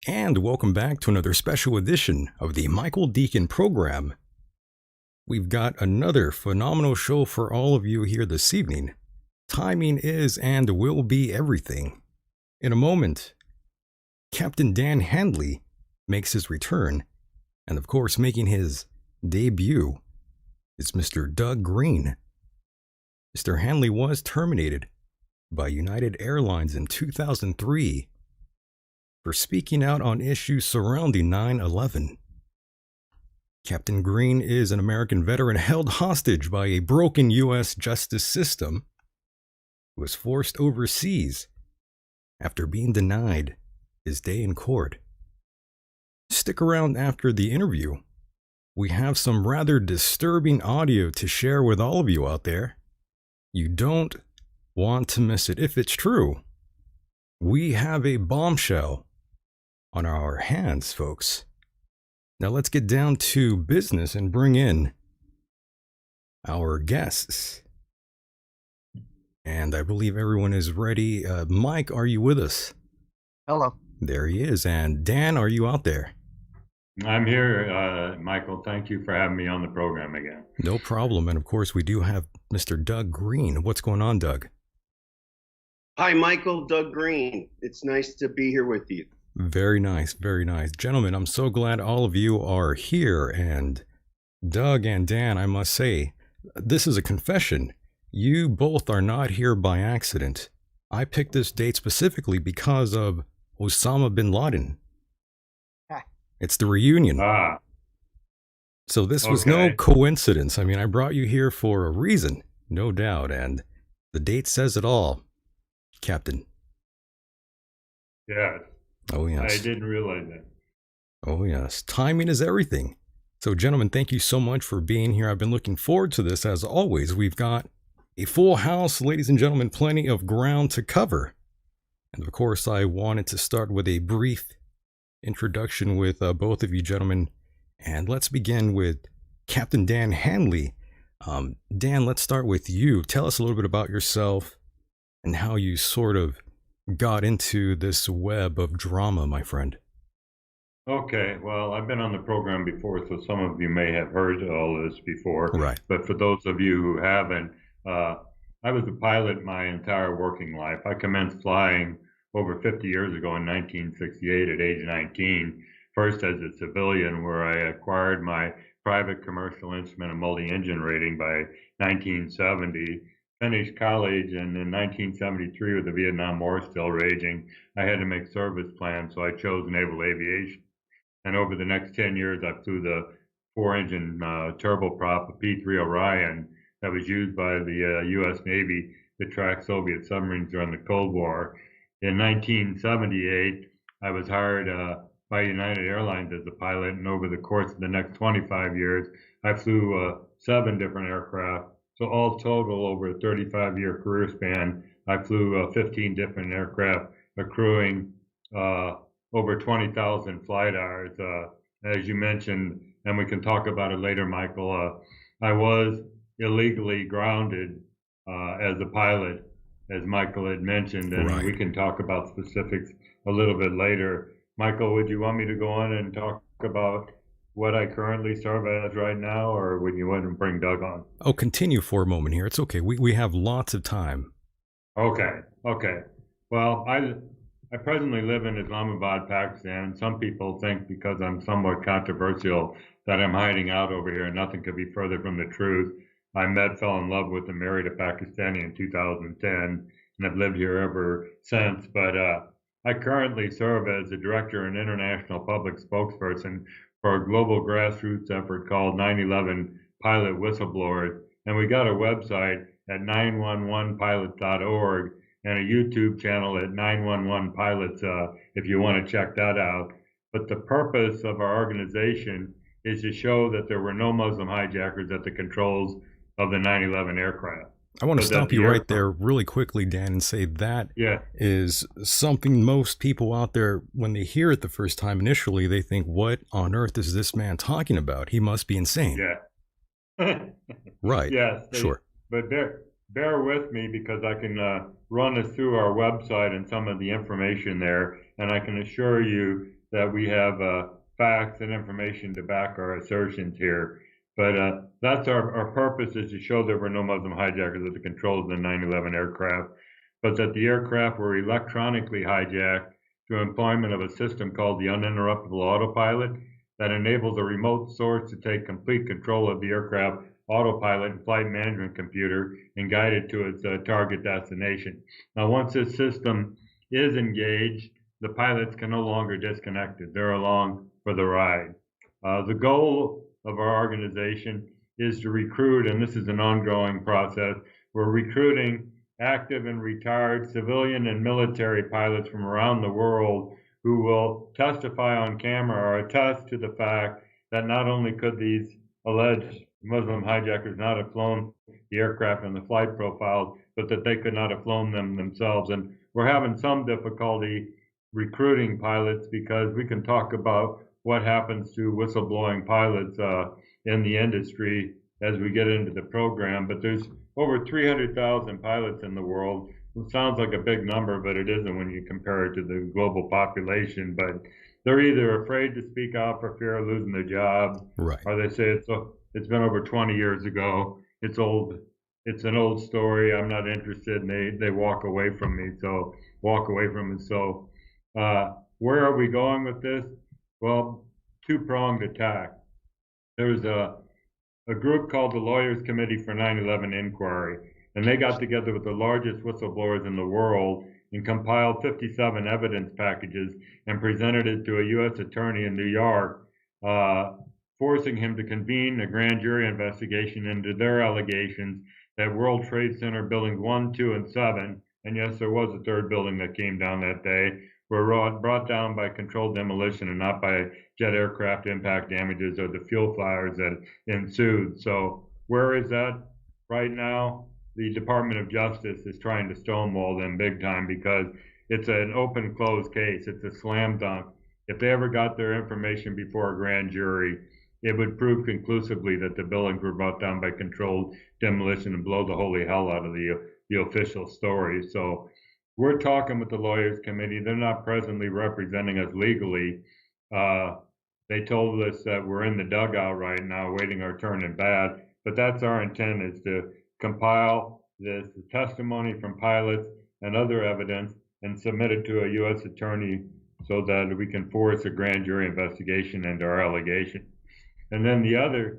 And welcome back to another special edition of the Michael Decon program. We've got another phenomenal show for all of you here this evening. Timing is and will be everything. In a moment, Captain Dan Hanley makes his return, and of course making his debut is Mr. Doug Greene. Mr. Hanley was terminated by United Airlines in 2003 for speaking out on issues surrounding 9/11. Captain Greene is an American veteran held hostage by a broken U.S. justice system who was forced overseas after being denied his day in court. Stick around after the interview. We have some rather disturbing audio to share with all of you out there. You don't want to miss it. If it's true, we have a bombshell on our hands, folks. Now let's get down to business and bring in our guests. And I believe everyone is ready. Mike, are you with us? Hello. There he is. And Dan, are you out there? I'm here, Michael. Thank you for having me on the program again. No problem. And of course, we do have Mr. Doug Greene. What's going on, Doug? Hi, Michael. Doug Greene. It's nice to be here with you. Very nice, very nice. Gentlemen, I'm so glad all of you are here. And Doug and Dan, I must say, this is a confession. You both are not here by accident. I picked this date specifically because of Osama bin Laden. It's the reunion. So this was no coincidence. I mean, I brought you here for a reason, no doubt. And the date says it all, Captain. Yeah. Oh, yes. I didn't realize that. Oh, yes. Timing is everything. So, gentlemen, thank you so much for being here. I've been looking forward to this, as always. We've got a full house, ladies and gentlemen, plenty of ground to cover. And, of course, I wanted to start with a brief introduction with both of you gentlemen. And let's begin with Captain Dan Hanley. Dan, let's start with you. Tell us a little bit about yourself and how you sort of got into this web of drama, my friend. Okay, well, I've been on the program before, so some of you may have heard all this before. Right. But for those of you who haven't, I was a pilot my entire working life. I commenced flying over 50 years ago in 1968 at age 19, first as a civilian, where I acquired my private commercial instrument and multi-engine rating by 1970. Finished college, and in 1973, with the Vietnam War still raging, I had to make service plans, so I chose naval aviation. And over the next 10 years, I flew the four-engine turboprop P-3 Orion that was used by the U.S. Navy to track Soviet submarines during the Cold War. In 1978, I was hired by United Airlines as a pilot, and over the course of the next 25 years, I flew 7 different aircraft. So all total, over a 35-year career span, I flew 15 different aircraft, accruing over 20,000 flight hours. As you mentioned, and we can talk about it later, Michael, I was illegally grounded as a pilot, as Michael had mentioned, and Right. we can talk about specifics a little bit later. Michael, would you want me to go on and talk about what I currently serve as right now, or would you want to bring Doug on? Oh, continue for a moment here. It's okay. We have lots of time. Okay. Well, I presently live in Islamabad, Pakistan, and some people think because I'm somewhat controversial that I'm hiding out over here, and nothing could be further from the truth. I met, fell in love with, and married a Pakistani in 2010, and have lived here ever since. But I currently serve as the director and international public spokesperson for a global grassroots effort called 9/11 Pilot Whistleblower, and we got a website at 911pilot.org and a YouTube channel at 911 Pilots if you want to check that out. But the purpose of our organization is to show that there were no Muslim hijackers at the controls of the 9/11 aircraft. I want to So that stop the you right aircraft- there really quickly, Dan, and say that Yeah. is something most people out there, when they hear it the first time initially, they think, what on earth is this man talking about? He must be insane. Yeah. Right. Yes. Sure. But bear with me, because I can run us through our website and some of the information there, and I can assure you that we have facts and information to back our assertions here. But that's our purpose, is to show there were no Muslim hijackers at the controls of the 9/11 aircraft, but that the aircraft were electronically hijacked through employment of a system called the uninterruptible autopilot that enables a remote source to take complete control of the aircraft autopilot and flight management computer and guide it to its target destination. Now, once this system is engaged, the pilots can no longer disconnect it. They're along for the ride. The goal of our organization is to recruit, and this is an ongoing process, we're recruiting active and retired civilian and military pilots from around the world who will testify on camera or attest to the fact that not only could these alleged Muslim hijackers not have flown the aircraft and the flight profiles, but that they could not have flown them themselves. And we're having some difficulty recruiting pilots, because we can talk about what happens to whistleblowing pilots in the industry as we get into the program. But there's over 300,000 pilots in the world. It sounds like a big number, but it isn't when you compare it to the global population. But they're either afraid to speak out for fear of losing their job, Right. or they say it's been over 20 years ago. It's old. It's an old story. I'm not interested, and they walk away from me. So where are we going with this? Well, two-pronged attack. There's a group called the Lawyers Committee for 9/11 Inquiry, and they got together with the largest whistleblowers in the world and compiled 57 evidence packages and presented it to a U.S. attorney in New York, forcing him to convene a grand jury investigation into their allegations that World Trade Center buildings 1, 2, and 7, and yes, there was a third building that came down that day, were brought down by controlled demolition and not by jet aircraft impact damages or the fuel fires that ensued. So where is that right now? The Department of Justice is trying to stonewall them big time, because it's an open closed case. It's a slam dunk. If they ever got their information before a grand jury, it would prove conclusively that the buildings were brought down by controlled demolition and blow the holy hell out of the official story. So we're talking with the lawyers committee. They're not presently representing us legally. They told us that we're in the dugout right now, waiting our turn in bad. But that's our intent, is to compile this testimony from pilots and other evidence and submit it to a U.S. attorney so that we can force a grand jury investigation into our allegation. And then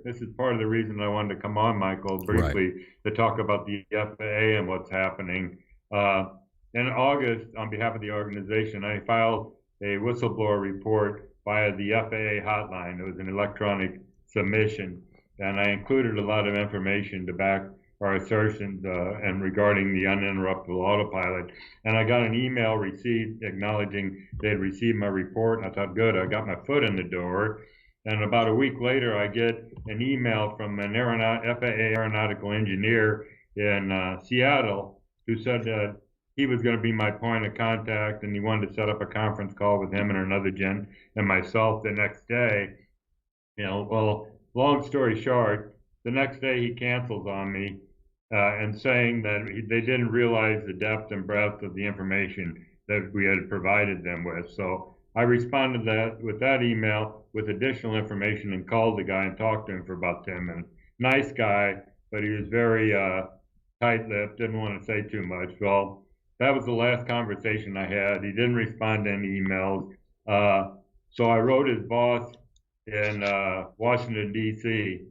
this is part of the reason I wanted to come on, Michael, briefly, to talk about the FAA and what's happening. In August, on behalf of the organization, I filed a whistleblower report via the FAA hotline. It was an electronic submission, and I included a lot of information to back our assertions and regarding the uninterruptible autopilot. And I got an email receipt acknowledging they had received my report, and I thought, good, I got my foot in the door. And about a week later, I get an email from an FAA aeronautical engineer in Seattle who said that he was going to be my point of contact, and he wanted to set up a conference call with him and another gen and myself the next day. Well, long story short, the next day he cancels on me and saying that they didn't realize the depth and breadth of the information that we had provided them with. So I responded with that email with additional information and called the guy and talked to him for about 10 minutes. Nice guy, but he was very tight-lipped, didn't want to say too much. Well, that was the last conversation I had. He didn't respond to any emails. So I wrote his boss in Washington, D.C.,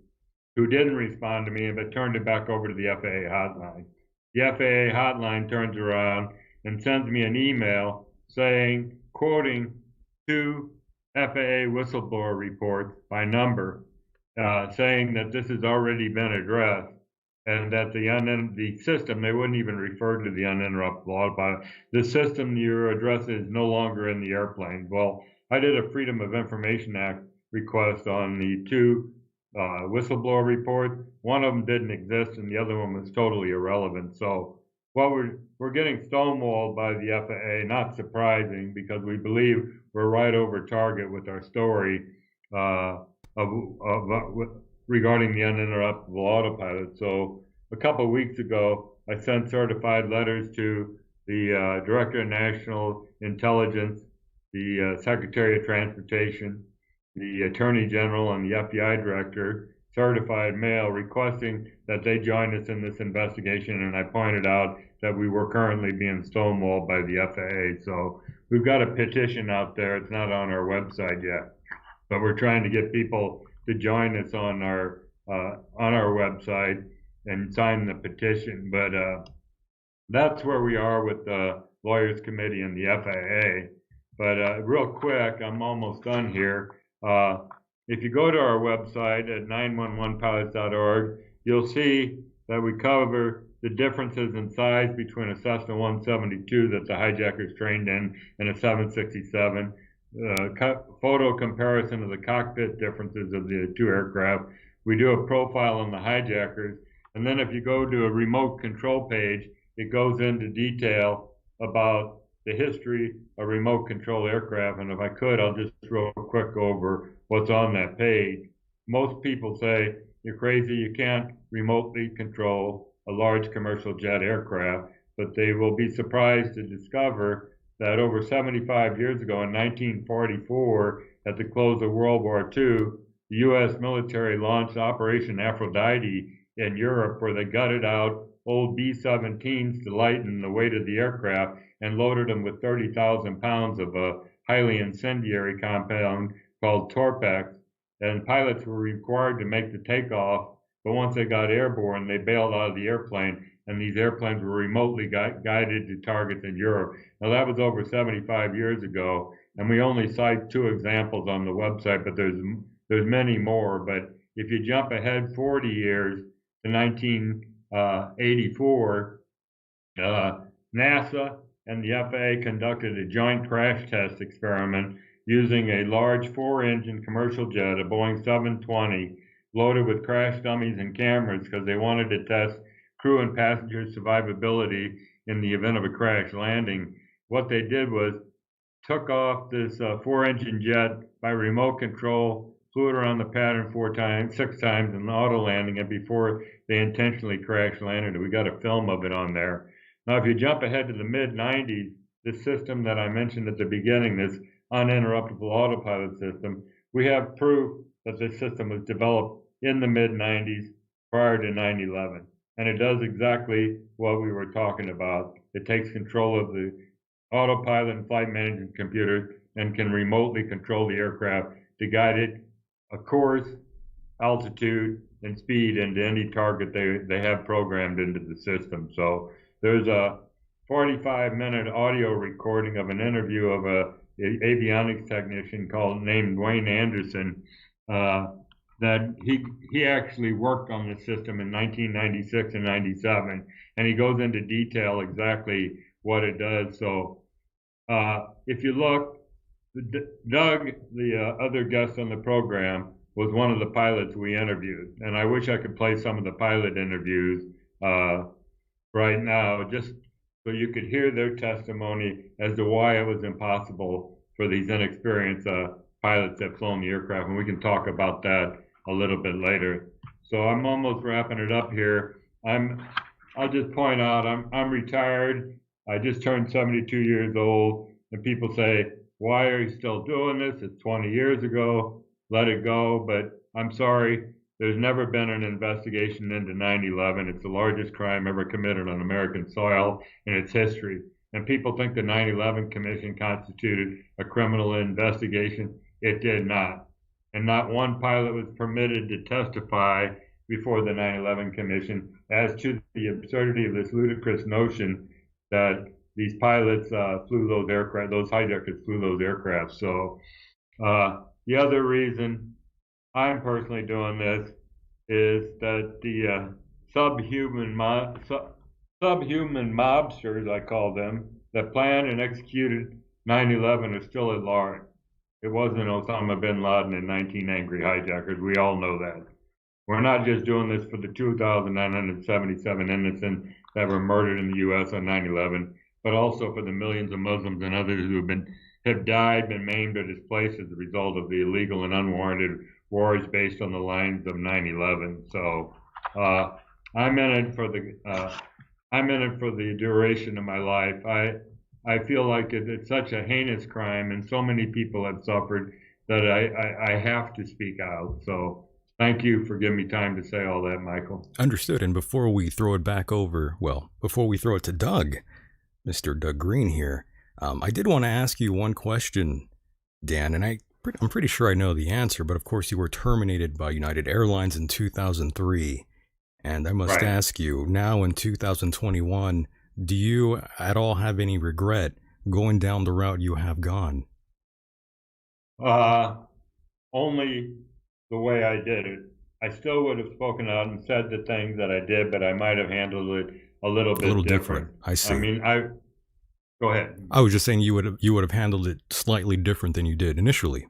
who didn't respond to me, but turned it back over to the FAA hotline. The FAA hotline turns around and sends me an email saying, quoting 2 FAA whistleblower reports by number, saying that this has already been addressed, and that the system, they wouldn't even refer to the uninterruptible autopilot. The system you're addressing is no longer in the airplane. Well, I did a Freedom of Information Act request on the 2 whistleblower reports. One of them didn't exist, and the other one was totally irrelevant. So, we're getting stonewalled by the FAA. Not surprising, because we believe we're right over target with our story regarding the uninterruptible autopilot. So a couple of weeks ago, I sent certified letters to the Director of National Intelligence, the Secretary of Transportation, the Attorney General, and the FBI Director, certified mail, requesting that they join us in this investigation. And I pointed out that we were currently being stonewalled by the FAA. So we've got a petition out there. It's not on our website yet, but we're trying to get people to join us on our website and sign the petition. But that's where we are with the Lawyers Committee and the FAA. But real quick, I'm almost done here. If you go to our website at 911pilots.org, you'll see that we cover the differences in size between a Cessna 172 that the hijackers trained in and a 767. Photo comparison of the cockpit differences of the 2 aircraft. We do a profile on the hijackers, and then if you go to a remote control page, it goes into detail about the history of remote control aircraft. And if I could, I'll just real quick over what's on that page. Most people say, you're crazy, you can't remotely control a large commercial jet aircraft, but they will be surprised to discover that over 75 years ago, in 1944, at the close of World War II, the U.S. military launched Operation Aphrodite in Europe, where they gutted out old B-17s to lighten the weight of the aircraft and loaded them with 30,000 pounds of a highly incendiary compound called Torpex. And pilots were required to make the takeoff, but once they got airborne, they bailed out of the airplane, and these airplanes were remotely guided to targets in Europe. Now, that was over 75 years ago, and we only cite 2 examples on the website, but there's many more. But if you jump ahead 40 years to 1984, NASA and the FAA conducted a joint crash test experiment using a large 4-engine commercial jet, a Boeing 720, loaded with crash dummies and cameras, because they wanted to test crew and passenger survivability in the event of a crash landing. What they did was took off this 4-engine jet by remote control flew it around the pattern 6 times in auto landing, and before they intentionally crash landed it. We got a film of it on there. Now, if you jump ahead to the mid-90s, this system that I mentioned at the beginning, this uninterruptible autopilot system, we have proof that this system was developed in the mid-90s prior to 9/11. And it does exactly what we were talking about. It takes control of the autopilot and flight management computers and can remotely control the aircraft to guide it a course, altitude, and speed into any target they have programmed into the system. So there's a 45-minute audio recording of an interview of an avionics technician named Wayne Anderson, that he actually worked on this system in 1996 and 97, and he goes into detail exactly what it does. So if you look, Doug, the other guest on the program, was one of the pilots we interviewed, and I wish I could play some of the pilot interviews right now, just so you could hear their testimony as to why it was impossible for these inexperienced pilots that flown the aircraft, and we can talk about that a little bit later. So I'm almost wrapping it up here. I'll just point out I'm retired. I just turned 72 years old, and people say, "Why are you still doing this? It's 20 years ago. Let it go." But I'm sorry, there's never been an investigation into 9/11. It's the largest crime ever committed on American soil in its history. And people think the 9/11 Commission constituted a criminal investigation. It did not. And not one pilot was permitted to testify before the 9/11 Commission as to the absurdity of this ludicrous notion that these pilots flew those aircraft, those hijackers flew those aircraft. So the other reason I'm personally doing this is that the subhuman mobsters, I call them, that planned and executed 9/11 are still at large. It wasn't Osama bin Laden and 19 angry hijackers. We all know that. We're not just doing this for the 2,977 innocents that were murdered in the U.S. on 9/11, but also for the millions of Muslims and others who have died, been maimed, or displaced as a result of the illegal and unwarranted wars based on the lines of 9/11. So I'm in it for the duration of my life. I feel like it's such a heinous crime, and so many people have suffered that I have to speak out. So thank you for giving me time to say all that, Michael. Understood. And before we throw it to Doug, Mr. Doug Greene here, I did want to ask you one question, Dan, and I'm pretty sure I know the answer, but of course you were terminated by United Airlines in 2003. And I must ask you, now in 2021, do you at all have any regret going down the route you have gone? Only the way I did it. I still would have spoken out and said the things that I did, but I might have handled it a little different. I see. I mean, go ahead. I was just saying you would have handled it slightly different than you did initially.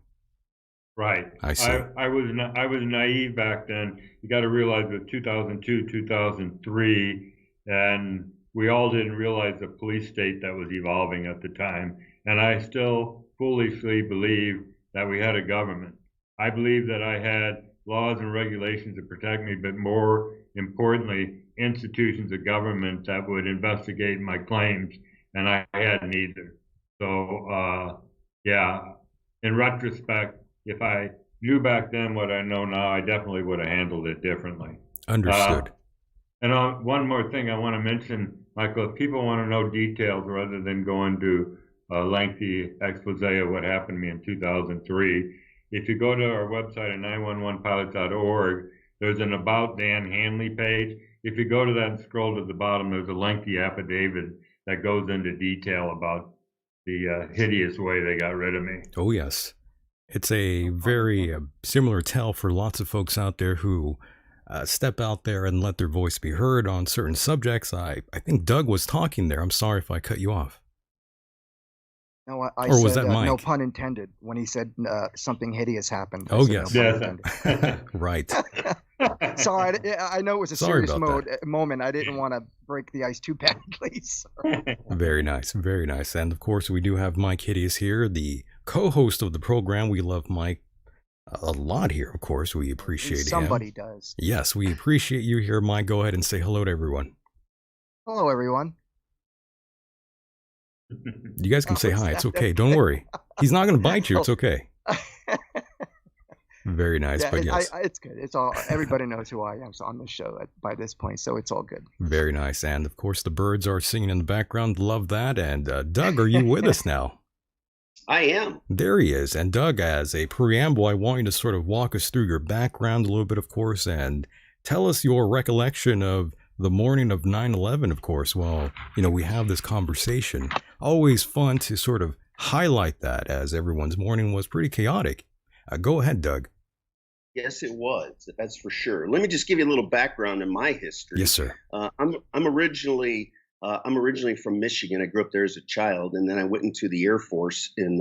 Right. I see. I was naive back then. You got to realize it was 2002, 2003, and we all didn't realize the police state that was evolving at the time. And I still foolishly believe that we had a government. I believe that I had laws and regulations to protect me, but more importantly, institutions of government that would investigate my claims, and I had neither. So, in retrospect, if I knew back then what I know now, I definitely would have handled it differently. Understood. And one more thing I want to mention, Michael, if people want to know details rather than go into a lengthy expose of what happened to me in 2003, if you go to our website at 911pilot.org, there's an About Dan Hanley page. If you go to that and scroll to the bottom, there's a lengthy affidavit that goes into detail about the hideous way they got rid of me. Oh, yes. It's a very similar tale for lots of folks out there who step out there and let their voice be heard on certain subjects. I think Doug was talking there. I'm sorry if I cut you off. No, I or was said, that Mike? No pun intended when he said something hideous happened. Oh, yes. No pun intended. Right. Sorry, I know it was a serious moment. I didn't want to break the ice too badly. Very nice. Very nice. And of course, we do have Mike Hideous here, the co-host of the program. We love Mike A lot here, of course. We appreciate Somebody him. does. Yes, we appreciate you here, Mike. Go ahead and say hello to everyone. Hello, everyone. You guys can say hi. It's okay. Don't worry. He's not going to bite you. It's okay. Very nice, but yes. It's good. It's all. Everybody knows who I am on this show by this point, so it's all good. Very nice. And, of course, the birds are singing in the background. Love that. And, Doug, are you with us now? I am. There he is. And, Doug, as a preamble, I want you to sort of walk us through your background a little bit, of course, and tell us your recollection of the morning of 9/11, of course. Well, we have this conversation. Always fun to sort of highlight that, as everyone's morning was pretty chaotic. Go ahead, Doug. Yes, it was. That's for sure. Let me just give you a little background in my history. Yes, sir. I'm originally from Michigan. I grew up there as a child, and then I went into the Air Force in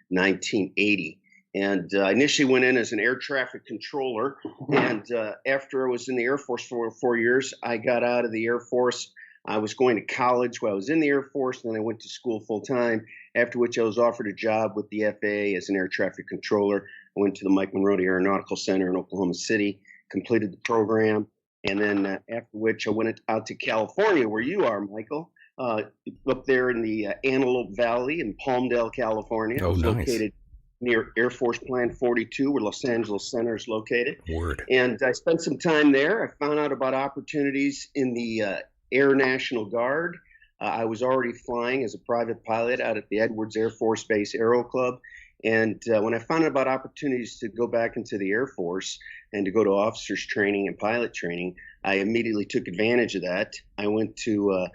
1980. And I initially went in as an air traffic controller. And after I was in the Air Force for 4 years, I got out of the Air Force. I was going to college while I was in the Air Force, and then I went to school full time, after which I was offered a job with the FAA as an air traffic controller. I went to the Mike Monroe Aeronautical Center in Oklahoma City, completed the program, and then after which I went out to California, where you are, Michael, up there in the Antelope Valley in Palmdale, California. Oh, nice. Located near Air Force Plant 42, where Los Angeles Center is located. Word. And I spent some time there. I found out about opportunities in the Air National Guard. I was already flying as a private pilot out at the Edwards Air Force Base Aero Club. And when I found out about opportunities to go back into the Air Force and to go to officers training and pilot training, I immediately took advantage of that. I went to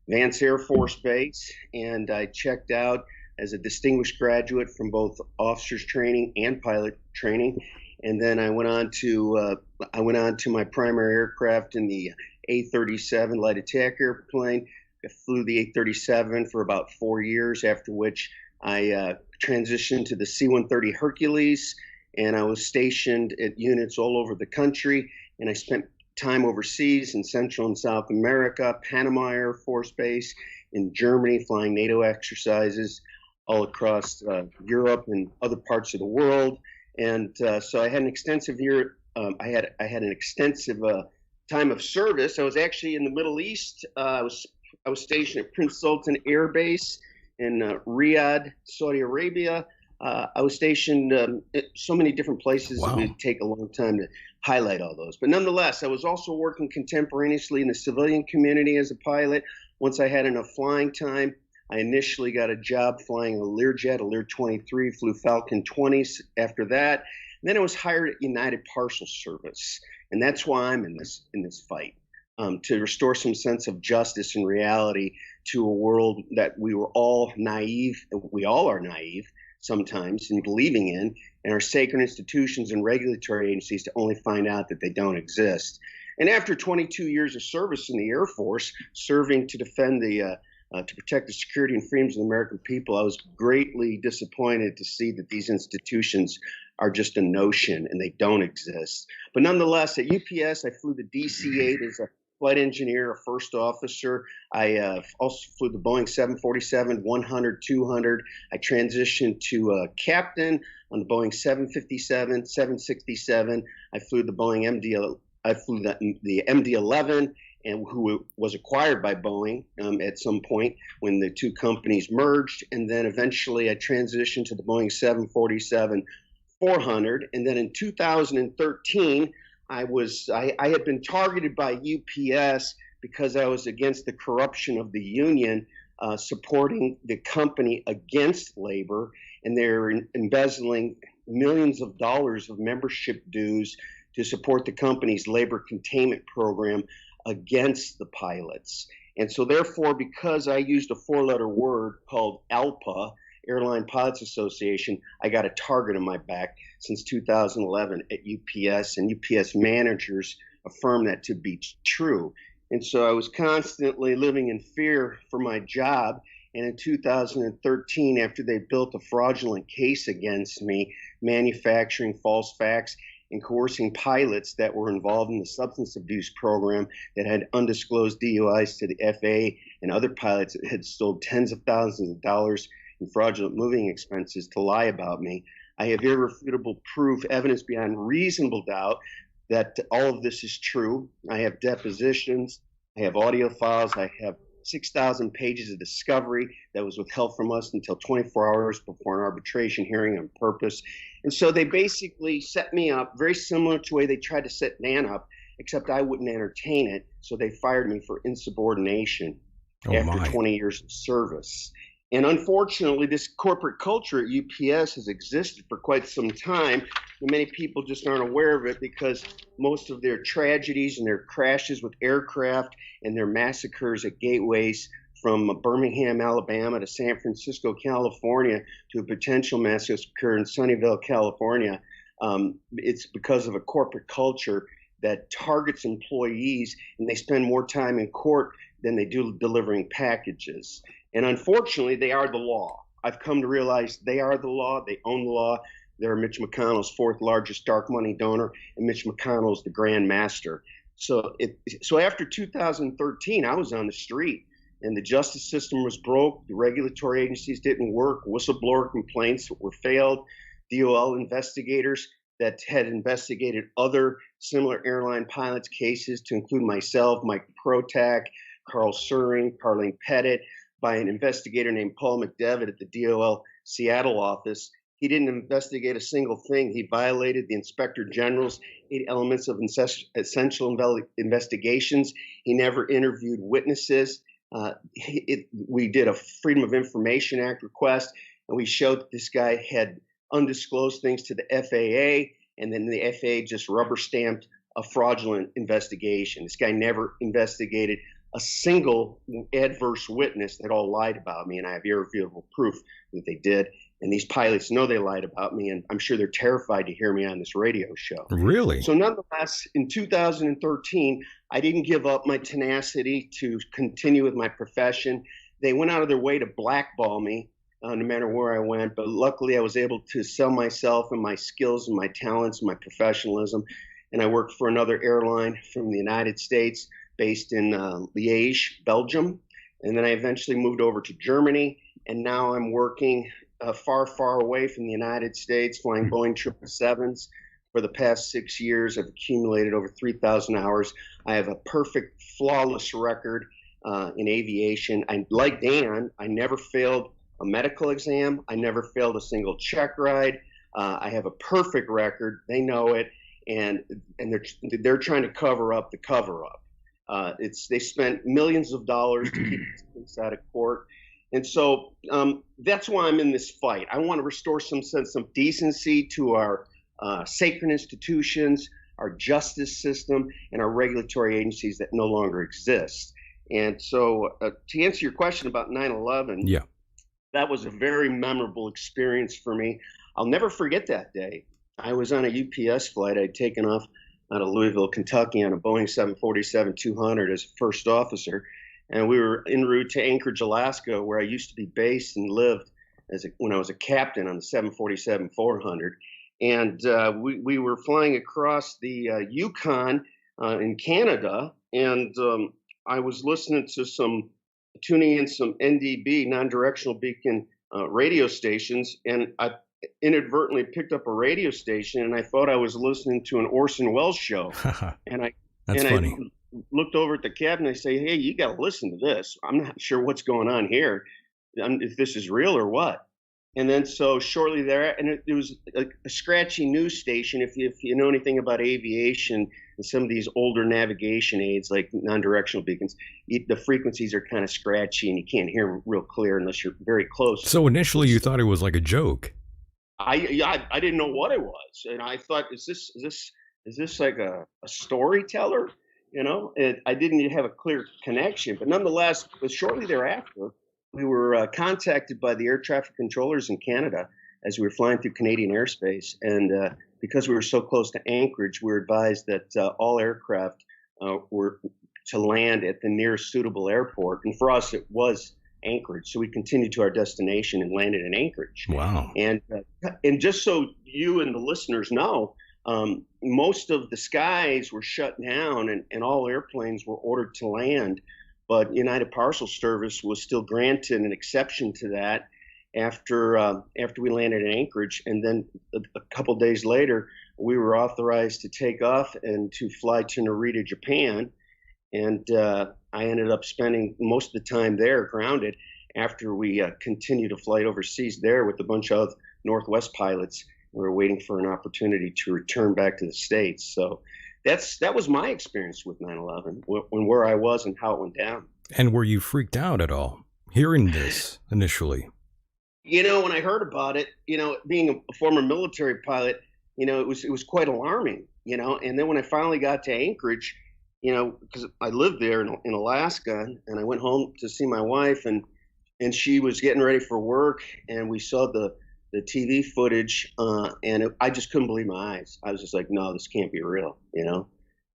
Vance Air Force Base, and I checked out as a distinguished graduate from both officers training and pilot training. And then I went on to my primary aircraft in the A-37 light attack airplane. I flew the A-37 for about 4 years, after which I transitioned to the C-130 Hercules, and I was stationed at units all over the country, and I spent time overseas in Central and South America, Panama Air Force Base, in Germany, flying NATO exercises all across Europe and other parts of the world. And so I had an extensive I had an extensive time of service. I was actually in the Middle East. I was stationed at Prince Sultan Air Base in Riyadh, Saudi Arabia. I was stationed at so many different places. Wow. It would take a long time to highlight all those. But nonetheless, I was also working contemporaneously in the civilian community as a pilot. Once I had enough flying time, I initially got a job flying a Learjet, a Lear 23, flew Falcon 20s after that. And then I was hired at United Parcel Service. And that's why I'm in this fight, to restore some sense of justice and reality to a world that we were all naive, we all are naive sometimes in believing in, and our sacred institutions and regulatory agencies to only find out that they don't exist. And after 22 years of service in the Air Force, serving to defend to protect the security and freedoms of the American people, I was greatly disappointed to see that these institutions are just a notion and they don't exist. But nonetheless, at UPS, I flew the DC-8 as a flight engineer, a first officer. I also flew the Boeing 747, 100, 200. I transitioned to a captain on the Boeing 757, 767. I flew the Boeing the MD-11, and who was acquired by Boeing at some point when the two companies merged. And then eventually I transitioned to the Boeing 747, 400. And then in 2013, I had been targeted by UPS because I was against the corruption of the union, supporting the company against labor, and they're embezzling millions of dollars of membership dues to support the company's labor containment program against the pilots. And so therefore, because I used a four-letter word called ALPA, Airline Pilots Association, I got a target on my back since 2011 at UPS, and UPS managers affirmed that to be true. And so I was constantly living in fear for my job. And in 2013, after they built a fraudulent case against me, manufacturing false facts and coercing pilots that were involved in the substance abuse program that had undisclosed DUIs to the FAA and other pilots that had sold tens of thousands of dollars in fraudulent moving expenses to lie about me, I have irrefutable proof, evidence beyond reasonable doubt that all of this is true. I have depositions, I have audio files, I have 6,000 pages of discovery that was withheld from us until 24 hours before an arbitration hearing on purpose. And so they basically set me up very similar to the way they tried to set Dan up, except I wouldn't entertain it. So they fired me for insubordination after 20 years of service. And unfortunately, this corporate culture at UPS has existed for quite some time. And many people just aren't aware of it because most of their tragedies and their crashes with aircraft and their massacres at gateways from Birmingham, Alabama to San Francisco, California to a potential massacre in Sunnyvale, California, it's because of a corporate culture that targets employees, and they spend more time in court than they do delivering packages. And unfortunately, they are the law. I've come to realize they are the law. They own the law. They're Mitch McConnell's fourth largest dark money donor, and Mitch McConnell's the grand master. So after 2013, I was on the street, and the justice system was broke. The regulatory agencies didn't work. Whistleblower complaints were failed. DOL investigators that had investigated other similar airline pilots cases, to include myself, Mike Protak, Carl Suring, Carlene Pettit, by an investigator named Paul McDevitt at the DOL Seattle office. He didn't investigate a single thing. He violated the Inspector General's 8 elements of essential investigations. He never interviewed witnesses. We did a Freedom of Information Act request, and we showed that this guy had undisclosed things to the FAA, and then the FAA just rubber stamped a fraudulent investigation. This guy never investigated a single adverse witness that all lied about me, and I have irrefutable proof that they did. And these pilots know they lied about me, and I'm sure they're terrified to hear me on this radio show. Really? So nonetheless, in 2013, I didn't give up my tenacity to continue with my profession. They went out of their way to blackball me no matter where I went, but luckily I was able to sell myself and my skills and my talents and my professionalism. And I worked for another airline from the United States based in Liège, Belgium. And then I eventually moved over to Germany. And now I'm working far, far away from the United States, flying Boeing 777s. For the past 6 years, I've accumulated over 3,000 hours. I have a perfect, flawless record in aviation. Like Dan, I never failed a medical exam. I never failed a single check ride. I have a perfect record. They know it. And they're trying to cover up the cover-up. They spent millions of dollars to keep this out of court. And so that's why I'm in this fight. I want to restore some sense of decency to our sacred institutions, our justice system, and our regulatory agencies that no longer exist. And so to answer your question about 9/11, yeah, that was a very memorable experience for me. I'll never forget that day. I was on a UPS flight. I'd taken off out of Louisville, Kentucky on a Boeing 747-200 as a first officer. And we were en route to Anchorage, Alaska, where I used to be based and lived when I was a captain on the 747-400. And we were flying across the Yukon in Canada, and I was tuning in some NDB, non-directional beacon radio stations, and I inadvertently picked up a radio station, and I thought I was listening to an Orson Welles show. That's funny. I looked over at the captain, and I say, "Hey, you got to listen to this. I'm not sure what's going on here, if this is real or what." And then so shortly there, and it was a scratchy news station. If you know anything about aviation and some of these older navigation aids like non-directional beacons, the frequencies are kind of scratchy and you can't hear them real clear unless you're very close. So initially you thought it was like a joke. I didn't know what it was, and I thought, is this like a storyteller? You know, I didn't have a clear connection, but nonetheless, shortly thereafter, we were contacted by the air traffic controllers in Canada as we were flying through Canadian airspace. And because we were so close to Anchorage, we were advised that all aircraft were to land at the nearest suitable airport. And for us, it was Anchorage. So we continued to our destination and landed in Anchorage. Wow. And just so you and the listeners know, most of the skies were shut down and all airplanes were ordered to land. But United Parcel Service was still granted an exception to that. after we landed in Anchorage, and then a couple days later, we were authorized to take off and to fly to Narita, Japan, and I ended up spending most of the time there grounded after we continued a flight overseas there with a bunch of Northwest pilots. We were waiting for an opportunity to return back to the States. So that was my experience with 9/11, when where I was and how it went down. And were you freaked out at all hearing this initially? When I heard about it, being a former military pilot, it was quite alarming, and then when I finally got to Anchorage, because I lived there in Alaska, and I went home to see my wife, and she was getting ready for work, and we saw the TV footage, and I just couldn't believe my eyes. I was just like, no, this can't be real,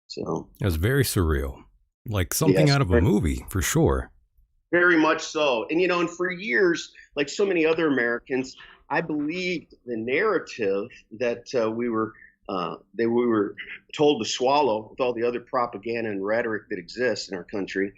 So it was very surreal, like something out of a movie, for sure. Very much so. And for years, like so many other Americans, I believed the narrative that we were told to swallow with all the other propaganda and rhetoric that exists in our country.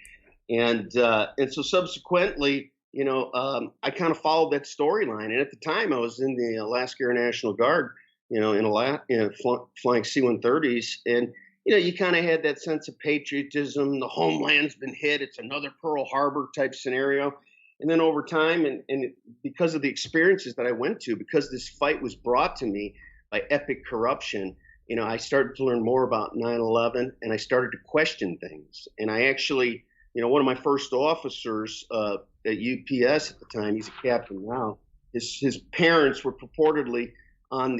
And so subsequently, I kind of followed that storyline. And at the time, I was in the Alaska Air National Guard, flying C-130s, and you kind of had that sense of patriotism. The homeland's been hit. It's another Pearl Harbor type scenario. And then over time, and because of the experiences that I went to, because this fight was brought to me by epic corruption, I started to learn more about 9/11, and I started to question things. And I actually, one of my first officers at UPS at the time, he's a captain now, his parents were purportedly on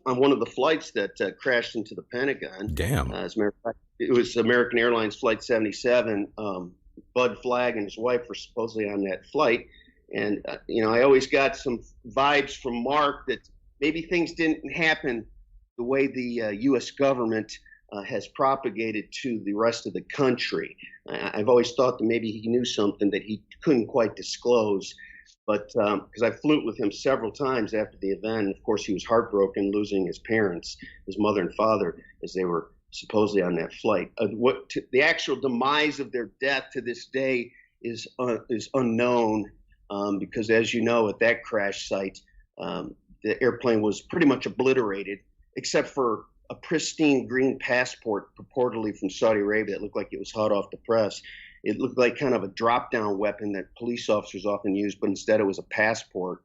one of the flights that crashed into the Pentagon. Damn. As a matter of fact, it was American Airlines Flight 77. Bud Flagg and his wife were supposedly on that flight. And, I always got some vibes from Mark that maybe things didn't happen the way the U.S. government has propagated to the rest of the country. I've always thought that maybe he knew something that he couldn't quite disclose. But because I flew with him several times after the event, of course, he was heartbroken losing his parents, his mother and father, as they were supposedly on that flight. The actual demise of their death to this day is unknown, because, as you know, at that crash site, the airplane was pretty much obliterated, except for a pristine green passport purportedly from Saudi Arabia that looked like it was hot off the press. It looked like kind of a drop-down weapon that police officers often use, but instead it was a passport.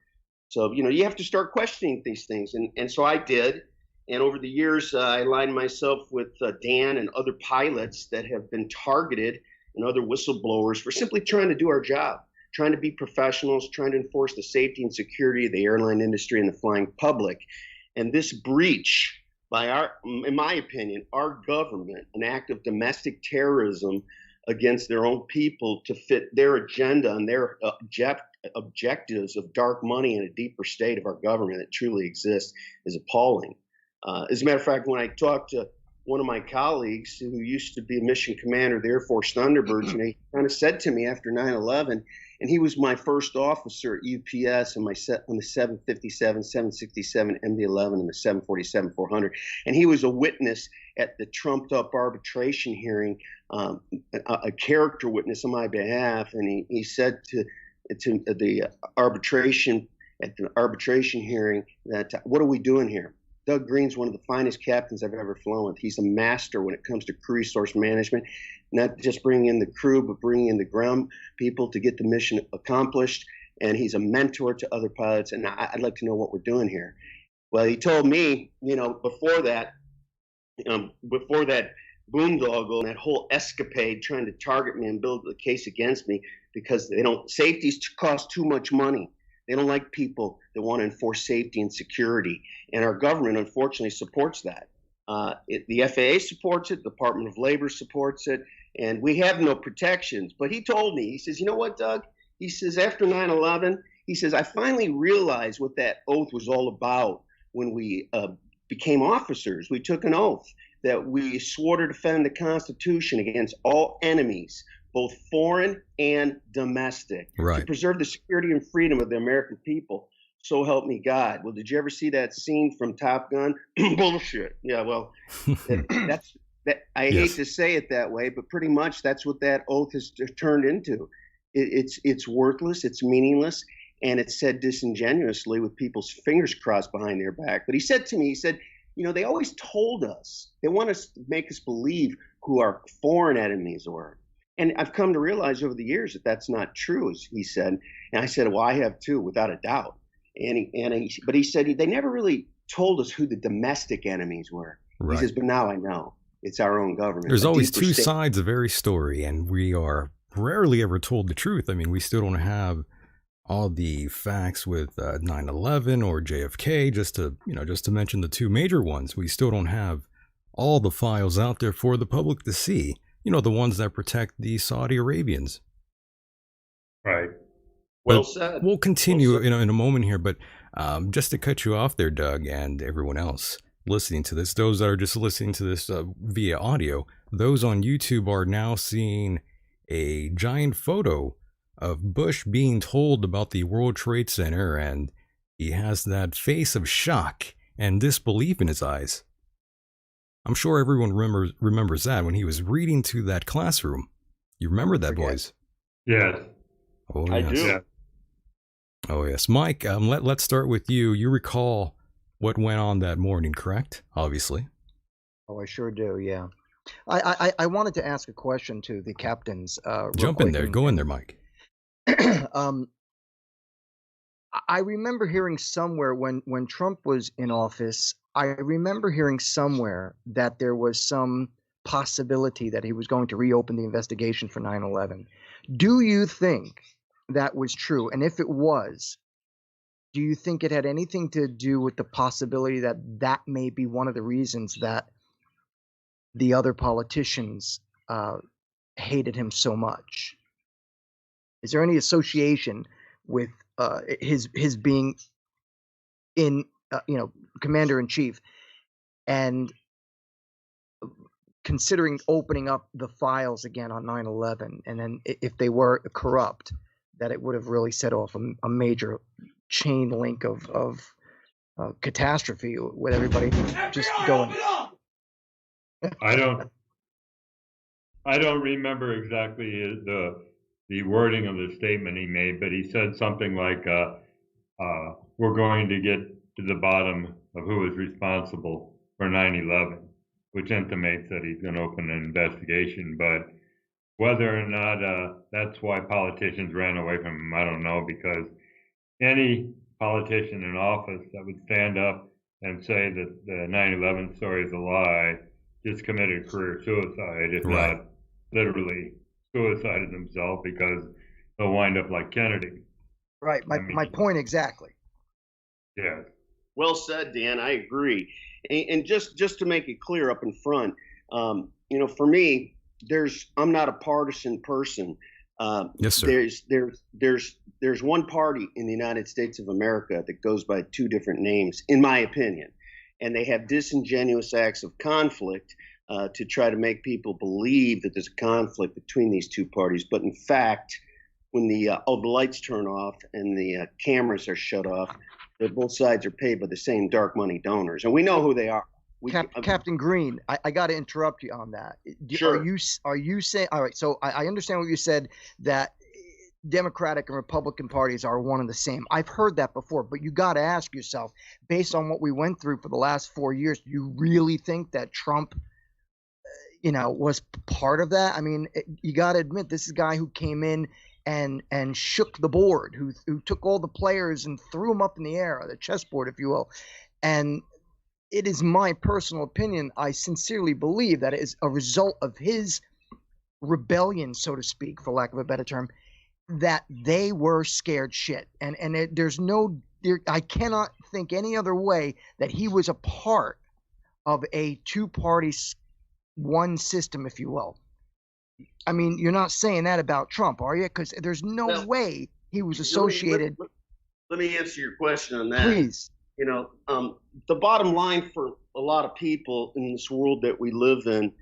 So, you have to start questioning these things. And so I did. And over the years, I aligned myself with Dan and other pilots that have been targeted, and other whistleblowers, for simply trying to do our job, trying to be professionals, trying to enforce the safety and security of the airline industry and the flying public. And this breach by in my opinion, our government, an act of domestic terrorism against their own people to fit their agenda and their objectives of dark money in a deeper state of our government that truly exists, is appalling. As a matter of fact, when I talked to one of my colleagues who used to be a mission commander of the Air Force Thunderbirds, he kind of said to me after 9/11, and he was my first officer at UPS on the 757, 767, MD-11, and the 747-400, and he was a witness at the trumped-up arbitration hearing, a character witness on my behalf, and he said to the arbitration hearing that, what are we doing here? Doug Greene's one of the finest captains I've ever flown with. He's a master when it comes to crew resource management, not just bringing in the crew, but bringing in the ground people to get the mission accomplished. And he's a mentor to other pilots. And I'd like to know what we're doing here. Well, he told me, before that boondoggle and that whole escapade trying to target me and build the case against me because safeties cost too much money. They don't like people that want to enforce safety and security. And our government, unfortunately, supports that. The FAA supports it. The Department of Labor supports it. And we have no protections. But he told me, he says, you know what, Doug? He says, after 9/11, he says, I finally realized what that oath was all about when we became officers. We took an oath that we swore to defend the Constitution against all enemies, both foreign and domestic, right, to preserve the security and freedom of the American people. So help me God. Well, did you ever see that scene from Top Gun? Bullshit. Yeah, well, that's that. I hate to say it that way, but pretty much that's what that oath has turned into. It's worthless. It's meaningless. and it said disingenuously with people's fingers crossed behind their back. But he said to me, he said, they always told us, they want us to make us believe who our foreign enemies were. And I've come to realize over the years that that's not true, as he said. And I said, well, I have too, without a doubt. But he said they never really told us who the domestic enemies were. Right. He says, but now I know. It's our own government. There's always two sides of every story, and we are rarely ever told the truth. I mean, we still don't have all the facts with 9/11 or JFK, just to mention the two major ones. We still don't have all the files out there for the public to see. The ones that protect the Saudi Arabians. Right. Well said. We'll continue in a moment here, but just to cut you off there, Doug, and everyone else listening to this, those that are just listening to this via audio, those on YouTube are now seeing a giant photo of Bush being told about the World Trade Center, and he has that face of shock and disbelief in his eyes. I'm sure everyone remembers that when he was reading to that classroom. You remember that, boys? Yes. Oh, yes. I do. Yeah. Oh, yes. Mike, let's start with you. You recall what went on that morning, correct? Obviously. Oh, I sure do, yeah. I wanted to ask a question to the captains. Jump in there. Go in there, Mike. I remember hearing somewhere when Trump was in office, I remember hearing somewhere that there was some possibility that he was going to reopen the investigation for 9/11. Do you think that was true? And if it was, do you think it had anything to do with the possibility that that may be one of the reasons that the other politicians hated him so much? Is there any association with his being in commander in chief and considering opening up the files again on 9/11, and then if they were corrupt, that it would have really set off a major chain link of catastrophe with everybody just going. I don't remember exactly the wording of the statement he made, but he said something like, we're going to get to the bottom of who is responsible for 9/11, which intimates that he's going to open an investigation. But whether or not that's why politicians ran away from him, I don't know, because any politician in office that would stand up and say that the 9/11 story is a lie just committed career suicide, if not literally suicided himself, because they'll wind up like Kennedy. Right. My point exactly. Yeah. Well said, Dan. I agree. And just to make it clear up in front, for me, I'm not a partisan person. Yes, sir. There's one party in the United States of America that goes by two different names, in my opinion, and they have disingenuous acts of conflict to try to make people believe that there's a conflict between these two parties. But in fact, when the lights turn off and the cameras are shut off, both sides are paid by the same dark money donors, and we know who they are. Captain Greene, I got to interrupt you on that. Sure. Are you saying, all right, so I understand what you said, that Democratic and Republican parties are one and the same. I've heard that before, but you got to ask yourself, based on what we went through for the last 4 years, do you really think that Trump, was part of that? I mean, you got to admit, this is a guy who came in and shook the board, who took all the players and threw them up in the air, the chessboard, if you will. And it is my personal opinion, I sincerely believe that it is a result of his rebellion, so to speak, for lack of a better term, that they were scared shit. And I cannot think any other way that he was a part of a two-party, one system, if you will. I mean, you're not saying that about Trump, are you? Because there's no way he was associated. Let me answer your question on that. Please. The bottom line for a lot of people in this world that we live in,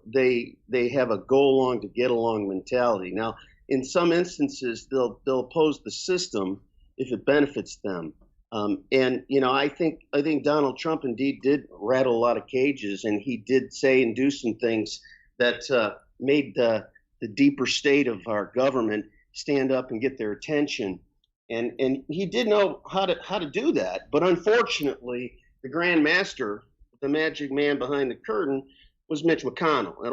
they have a go along to get along mentality. Now, in some instances, they'll oppose the system if it benefits them. I think Donald Trump indeed did rattle a lot of cages, and he did say and do some things that made the deeper state of our government stand up and get their attention. and he did know how to do that. But unfortunately, the Grand Master, the magic man behind the curtain, was Mitch McConnell.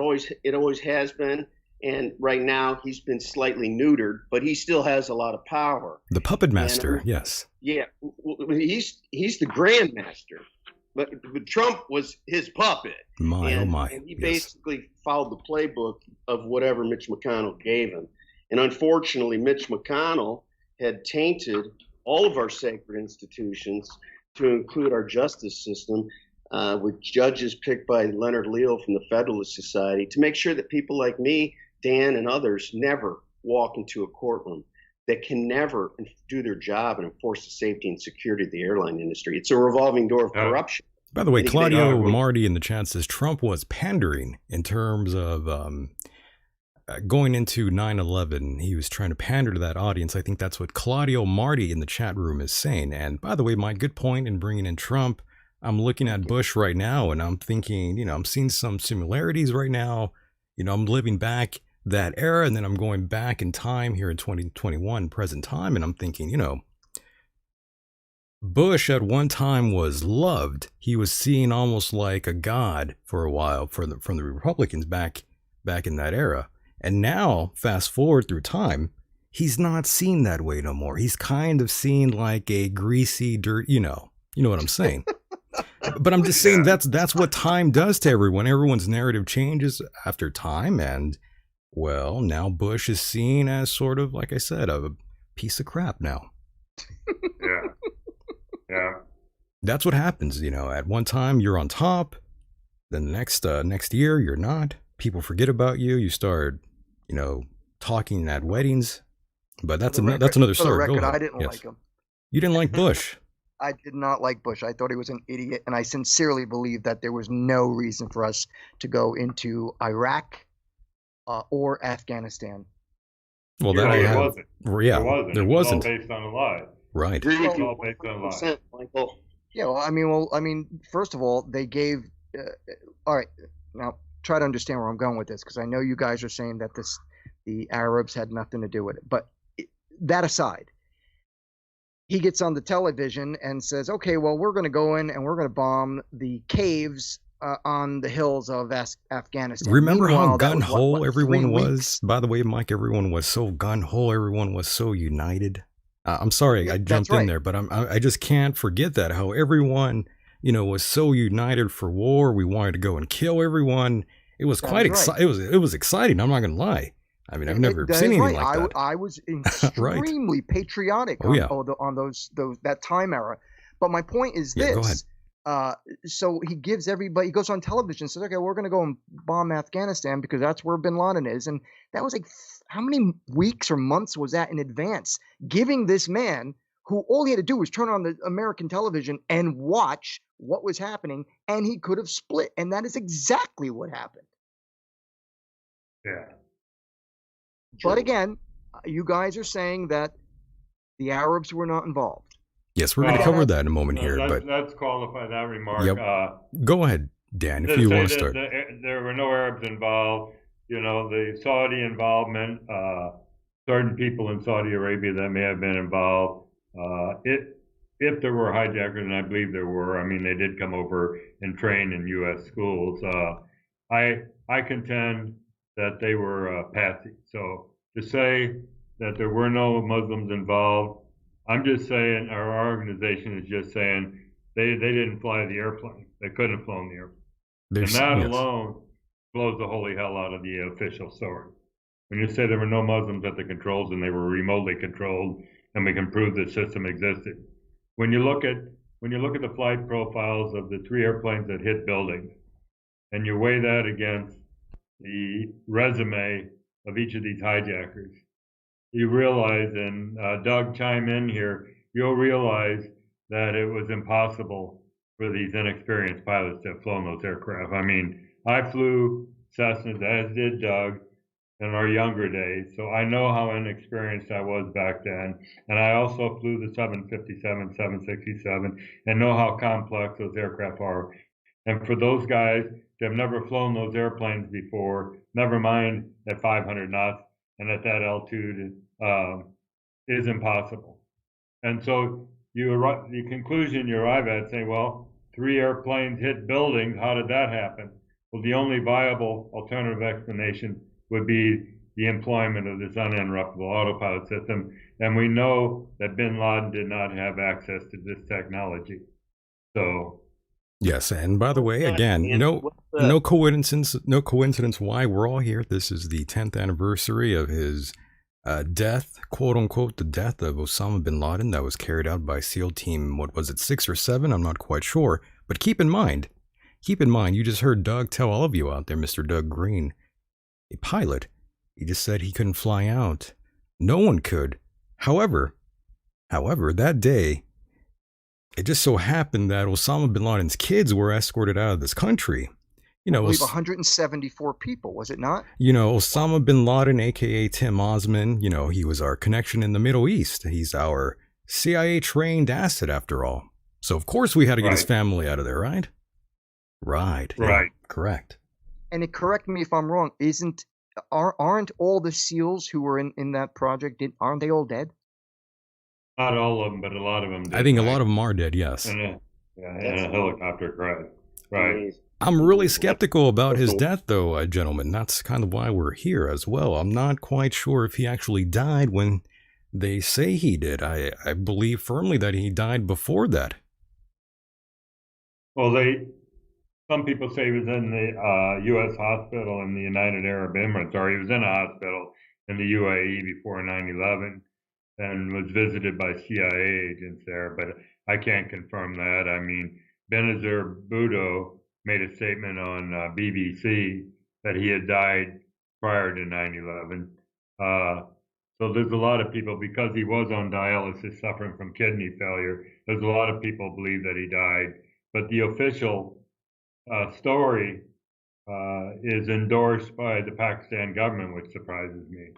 It always has been. And right now he's been slightly neutered, but he still has a lot of power. The puppet master, yes. Yeah, he's the Grand Master, but Trump was his puppet. Oh my! And he basically followed the playbook of whatever Mitch McConnell gave him. And unfortunately, Mitch McConnell had tainted all of our sacred institutions, to include our justice system, with judges picked by Leonard Leal from the Federalist Society, to make sure that people like me, Dan, and others never walk into a courtroom, that can never do their job and enforce the safety and security of the airline industry. It's a revolving door of corruption. By the way, Claudio Marty in the chat says Trump was pandering in terms of going into 9/11. He was trying to pander to that audience. I think that's what Claudio Marty in the chat room is saying. And by the way, my good point in bringing in Trump, I'm looking at Bush right now and I'm thinking, I'm seeing some similarities right now. I'm living back that era, and then I'm going back in time here in 2021, present time, and I'm thinking, Bush at one time was loved. He was seen almost like a god for a while from the Republicans back in that era. And now, fast forward through time, he's not seen that way no more. He's kind of seen like a greasy dirt, you know what I'm saying. But I'm just saying that's what time does to everyone. Everyone's narrative changes after time, and well, now Bush is seen as sort of, like I said, a piece of crap now. Yeah. That's what happens, at one time you're on top, then the next year you're not. People forget about you. You start, talking at weddings. But that's another story. For the record, I didn't like him. You didn't like Bush. I did not like Bush. I thought he was an idiot, and I sincerely believe that there was no reason for us to go into Iraq or Afghanistan. Well, there wasn't. Yeah, there wasn't. It was all based on a lie. Right. It's all based on a lie. Michael. Yeah, I mean, first of all, they gave. All right, now try to understand where I'm going with this, because I know you guys are saying that the Arabs had nothing to do with it. But that aside, he gets on the television and says, okay, well, we're going to go in and we're going to bomb the caves on the hills of Afghanistan. Remember how gun-ho everyone was? By the way, Mike, everyone was so gun-ho. Everyone was so united. I'm sorry, I jumped in there, but I just can't forget that, how everyone, was so united for war. We wanted to go and kill everyone. It was quite exciting. It was exciting. I'm not going to lie. I mean, I've never seen anything like that. I was extremely patriotic on those that time era. But my point is this. Go ahead. So he gives everybody, he goes on television and says, okay, we're going to go and bomb Afghanistan because that's where bin Laden is. And that was like, how many weeks or months was that in advance? Giving this man, who all he had to do was turn on the American television and watch what was happening, and he could have split. And that is exactly what happened. Yeah. But again, you guys are saying that the Arabs were not involved. Yes, we're going to cover that in a moment here. But let's qualify that remark. Yep. Go ahead, Dan, if you want to start. There were no Arabs involved. The Saudi involvement, certain people in Saudi Arabia that may have been involved. If there were hijackers, and I believe there were, I mean, they did come over and train in U.S. schools. I contend that they were patsy. So to say that there were no Muslims involved, I'm just saying, our organization is just saying they didn't fly the airplane. They couldn't have flown the airplane. And that alone blows the holy hell out of the official story. When you say there were no Muslims at the controls and they were remotely controlled, and we can prove the system existed. When you look at the flight profiles of the 3 airplanes that hit buildings, and you weigh that against the resume of each of these hijackers, you realize, and Doug, chime in here, you'll realize that it was impossible for these inexperienced pilots to have flown those aircraft. I mean, I flew Cessnas, as did Doug, in our younger days, so I know how inexperienced I was back then. And I also flew the 757, 767, and know how complex those aircraft are. And for those guys that have never flown those airplanes before, never mind at 500 knots and at that altitude, is impossible. And so the conclusion you arrive at saying, well, 3 airplanes hit buildings. How did that happen? Well, the only viable alternative explanation would be the employment of this uninterruptible autopilot system. And we know that bin Laden did not have access to this technology. So. Yes, and by the way, again, no coincidence why we're all here. This is the 10th anniversary of his death, quote unquote, the death of Osama bin Laden that was carried out by SEAL Team, what was it, 6 or 7? I'm not quite sure. But keep in mind, you just heard Doug tell all of you out there, Mr. Doug Greene, a pilot. He just said he couldn't fly out. No one could. However, that day, it just so happened that Osama bin Laden's kids were escorted out of this country. I believe 174 people, was it not? Osama bin Laden, a.k.a. Tim Osman, he was our connection in the Middle East. He's our CIA-trained asset, after all. So, of course, we had to get his family out of there, right? Right. Yeah, correct. And correct me if I'm wrong, aren't all the SEALs who were in that project, aren't they all dead? Not all of them, but a lot of them did. I think a lot of them are dead, yes. In a helicopter crash. Right. I'm really skeptical about his death, though, gentlemen. That's kind of why we're here as well. I'm not quite sure if he actually died when they say he did. I believe firmly that he died before that. Well, some people say he was in the U.S. hospital in the United Arab Emirates, or he was in a hospital in the UAE before 9/11 and was visited by CIA agents there, but I can't confirm that. I mean, Benazir Bhutto made a statement on BBC that he had died prior to 9/11. So there's a lot of people, because he was on dialysis suffering from kidney failure, there's a lot of people believe that he died. But the official story is endorsed by the Pakistan government, which surprises me.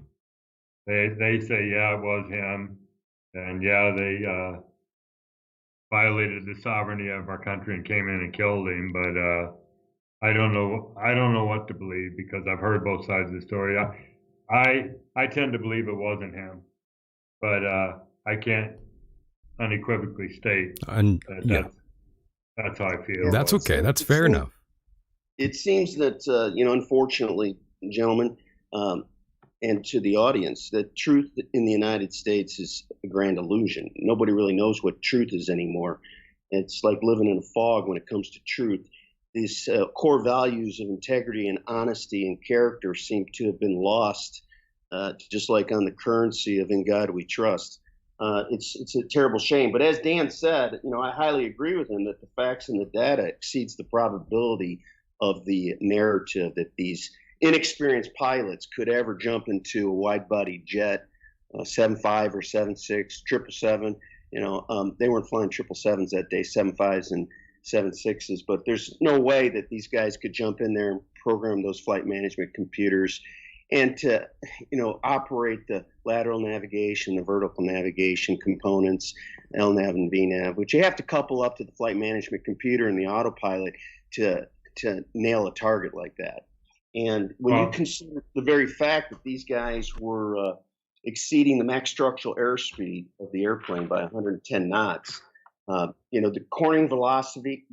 They say, yeah, it was him, and yeah, they violated the sovereignty of our country and came in and killed him. But I don't know what to believe, because I've heard both sides of the story. I tend to believe it wasn't him, but I can't unequivocally state that's how I feel. That's okay. That's fair enough. It seems that, unfortunately, gentlemen, and to the audience, that truth in the United States is a grand illusion. Nobody really knows what truth is anymore. It's like living in a fog when it comes to truth. These core values of integrity and honesty and character seem to have been lost, just like on the currency of "In God We Trust." It's a terrible shame. But as Dan said, I highly agree with him that the facts and the data exceeds the probability of the narrative that these inexperienced pilots could ever jump into a wide-body jet, 7.5 or 7.6, 777. They weren't flying 777s that day, 7.5s and 7.6s. But there's no way that these guys could jump in there and program those flight management computers and to, operate the lateral navigation, the vertical navigation components, LNAV and VNAV, which you have to couple up to the flight management computer and the autopilot to nail a target like that. And when you consider the very fact that these guys were exceeding the max structural airspeed of the airplane by 110 knots, the Corning velocity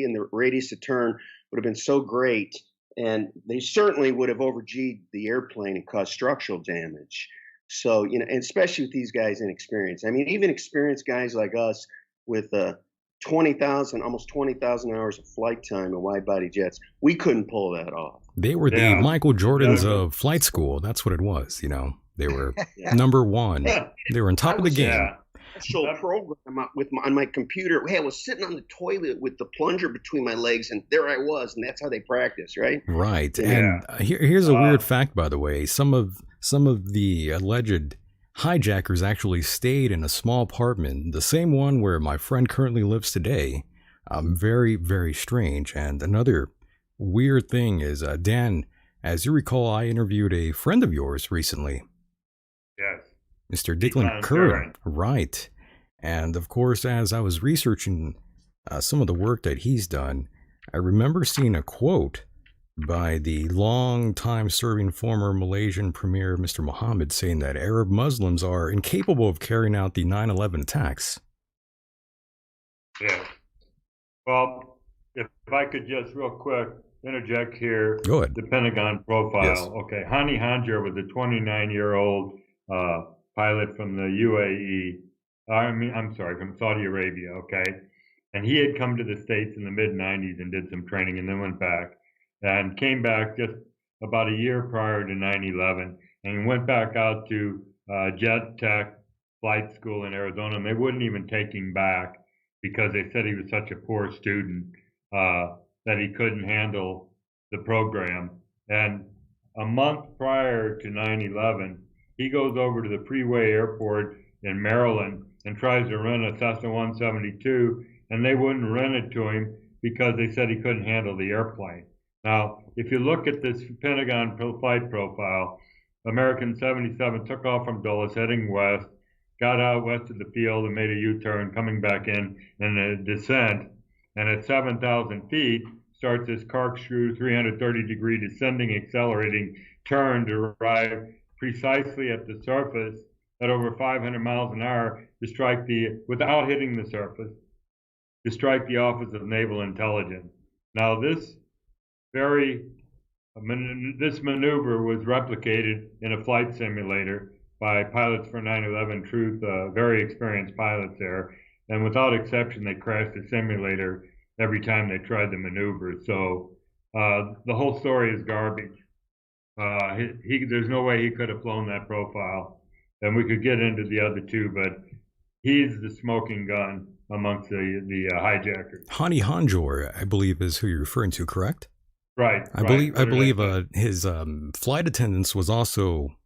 and the radius of turn would have been so great, and they certainly would have over-G'd the airplane and caused structural damage. So, and especially with these guys inexperienced. I mean, even experienced guys like us with almost 20,000 hours of flight time in wide-body jets, we couldn't pull that off. They were the Michael Jordans of flight school. That's what it was, They were number one. They were on top of the game. Special program on my computer. Hey, I was sitting on the toilet with the plunger between my legs, and there I was, and that's how they practice, right? Right. Yeah. And here's a weird fact, by the way. Some of the alleged hijackers actually stayed in a small apartment, the same one where my friend currently lives today. Very, very strange. And another weird thing is, Dan, as you recall, I interviewed a friend of yours recently. Yes. Mr. Decon Curran. Right. And of course, as I was researching some of the work that he's done, I remember seeing a quote by the long-time serving former Malaysian Premier Mr. Mohammed, saying that Arab Muslims are incapable of carrying out the 9/11 attacks. Yeah. Well, if I could just real quick interject here. Go ahead. The Pentagon profile. Yes. Okay. Hani Hanjour was a 29-year-old pilot from the UAE. I'm sorry, from Saudi Arabia. Okay. And he had come to the States in the mid-90s and did some training and then went back and came back just about a year prior to 9/11 and went back out to Jet Tech Flight School in Arizona. And they wouldn't even take him back because they said he was such a poor student that he couldn't handle the program. And a month prior to 9/11, he goes over to the Freeway Airport in Maryland and tries to rent a Cessna 172, and they wouldn't rent it to him because they said he couldn't handle the airplane. Now, if you look at this Pentagon flight profile, American 77 took off from Dulles heading west, got out west of the field and made a U-turn, coming back in a descent, and at 7,000 feet starts this corkscrew 330-degree descending, accelerating turn to arrive precisely at the surface at over 500 miles an hour to strike without hitting the surface, to strike the Office of Naval Intelligence. Now, this maneuver was replicated in a flight simulator by pilots for 9/11 Truth, very experienced pilots there, and without exception, they crashed the simulator every time they tried the maneuver. So the whole story is garbage. There's no way he could have flown that profile, and we could get into the other two, but he's the smoking gun amongst the hijackers. Hani Hanjour, I believe, is who you're referring to, correct? Right. I believe his flight attendance was also,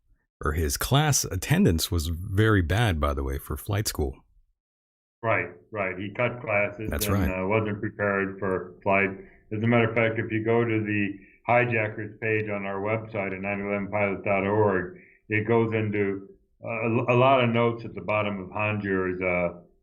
or his class attendance was very bad, by the way, for flight school. Right. He cut classes. That's and right. Wasn't prepared for flight. As a matter of fact, if you go to the hijackers page on our website at 911pilot.org, it goes into a lot of notes at the bottom of Hanjour's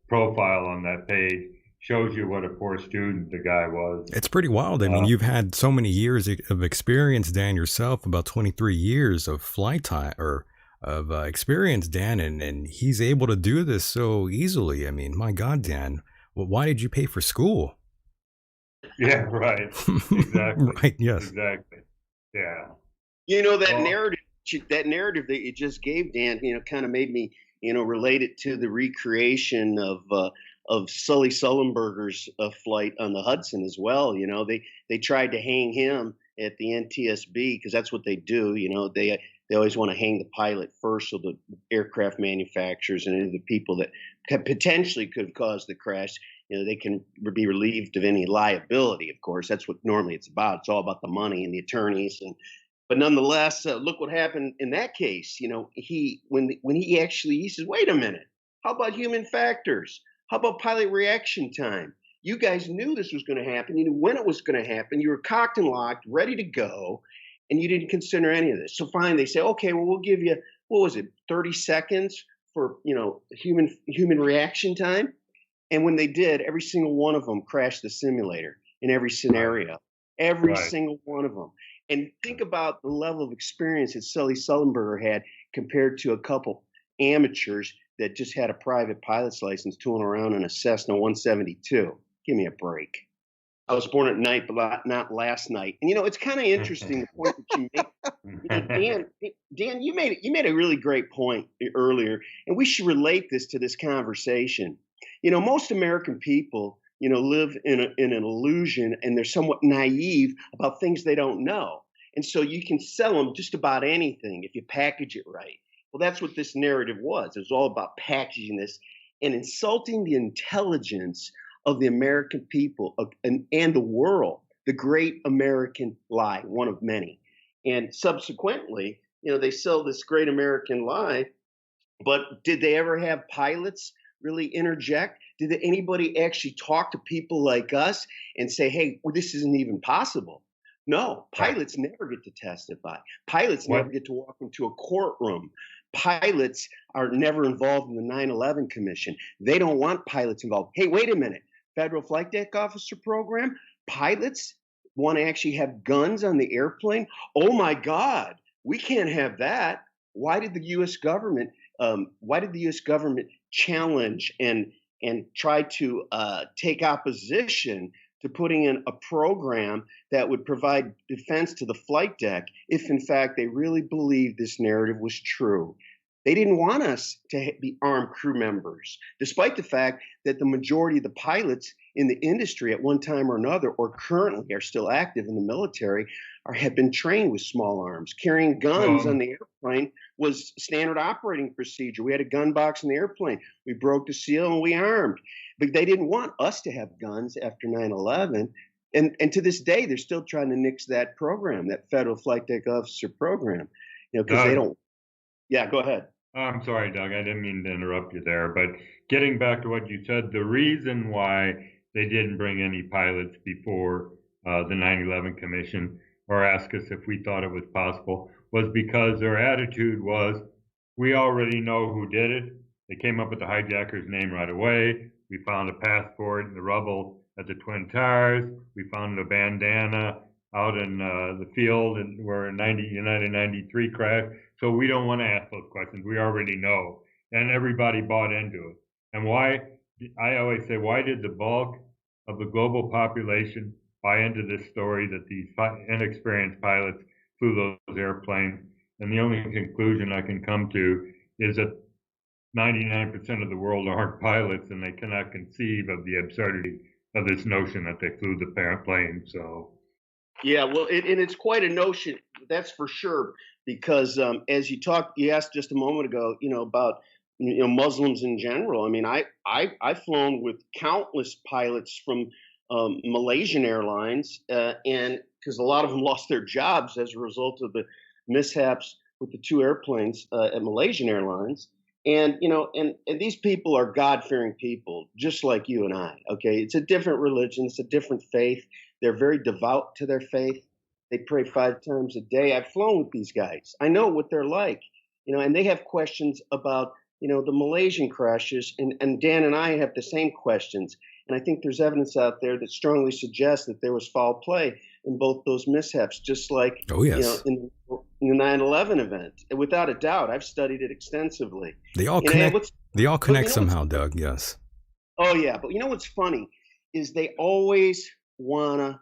profile on that page. Shows you what a poor student the guy was. It's pretty wild. I mean, you've had so many years of experience, Dan, yourself, about 23 years of flight time or of experience, Dan, and he's able to do this so easily. I mean, my God, Dan, well, why did you pay for school? Yeah, right. Exactly. Right, yes. Exactly. Yeah. You know, that narrative that you just gave, Dan, kind of made me, relate it to the recreation of Sully Sullenberger's flight on the Hudson as well. They tried to hang him at the NTSB because that's what they do. They always want to hang the pilot first, so the aircraft manufacturers and the people that potentially could have caused the crash, they can be relieved of any liability. Of course, that's what normally it's about. It's all about the money and the attorneys. But nonetheless, look what happened in that case. When he says, wait a minute, how about human factors? How about pilot reaction time? You guys knew this was going to happen. You knew when it was going to happen. You were cocked and locked, ready to go, and you didn't consider any of this. So fine, they say, okay, well, we'll give you, 30 seconds for, human reaction time? And when they did, every single one of them crashed the simulator in every scenario. Every single one of them. And think about the level of experience that Sully Sullenberger had compared to a couple amateurs that just had a private pilot's license tooling around in a Cessna 172. Give me a break. I was born at night, but not last night. And it's kind of interesting the point that you make. Dan, you made a really great point earlier, and we should relate this to this conversation. Most American people, live in an illusion, and they're somewhat naive about things they don't know. And so you can sell them just about anything if you package it right. Well, that's what this narrative was. It was all about packaging this and insulting the intelligence of the American people and the world, the great American lie, one of many. And subsequently, they sell this great American lie, but did they ever have pilots really interject? Did anybody actually talk to people like us and say, hey, this isn't even possible? No, pilots never get to testify. Pilots never get to walk into a courtroom. Pilots are never involved in the 9/11 Commission. They don't want pilots involved. Hey, wait a minute. Federal Flight Deck Officer program, pilots want to actually have guns on the airplane? Oh my God, we can't have that. Why did the U.S. government? Why did the U.S. government challenge and try to take opposition to putting in a program that would provide defense to the flight deck if, in fact, they really believed this narrative was true? They didn't want us to be armed crew members, despite the fact that the majority of the pilots in the industry at one time or another, or currently are still active in the military, have been trained with small arms. Carrying guns on the airplane was standard operating procedure. We had a gun box in the airplane. We broke the seal and we armed. But they didn't want us to have guns after 9/11. And to this day, they're still trying to nix that program, that federal flight deck officer program, because they don't. Yeah, go ahead. I'm sorry, Doug. I didn't mean to interrupt you there. But getting back to what you said, the reason why they didn't bring any pilots before the 9/11 Commission or ask us if we thought it was possible was because their attitude was, we already know who did it. They came up with the hijacker's name right away. We found a passport in the rubble at the Twin Towers. We found a bandana out in the field and where United 93 crashed. So we don't want to ask those questions. We already know. And everybody bought into it. And why, I always say, why did the bulk of the global population buy into this story that these inexperienced pilots flew those airplanes? And the only conclusion I can come to is that 99% of the world aren't pilots, and they cannot conceive of the absurdity of this notion that they flew the plane. So, yeah, well, and it's quite a notion, that's for sure, because as you asked just a moment ago, about Muslims in general. I mean, I've flown with countless pilots from Malaysian Airlines, and because a lot of them lost their jobs as a result of the mishaps with the two airplanes at Malaysian Airlines. And and these people are God-fearing people, just like you and I. Okay, it's a different religion, it's a different faith. They're very devout to their faith. They pray 5 times a day. I've flown with these guys. I know what they're like, and they have questions about the Malaysian crashes, and Dan and I have the same questions. And I think there's evidence out there that strongly suggests that there was foul play in both those mishaps, just like in the 9/11 event. And without a doubt, I've studied it extensively. They all connect. They all connect somehow, Doug. Yes. Oh yeah, but what's funny is they always want to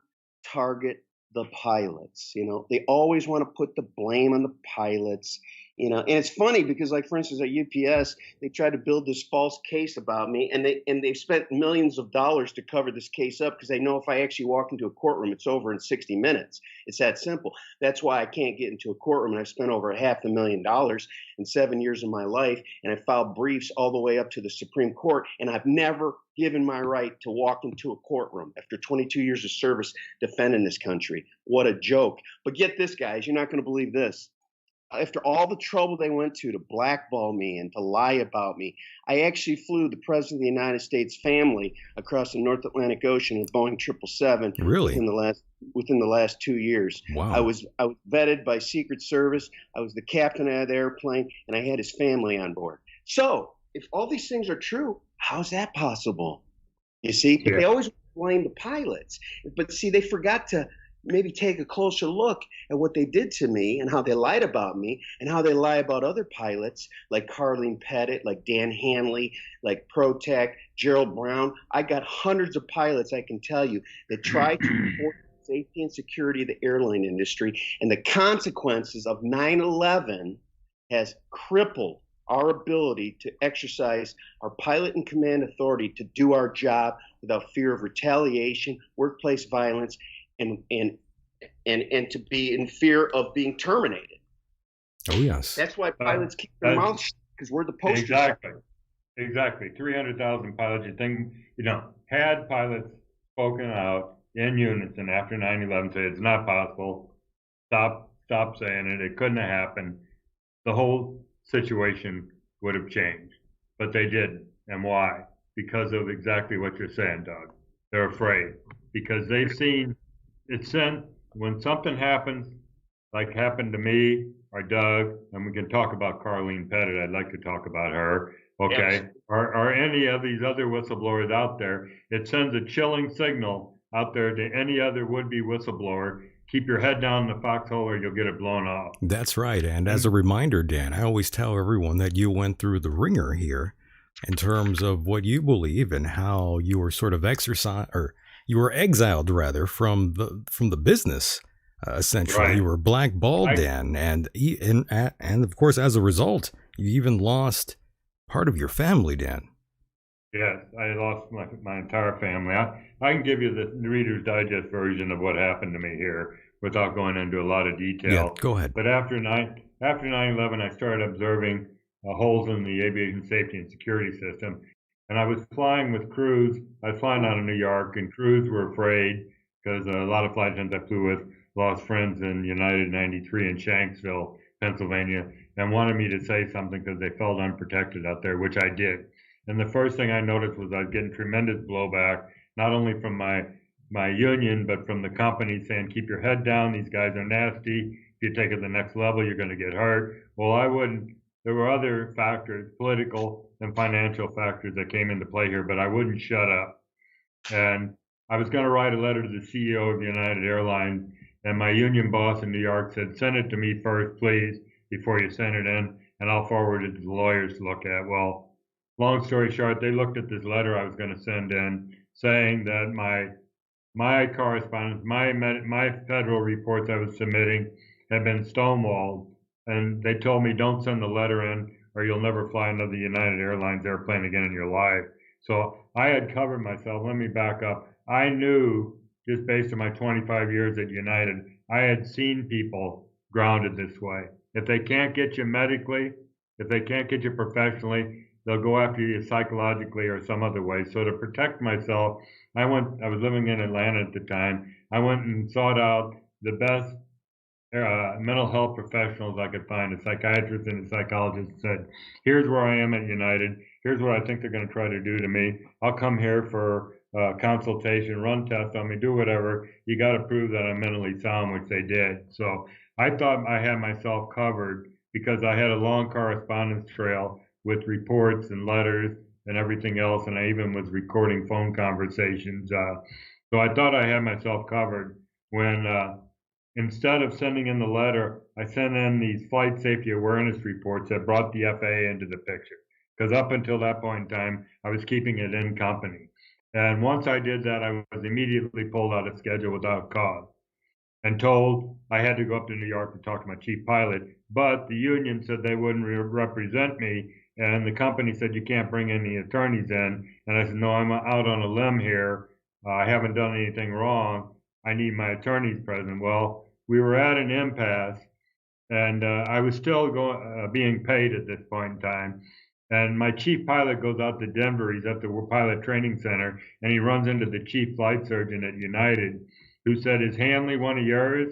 target the pilots. They always want to put the blame on the pilots. And it's funny because, like, for instance, at UPS, they tried to build this false case about me, and they've spent millions of dollars to cover this case up because they know if I actually walk into a courtroom, it's over in 60 minutes. It's that simple. That's why I can't get into a courtroom, and I've spent over $500,000 in 7 years of my life, and I filed briefs all the way up to the Supreme Court, and I've never given my right to walk into a courtroom after 22 years of service defending this country. What a joke. But get this, guys, you're not going to believe this. After all the trouble they went to blackball me and to lie about me, I actually flew the President of the United States family across the North Atlantic Ocean in a Boeing 777. Really? Within the last 2 years. Wow. I was vetted by Secret Service. I was the captain of the airplane, and I had his family on board. So if all these things are true, how's that possible? You see, They always blame the pilots, but see, they forgot to maybe take a closer look at what they did to me and how they lied about me and how they lie about other pilots like Carlene Pettit, like Dan Hanley, like ProTech, Gerald Brown. I got hundreds of pilots, I can tell you, that tried to report the safety and security of the airline industry, and the consequences of 9/11 has crippled our ability to exercise our pilot and command authority to do our job without fear of retaliation, workplace violence, and to be in fear of being terminated. Oh yes. That's why pilots keep their mouths shut, because we're the poster. Exactly. 300,000 pilots. You think, had pilots spoken out in unison after 9/11, said it's not possible, stop saying it, it couldn't have happened, the whole situation would have changed. But they didn't. And why? Because of exactly what you're saying, Doug. They're afraid because they've seen it's when something happens, like happened to me or Doug, and we can talk about Carlene Pettit. I'd like to talk about her. Okay. Yes. Or any of these other whistleblowers out there, it sends a chilling signal out there to any other would-be whistleblower, keep your head down in the foxhole or you'll get it blown off. That's right. And as a reminder, Dan, I always tell everyone that you went through the ringer here in terms of what you believe and how you were sort of you were exiled rather from the business. Essentially, Right. You were blackballed, Dan, and of course, as a result, you even lost part of your family, Dan. Yes, I lost my entire family. I can give you the Reader's Digest version of what happened to me here without going into a lot of detail. Yeah, go ahead. But after 9/11, I started observing holes in the aviation safety and security system. And I was flying with crews. I was flying out of New York, and crews were afraid because a lot of flight attendants I flew with lost friends in United 93 in Shanksville, Pennsylvania, and wanted me to say something because they felt unprotected out there, which I did. And the first thing I noticed was I was getting tremendous blowback, not only from my union, but from the company saying, keep your head down, these guys are nasty. If you take it to the next level, you're going to get hurt. Well, I wouldn't. There were other factors, political and financial factors that came into play here, but I wouldn't shut up. And I was going to write a letter to the CEO of United Airlines, and my union boss in New York said, send it to me first, please, before you send it in, and I'll forward it to the lawyers to look at. Well, long story short, they looked at this letter I was going to send in, saying that my correspondence, my federal reports I was submitting had been stonewalled, and they told me don't send the letter in, or you'll never fly another United Airlines airplane again in your life. So I had covered myself. Let me back up. I knew, just based on my 25 years at United, I had seen people grounded this way. If they can't get you medically, if they can't get you professionally, they'll go after you psychologically or some other way. So to protect myself, I was living in Atlanta at the time. I went and sought out the best mental health professionals I could find, a psychiatrist and a psychologist, and said, here's where I am at United. Here's what I think they're going to try to do to me. I'll come here for consultation, run tests on me, do whatever. You got to prove that I'm mentally sound, which they did. So I thought I had myself covered because I had a long correspondence trail with reports and letters and everything else, and I even was recording phone conversations. So I thought I had myself covered when instead of sending in the letter, I sent in these flight safety awareness reports that brought the FAA into the picture. Because up until that point in time, I was keeping it in company. And once I did that, I was immediately pulled out of schedule without cause and told I had to go up to New York to talk to my chief pilot. But the union said they wouldn't represent me. And the company said, you can't bring any attorneys in. And I said, no, I'm out on a limb here. I haven't done anything wrong. I need my attorneys present. Well, we were at an impasse, and I was still being paid at this point in time. And my chief pilot goes out to Denver. He's at the pilot training center, and he runs into the chief flight surgeon at United, who said, is Hanley one of yours?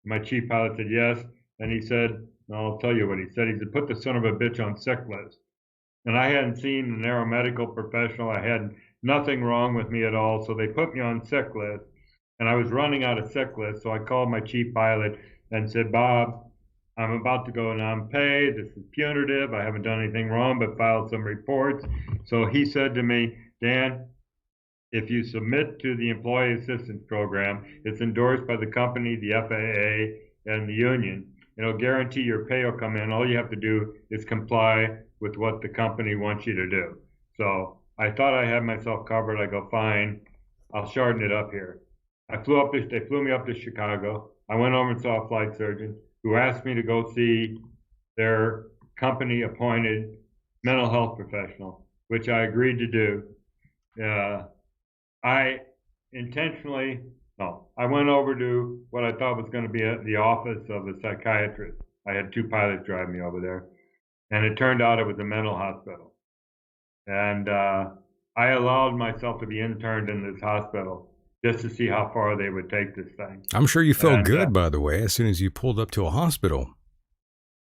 My chief pilot said, yes. And he said, I'll tell you what he said. He said, put the son of a bitch on sick list. And I hadn't seen an aeromedical professional. I had nothing wrong with me at all. So they put me on sick list. And I was running out of sick list, so I called my chief pilot and said, Bob, I'm about to go non-paid. This is punitive. I haven't done anything wrong, but filed some reports. So he said to me, Dan, if you submit to the Employee Assistance Program, it's endorsed by the company, the FAA, and the union. It'll guarantee your pay will come in. All you have to do is comply with what the company wants you to do. So I thought I had myself covered. I go, fine, I'll shorten it up here. They flew me up to Chicago. I went over and saw a flight surgeon who asked me to go see their company appointed mental health professional, which I agreed to do. I went over to what I thought was going to be the office of a psychiatrist. I had two pilots drive me over there, and it turned out it was a mental hospital. And I allowed myself to be interned in this hospital just to see how far they would take this thing. I'm sure you felt good, by the way, as soon as you pulled up to a hospital.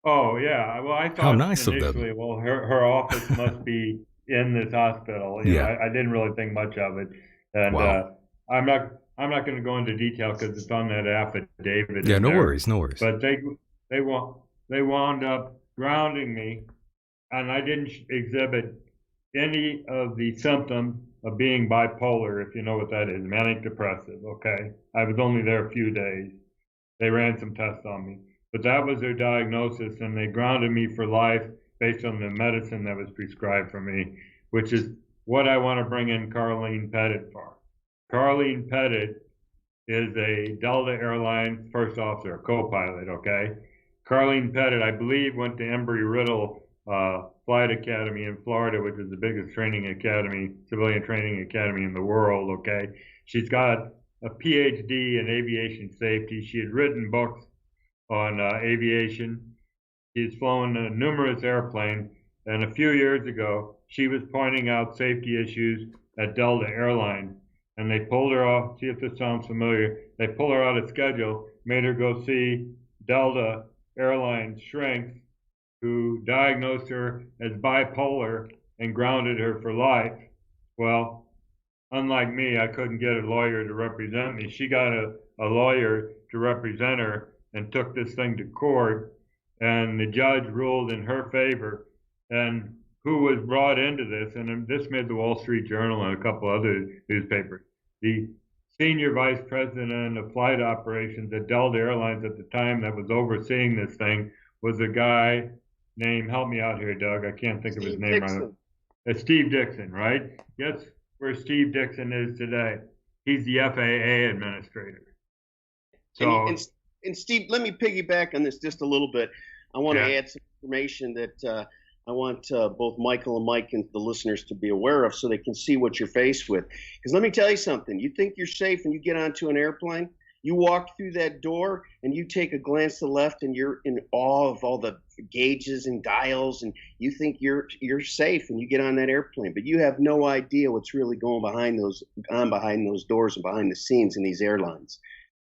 Oh, yeah. Well, I thought how nice initially, of them. well, her office must be in this hospital. You know, I didn't really think much of it. And wow. I'm not going to go into detail because it's on that affidavit. Yeah, no worries. But they wound up grounding me, and I didn't exhibit any of the symptoms of being bipolar, if you know what that is, manic depressive, okay? I was only there a few days. They ran some tests on me. But that was their diagnosis, and they grounded me for life based on the medicine that was prescribed for me, which is what I want to bring in Carlene Pettit for. Carlene Pettit is a Delta Airlines first officer, co-pilot, okay? Carlene Pettit, I believe, went to Embry-Riddle Flight Academy in Florida, which is the biggest training academy, civilian training academy in the world, okay? She's got a PhD in aviation safety. She had written books on aviation. She's flown numerous airplanes, and a few years ago, she was pointing out safety issues at Delta Airlines, and they pulled her off. See if this sounds familiar. They pulled her out of schedule, made her go see Delta Airlines shrinks, who diagnosed her as bipolar and grounded her for life. Well, unlike me, I couldn't get a lawyer to represent me. She got a lawyer to represent her and took this thing to court, and the judge ruled in her favor. And who was brought into this, and this made the Wall Street Journal and a couple other newspapers, the senior vice president of flight operations at Delta Airlines at the time that was overseeing this thing was a guy named, help me out here, Doug, I can't think of his name. Steve Dixon, right? Guess where Steve Dixon is today? He's the FAA administrator. So, and Steve, let me piggyback on this just a little bit. I want to add some information that I want both Michael and Mike and the listeners to be aware of so they can see what you're faced with. Because let me tell you something. You think you're safe when you get onto an airplane? You walk through that door and you take a glance to the left and you're in awe of all the gauges and dials, and you think you're safe when you get on that airplane. But you have no idea what's really going behind those doors and behind the scenes in these airlines.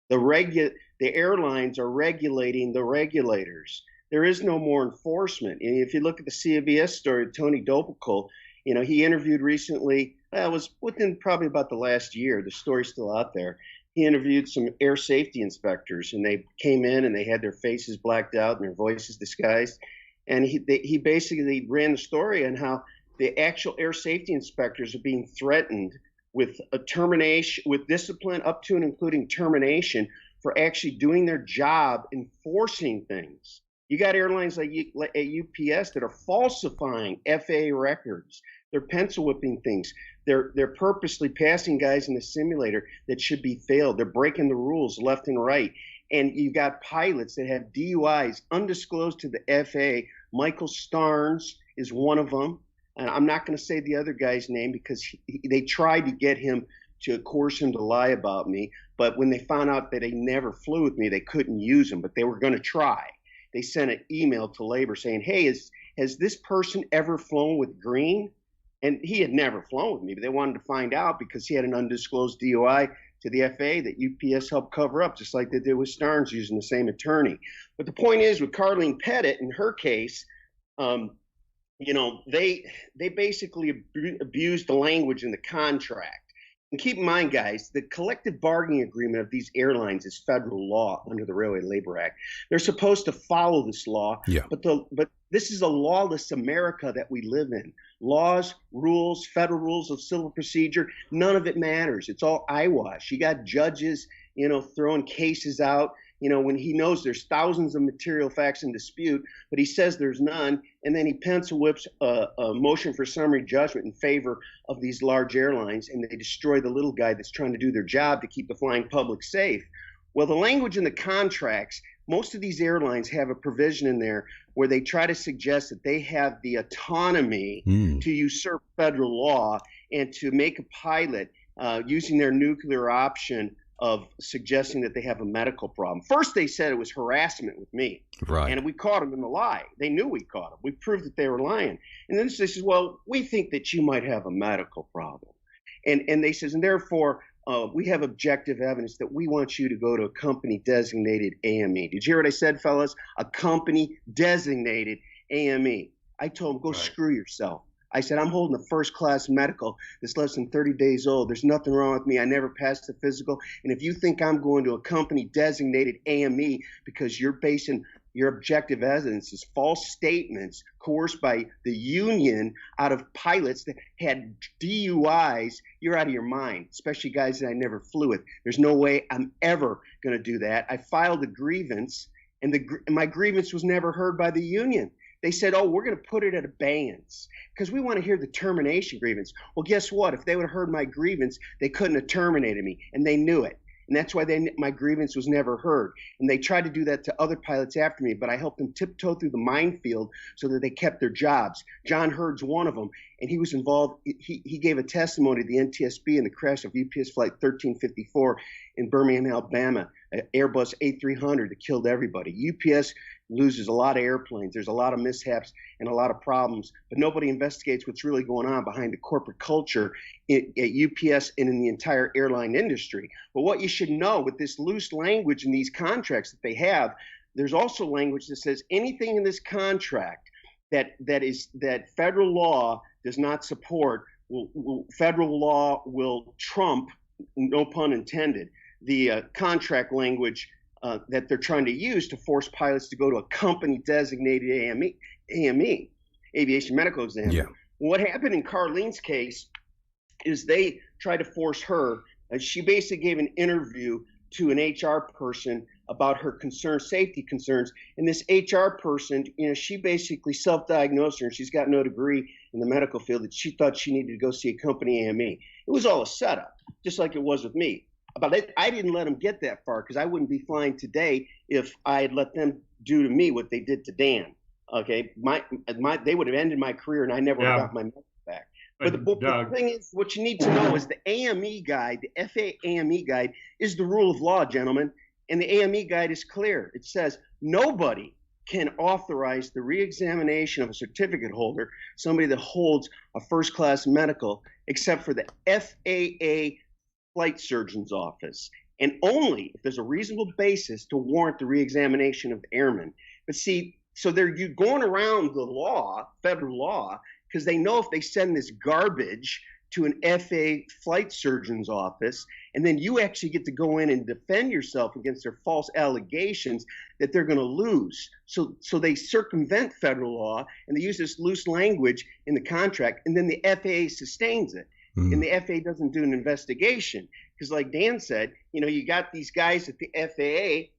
The airlines are regulating the regulators. There is no more enforcement. And if you look at the CBS story, Tony Dopical, he interviewed recently, it was within probably about the last year, the story's still out there. He interviewed some air safety inspectors, and they came in and they had their faces blacked out and their voices disguised. And he basically ran the story on how the actual air safety inspectors are being threatened with a termination, with discipline up to and including termination for actually doing their job, enforcing things. You got airlines like UPS that are falsifying FAA records. They're pencil whipping things. They're purposely passing guys in the simulator that should be failed. They're breaking the rules left and right. And you've got pilots that have DUIs undisclosed to the FAA. Michael Starnes is one of them. And I'm not going to say the other guy's name because they tried to get him to coerce him to lie about me. But when they found out that he never flew with me, they couldn't use him, but they were going to try. They sent an email to labor saying, hey, has this person ever flown with Greene? And he had never flown with me, but they wanted to find out because he had an undisclosed DUI to the FAA that UPS helped cover up, just like they did with Starnes using the same attorney. But the point is, with Carlene Pettit, in her case, they basically abused the language in the contract. And keep in mind, guys, the collective bargaining agreement of these airlines is federal law under the Railway Labor Act. They're supposed to follow this law, but this is a lawless America that we live in. Laws, rules, federal rules of civil procedure, none of it matters. It's all eyewash. You got judges, throwing cases out, when he knows there's thousands of material facts in dispute, but he says there's none, and then he pencil whips a motion for summary judgment in favor of these large airlines, and they destroy the little guy that's trying to do their job to keep the flying public safe. Well, the language in the contracts, most of these airlines have a provision in there where they try to suggest that they have the autonomy to usurp federal law and to make a pilot using their nuclear option of suggesting that they have a medical problem. First, they said it was harassment with me. Right. And we caught them in the lie. They knew we caught them. We proved that they were lying. And then they says, well, we think that you might have a medical problem. And they says, and therefore, we have objective evidence that we want you to go to a company designated AME. Did you hear what I said, fellas? A company designated AME. I told them, go screw yourself. I said, I'm holding a first-class medical that's less than 30 days old. There's nothing wrong with me. I never passed the physical. And if you think I'm going to a company designated AME because you're basing your objective evidence is false statements coerced by the union out of pilots that had DUIs, you're out of your mind, especially guys that I never flew with. There's no way I'm ever going to do that. I filed a grievance, and my grievance was never heard by the union. They said, oh, we're going to put it at abeyance because we want to hear the termination grievance. Well, guess what? If they would have heard my grievance, they couldn't have terminated me, and they knew it. And that's why my grievance was never heard. And they tried to do that to other pilots after me, but I helped them tiptoe through the minefield so that they kept their jobs. John Hurd's one of them, and he was involved. He gave a testimony to the NTSB in the crash of UPS Flight 1354 in Birmingham, Alabama, an Airbus A300 that killed everybody. UPS loses a lot of airplanes. There's a lot of mishaps and a lot of problems, but nobody investigates what's really going on behind the corporate culture at UPS and in the entire airline industry. But what you should know with this loose language in these contracts that they have, there's also language that says anything in this contract that federal law does not support, federal law will trump, no pun intended, the contract language that they're trying to use to force pilots to go to a company-designated AME, Aviation Medical Examiner. Yeah. What happened in Carlene's case is they tried to force her. She basically gave an interview to an HR person about her safety concerns, and this HR person, she basically self-diagnosed her, and she's got no degree in the medical field, that she thought she needed to go see a company AME. It was all a setup, just like it was with me. But I didn't let them get that far because I wouldn't be flying today if I had let them do to me what they did to Dan. Okay, they would have ended my career, and I never got my medical back. But the thing is, what you need to know is the AME guide, the FAA AME guide, is the rule of law, gentlemen. And the AME guide is clear. It says nobody can authorize the reexamination of a certificate holder, somebody that holds a first-class medical, except for the FAA flight surgeon's office, and only if there's a reasonable basis to warrant the reexamination of the airman. But see, so you're going around the law, federal law, because they know if they send this garbage to an FAA flight surgeon's office, and then you actually get to go in and defend yourself against their false allegations, that they're going to lose. So they circumvent federal law, and they use this loose language in the contract, and then the FAA sustains it. And the FAA doesn't do an investigation because, like Dan said, you got these guys at the FAA,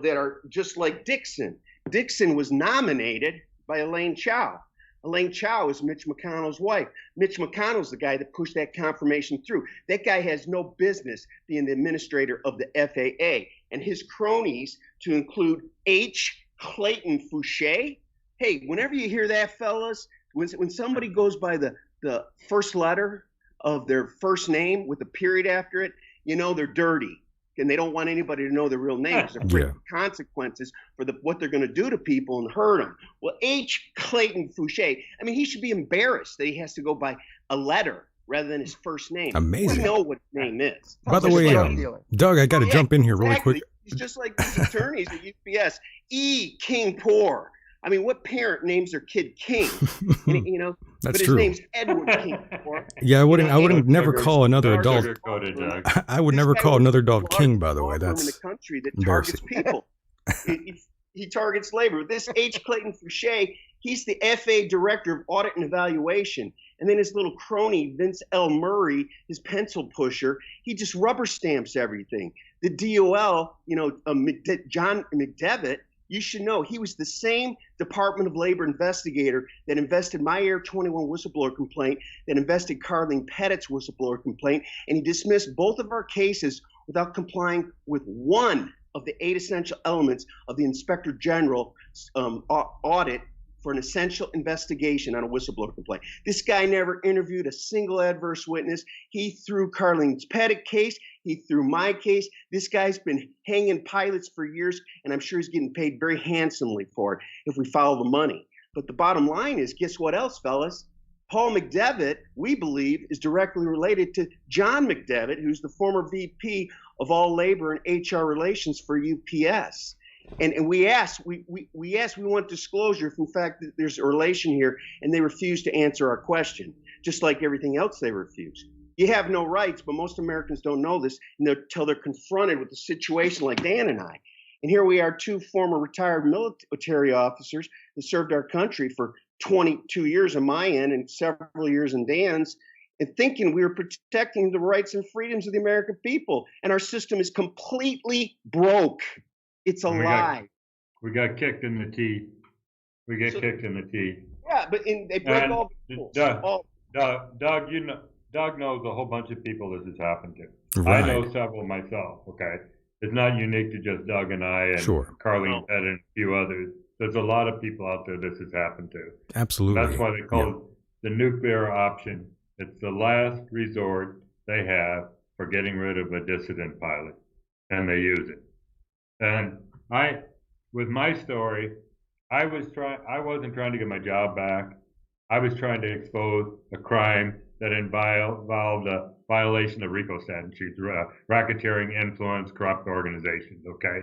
that are just like Dixon. Dixon was nominated by Elaine Chao. Elaine Chao is Mitch McConnell's wife. Mitch McConnell's the guy that pushed that confirmation through. That guy has no business being the administrator of the FAA. And his cronies, to include H. Clayton Fouché. Hey, whenever you hear that, fellas, when somebody goes by the first letter of their first name with a period after it, they're dirty, and they don't want anybody to know their real names. They're afraid of consequences for what they're going to do to people and hurt them. Well, H. Clayton Fouché, he should be embarrassed that he has to go by a letter rather than his first name. Amazing. We know what his name is. By the way, Doug, I got to jump in here really quick. He's just like these attorneys at UPS. E. King Poor. What parent names their kid King? That's but his name's Edward King. Yeah, I wouldn't never call another adult. I would never call another adult King. By the way, that's in the country that targets people. He targets labor. This H. Clayton Fouché, he's the FAA director of audit and evaluation, and then his little crony Vince L. Murray, his pencil pusher, he just rubber stamps everything. The DOL, John McDevitt. You should know he was the same Department of Labor investigator that invested my Air 21 whistleblower complaint, that invested Carlene Pettit's whistleblower complaint, and he dismissed both of our cases without complying with one of the 8 essential elements of the Inspector General audit for an essential investigation on a whistleblower complaint. This guy never interviewed a single adverse witness. He threw Carlene Pettit case. He threw my case. This guy's been hanging pilots for years, and I'm sure he's getting paid very handsomely for it if we follow the money. But the bottom line is, guess what else, fellas? Paul McDevitt, we believe, is directly related to John McDevitt, who's the former VP of all labor and HR relations for UPS. And we want disclosure if in fact there's a relation here, and they refuse to answer our question, just like everything else they refuse. You have no rights, but most Americans don't know this until they're confronted with a situation like Dan and I. And here we are, two former retired military officers who served our country for 22 years on my end and several years in Dan's, and thinking we were protecting the rights and freedoms of the American people. And our system is completely broke. It's a lie. We got kicked in the teeth. We get kicked in the teeth. Yeah, but they break all the rules. Doug, Doug knows a whole bunch of people this has happened to. Right. I know several myself, okay? It's not unique to just Doug and I and Carlene Pettit and a few others. There's a lot of people out there this has happened to. Absolutely. That's why they call it the nuclear option. It's the last resort they have for getting rid of a dissident pilot, and they use it. And with my story, I wasn't trying to get my job back. I was trying to expose a crime that involved a violation of RICO statutes, racketeering, influence, corrupt organizations, okay?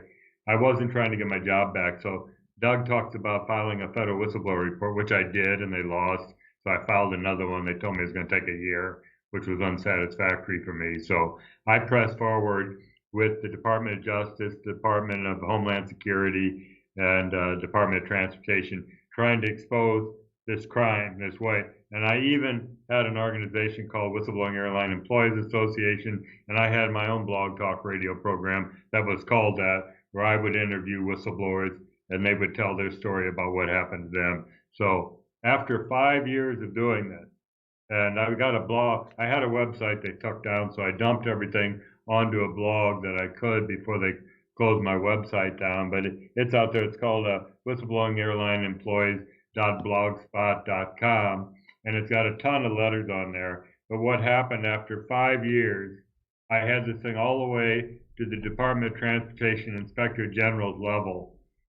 I wasn't trying to get my job back. So Doug talks about filing a federal whistleblower report, which I did, and they lost. So I filed another one. They told me it was going to take a year, which was unsatisfactory for me. So I pressed forward with the Department of Justice, Department of Homeland Security, and Department of Transportation, trying to expose this crime this way. And I even had an organization called Whistleblowing Airline Employees Association, and I had my own blog talk radio program that was called that, where I would interview whistleblowers, and they would tell their story about what happened to them. So after 5 years of doing this, and I got a blog, I had a website they took down, so I dumped everything onto a blog that I could before they closed my website down, but it's out there. It's called Whistleblowing Airline Employees.blogspot.com, and it's got a ton of letters on there. But what happened after 5 years, I had this thing all the way to the Department of Transportation Inspector General's level,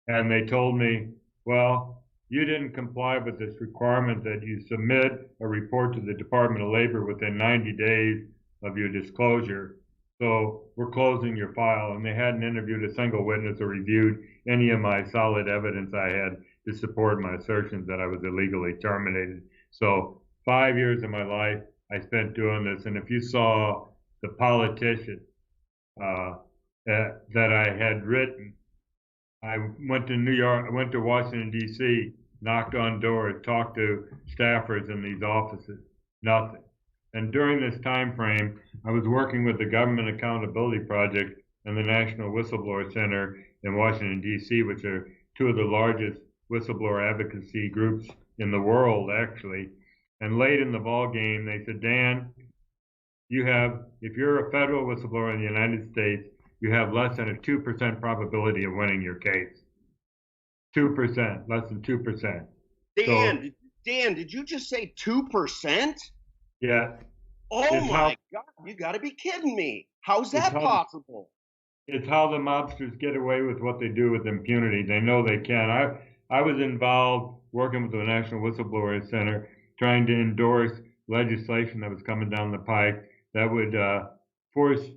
and they told me, well, you didn't comply with this requirement that you submit a report to the Department of Labor within 90 days of your disclosure. So we're closing your file. And they hadn't interviewed a single witness or reviewed any of my solid evidence I had to support my assertions that I was illegally terminated. So 5 years of my life I spent doing this. And if you saw the politician that I had written, I went to New York, I went to Washington, D.C., knocked on doors, talked to staffers in these offices, nothing. And during this time frame, I was working with the Government Accountability Project and the National Whistleblower Center in Washington, D.C., which are two of the largest whistleblower advocacy groups in the world, actually. And late in the ball game, they said, Dan, if you're a federal whistleblower in the United States, you have less than a 2% probability of winning your case. 2%, less than 2%. Dan, did you just say 2%? Yeah. Oh my God, you got to be kidding me. How's that possible? It's how the mobsters get away with what they do with impunity. They know they can. I was involved working with the National Whistleblower Center, trying to endorse legislation that was coming down the pike that would force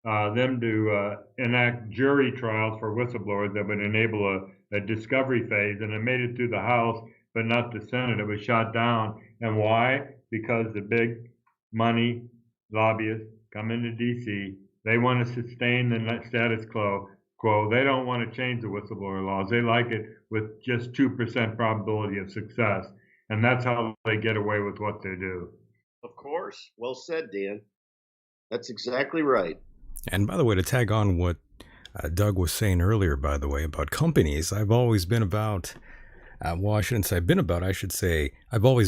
them to enact jury trials for whistleblowers that would enable a discovery phase. And it made it through the House, but not the Senate. It was shot down. And why? Because the big money lobbyists come into D.C. They want to sustain the status quo. They don't want to change the whistleblower laws. They like it with just 2% probability of success. And that's how they get away with what they do. Of course. Well said, Dan. That's exactly right. And by the way, to tag on what Doug was saying earlier, by the way, about companies, I've always been about, I've always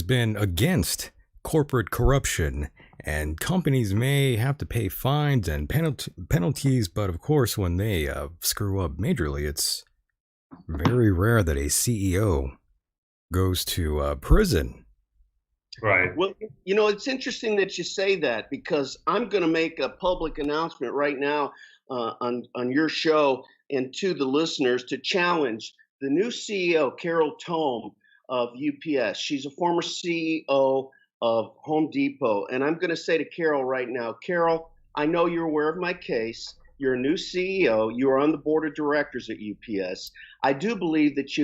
been against corporate corruption, and companies may have to pay fines and penalties, but of course, when they screw up majorly, it's very rare that a CEO goes to prison. Right. Well, you know, it's interesting that you say that, because I'm going to make a public announcement right now on your show and to the listeners to challenge the new CEO, Carol Tome of UPS. She's a former CEO of Home Depot. And I'm going to say to Carol right now, Carol, I know you're aware of my case. You're a new CEO. You are on the board of directors at UPS. I do believe that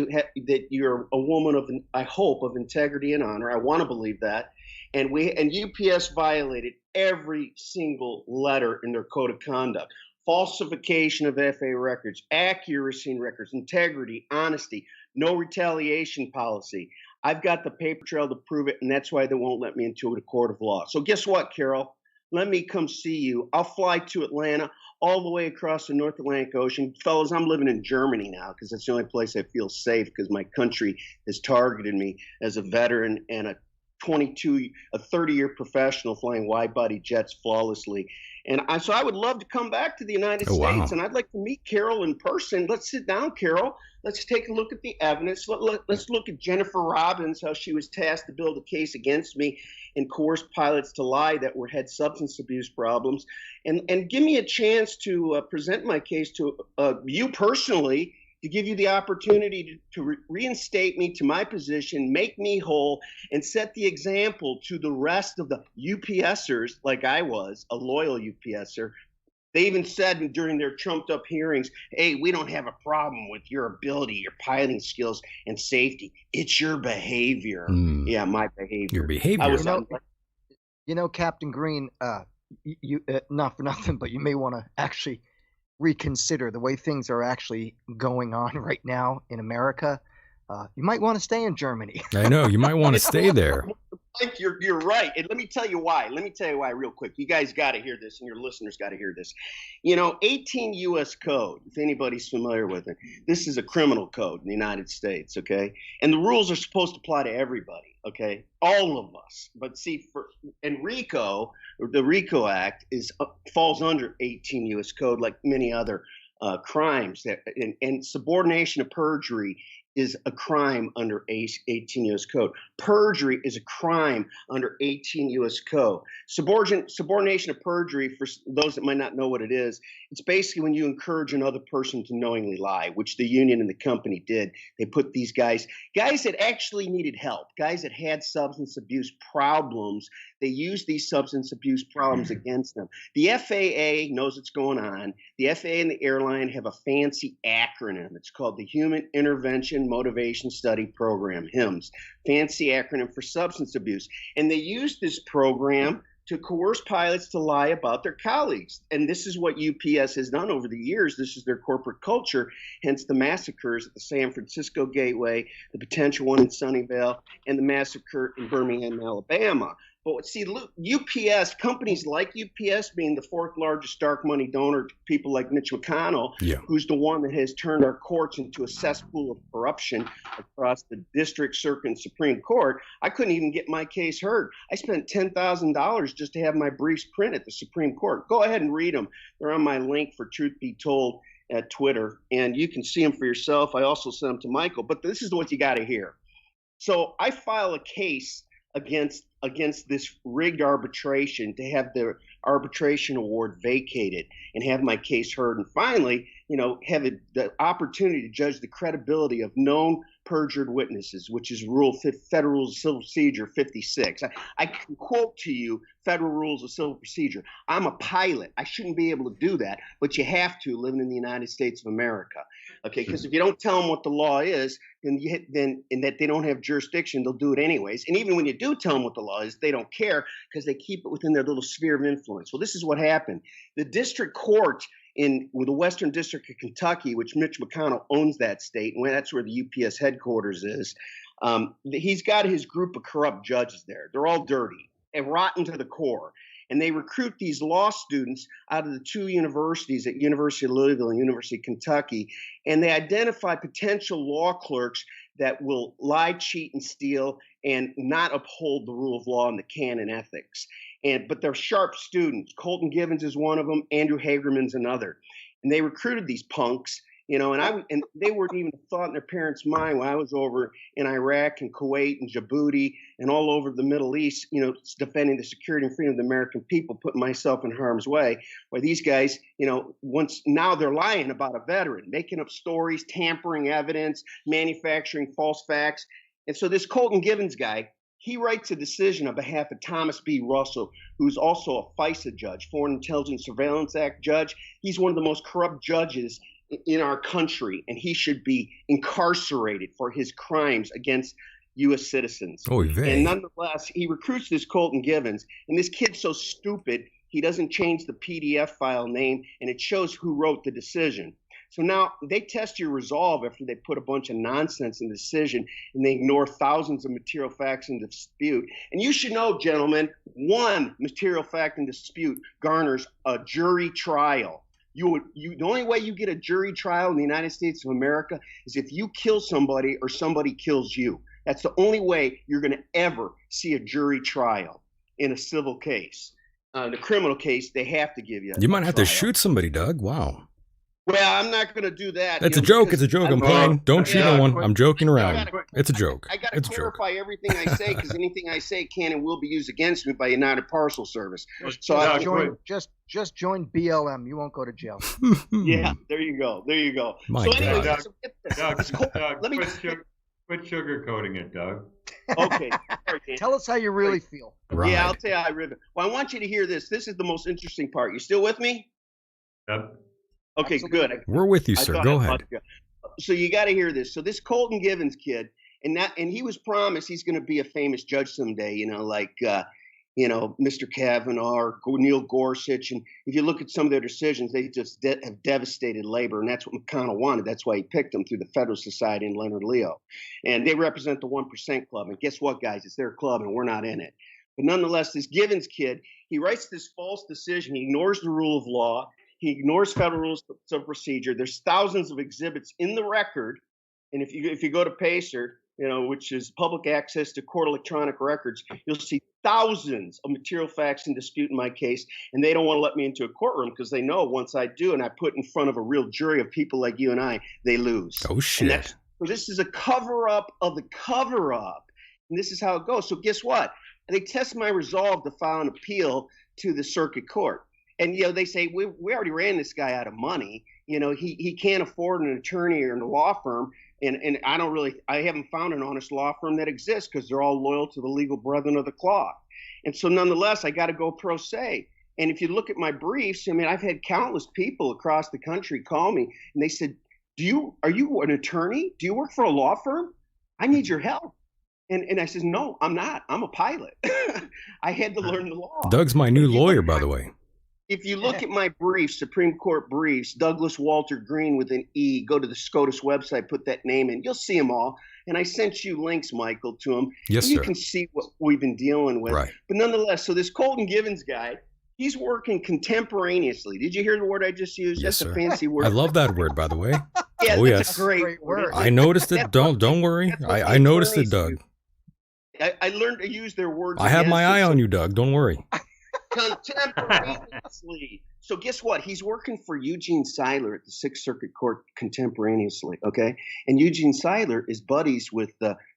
you're a woman of, I hope, of integrity and honor. I want to believe that. And UPS violated every single letter in their code of conduct. falsification of FAA records, accuracy in records, integrity, honesty, no retaliation policy. I've got the paper trail to prove it, and that's why they won't let me into a court of law. So guess what, Carol? Let me come see you. I'll fly to Atlanta, all the way across the North Atlantic Ocean. Fellas, I'm living in Germany now because that's the only place I feel safe, because my country has targeted me as a veteran and a 30-year professional flying wide-body jets flawlessly. And so I would love to come back to the United States, and I'd like to meet Carol in person. Let's sit down, Carol. Let's take a look at the evidence. Let's look at Jennifer Robbins, how she was tasked to build a case against me and coerce pilots to lie that had substance abuse problems. And give me a chance to present my case to you personally, to give you the opportunity to reinstate me to my position, make me whole, and set the example to the rest of the UPSers, like I was, a loyal UPSer. They even said during their trumped up hearings, hey, we don't have a problem with your ability, your piloting skills, and safety. It's your behavior. Yeah, my behavior. Your behavior. Captain Greene, you not for nothing, but you may want to actually reconsider the way things are actually going on right now in America. You might want to stay in Germany. I know, you might want to stay there. You're right. And let me tell you why. Real quick. You guys got to hear this, and your listeners got to hear this. 18 U.S. code, if anybody's familiar with it, this is a criminal code in the United States, okay? And the rules are supposed to apply to everybody, okay? All of us. But see, and RICO, the RICO Act, falls under 18 U.S. code, like many other crimes. And subordination of perjury is a crime under 18 U.S. code. Perjury is a crime under 18 U.S. code. Subordination of perjury, for those that might not know what it is, it's basically when you encourage another person to knowingly lie, which the union and the company did. They put these guys that actually needed help, guys that had substance abuse problems, they used these substance abuse problems against them. The FAA knows what's going on. The FAA and the airline have a fancy acronym. It's called the Human Intervention Motivation Study Program, HIMSS, fancy acronym for substance abuse. And they use this program to coerce pilots to lie about their colleagues. And this is what UPS has done over the years. This is their corporate culture, hence the massacres at the San Francisco Gateway, the potential one in Sunnyvale, and the massacre in Birmingham, Alabama. But see, UPS, companies like UPS being the fourth largest dark money donor to people like Mitch McConnell, who's the one that has turned our courts into a cesspool of corruption across the district, circuit, and Supreme Court. I couldn't even get my case heard. I spent $10,000 just to have my briefs printed at the Supreme Court. Go ahead and read them. They're on my link for Truth Be Told at Twitter, and you can see them for yourself. I also sent them to Michael, but this is what you got to hear. So I file a case against this rigged arbitration to have the arbitration award vacated and have my case heard, and finally, have the opportunity to judge the credibility of known perjured witnesses, which is Federal Rules of Civil Procedure 56. I can quote to you Federal Rules of Civil Procedure. I'm a pilot. I shouldn't be able to do that, but you have to, living in the United States of America. Okay, because if you don't tell them what the law is, then and that they don't have jurisdiction, they'll do it anyways. And even when you do tell them what the law is, they don't care because they keep it within their little sphere of influence. Well, this is what happened. The district court with the Western District of Kentucky, which Mitch McConnell owns that state, and that's where the UPS headquarters is, he's got his group of corrupt judges there. They're all dirty and rotten to the core. And they recruit these law students out of the two universities at University of Louisville and University of Kentucky, and they identify potential law clerks that will lie, cheat, and steal and not uphold the rule of law and the canon ethics. But they're sharp students. Colton Givens is one of them. Andrew Hagerman's another. And they recruited these punks, and they weren't even a thought in their parents' mind when I was over in Iraq and Kuwait and Djibouti and all over the Middle East, defending the security and freedom of the American people, putting myself in harm's way. Why these guys, now they're lying about a veteran, making up stories, tampering evidence, manufacturing false facts. And so this Colton Givens guy, he writes a decision on behalf of Thomas B. Russell, who's also a FISA judge, Foreign Intelligence Surveillance Act judge. He's one of the most corrupt judges in our country, and he should be incarcerated for his crimes against U.S. citizens. And nonetheless, he recruits this Colton Givens, and this kid's so stupid, He doesn't change the PDF file name, and it shows who wrote the decision. So now they test your resolve after they put a bunch of nonsense in the decision, and they ignore thousands of material facts in dispute. And you should know, gentlemen, one material fact in dispute garners a jury trial. The only way you get a jury trial in the United States of America is if you kill somebody or somebody kills you. That's the only way you're going to ever see a jury trial in a civil case. The criminal case, they have to give you You might have to shoot somebody, Doug. Wow. Well, I'm not going to do that. That's a joke. It's a joke. I'm playing. Don't shoot no one. I'm joking around. It's a joke. I got to clarify everything I say, because anything I say can and will be used against me by United Parcel Service. So just join BLM. You won't go to jail. Yeah, there you go. There you go. My so anyway, Doug, let me quit sugarcoating it, Doug. Okay. Tell us how you really feel. Right. Yeah, I'll tell you how I really. Well, I want you to hear this. This is the most interesting part. You still with me? Yep. Okay, Absolutely. good. We're with you, sir. Go ahead. So you got to hear this. So this Colton Givens kid, and he was promised he's going to be a famous judge someday. Like Mr. Kavanaugh or Neil Gorsuch. And if you look at some of their decisions, they just have devastated labor, and that's what McConnell wanted. That's why he picked them through the Federalist Society and Leonard Leo. And they represent the 1% club. And guess what, guys? It's their club, and we're not in it. But nonetheless, this Givens kid, he writes this false decision. He ignores the rule of law. He ignores federal rules of procedure. There's thousands of exhibits in the record. And if you go to PACER, which is public access to court electronic records, you'll see thousands of material facts in dispute in my case. And they don't want to let me into a courtroom because they know once I do and I put in front of a real jury of people like you and I, they lose. Oh, shit. So this is a cover-up of the cover-up. And this is how it goes. So guess what? They test my resolve to file an appeal to the circuit court. And, they say, we already ran this guy out of money. He can't afford an attorney or a law firm. And I haven't found an honest law firm that exists because they're all loyal to the legal brethren of the cloth. And so nonetheless, I got to go pro se. And if you look at my briefs, I've had countless people across the country call me and they said, are you an attorney? Do you work for a law firm? I need your help. And I said, no, I'm not. I'm a pilot. I had to learn the law. Doug's my new lawyer, by the way. If you look at my briefs, Supreme Court briefs, Douglas Walter Greene with an E, go to the SCOTUS website, put that name in. You'll see them all. And I sent you links, Michael, to them. Yes, sir. You can see what we've been dealing with. Right. But nonetheless, so this Colton Givens guy, he's working contemporaneously. Did you hear the word I just used? Yes, That's sir. a fancy word. I love that word, by the way. Yeah, oh, that's yes. a great word. I noticed it. Don't worry. I noticed it, Doug. I learned to use their words. I have my eye on you, Doug. Don't worry. Contemporaneously. So guess what? He's working for Eugene Seiler at the Sixth Circuit Court contemporaneously, okay? And Eugene Seiler is buddies with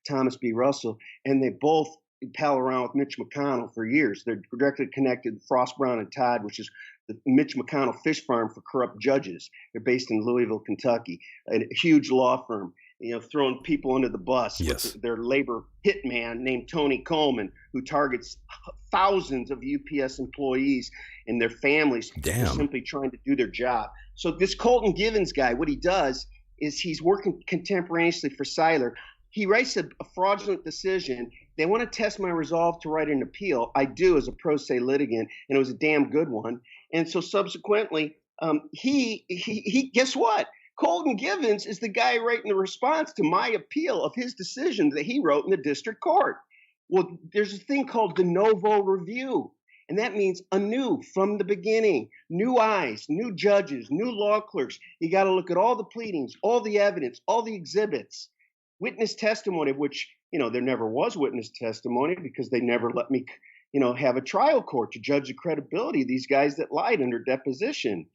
Thomas B. Russell, and they both pal around with Mitch McConnell for years. They're directly connected to Frost, Brown, and Todd, which is the Mitch McConnell fish farm for corrupt judges. They're based in Louisville, Kentucky, a huge law firm. Throwing people under the bus. Yes. With their labor hitman named Tony Coleman, who targets thousands of UPS employees and their families for simply trying to do their job. So this Colton Givens guy, what he does is he's working contemporaneously for Seiler. He writes a fraudulent decision. They want to test my resolve to write an appeal. I do as a pro se litigant, and it was a damn good one. And so subsequently, he guess what? Colton Givens is the guy writing the response to my appeal of his decision that he wrote in the district court. Well, there's a thing called de novo review, and that means anew from the beginning, new eyes, new judges, new law clerks. You got to look at all the pleadings, all the evidence, all the exhibits, witness testimony, of which, there never was witness testimony because they never let me, have a trial court to judge the credibility of these guys that lied under deposition.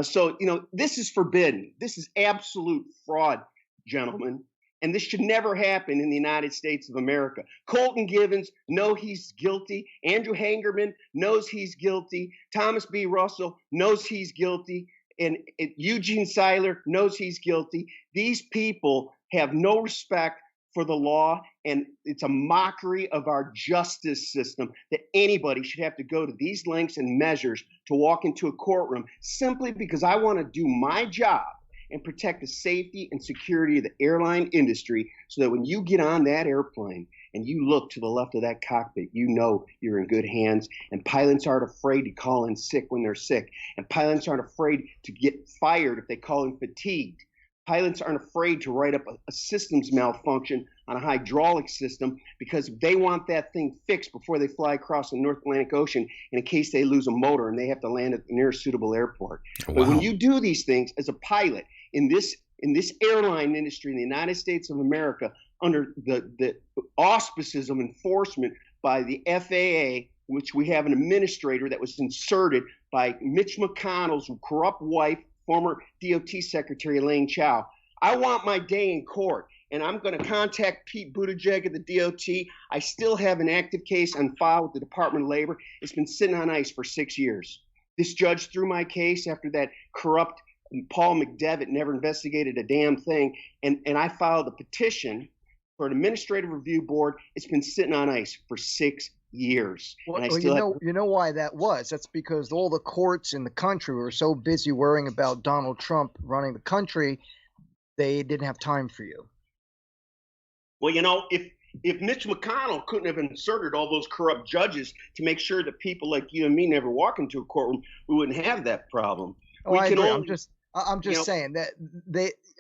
So, this is forbidden. This is absolute fraud, gentlemen. And this should never happen in the United States of America. Colton Givens knows he's guilty. Andrew Hangerman knows he's guilty. Thomas B. Russell knows he's guilty. And Eugene Seiler knows he's guilty. These people have no respect for the law, and it's a mockery of our justice system that anybody should have to go to these lengths and measures to walk into a courtroom simply because I want to do my job and protect the safety and security of the airline industry so that when you get on that airplane and you look to the left of that cockpit, you know you're in good hands. And pilots aren't afraid to call in sick when they're sick. And pilots aren't afraid to get fired if they call in fatigued. Pilots aren't afraid to write up a systems malfunction on a hydraulic system because they want that thing fixed before they fly across the North Atlantic Ocean in case they lose a motor and they have to land at the nearest suitable airport. Wow. But when you do these things as a pilot in this airline industry in the United States of America, under the auspices of enforcement by the FAA, which we have an administrator that was inserted by Mitch McConnell's corrupt wife, former DOT Secretary Elaine Chao. I want my day in court, and I'm going to contact Pete Buttigieg at the DOT. I still have an active case on file with the Department of Labor. It's been sitting on ice for 6 years. This judge threw my case after that corrupt Paul McDevitt never investigated a damn thing, and I filed a petition for an administrative review board. It's been sitting on ice for 6 years. Well, you know why that was? That's because all the courts in the country were so busy worrying about Donald Trump running the country, they didn't have time for you. Well, if Mitch McConnell couldn't have inserted all those corrupt judges to make sure that people like you and me never walk into a courtroom, we wouldn't have that problem. I agree. I'm just saying that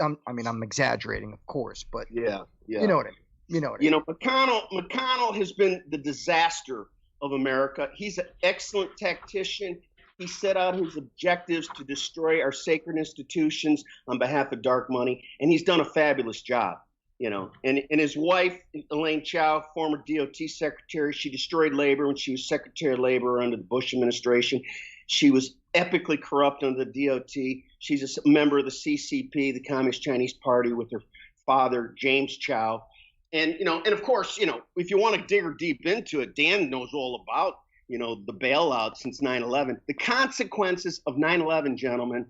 I'm exaggerating, of course, but yeah. You know what I mean. McConnell has been the disaster of America. He's an excellent tactician. He set out his objectives to destroy our sacred institutions on behalf of dark money, and he's done a fabulous job. And his wife, Elaine Chao, former DOT secretary, she destroyed labor when she was Secretary of Labor under the Bush administration. She was epically corrupt under the DOT. She's a member of the CCP, the Communist Chinese Party, with her father, James Chao. And of course, if you want to dig deep into it, Dan knows all about, the bailout since 9/11. The consequences of 9/11, gentlemen,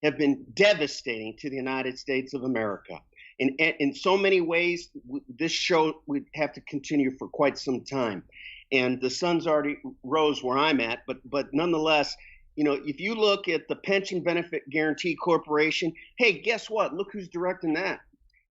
have been devastating to the United States of America. And in so many ways, this show would have to continue for quite some time. And the sun's already rose where I'm at, but nonetheless, if you look at the Pension Benefit Guaranty Corporation, hey, guess what? Look who's directing that.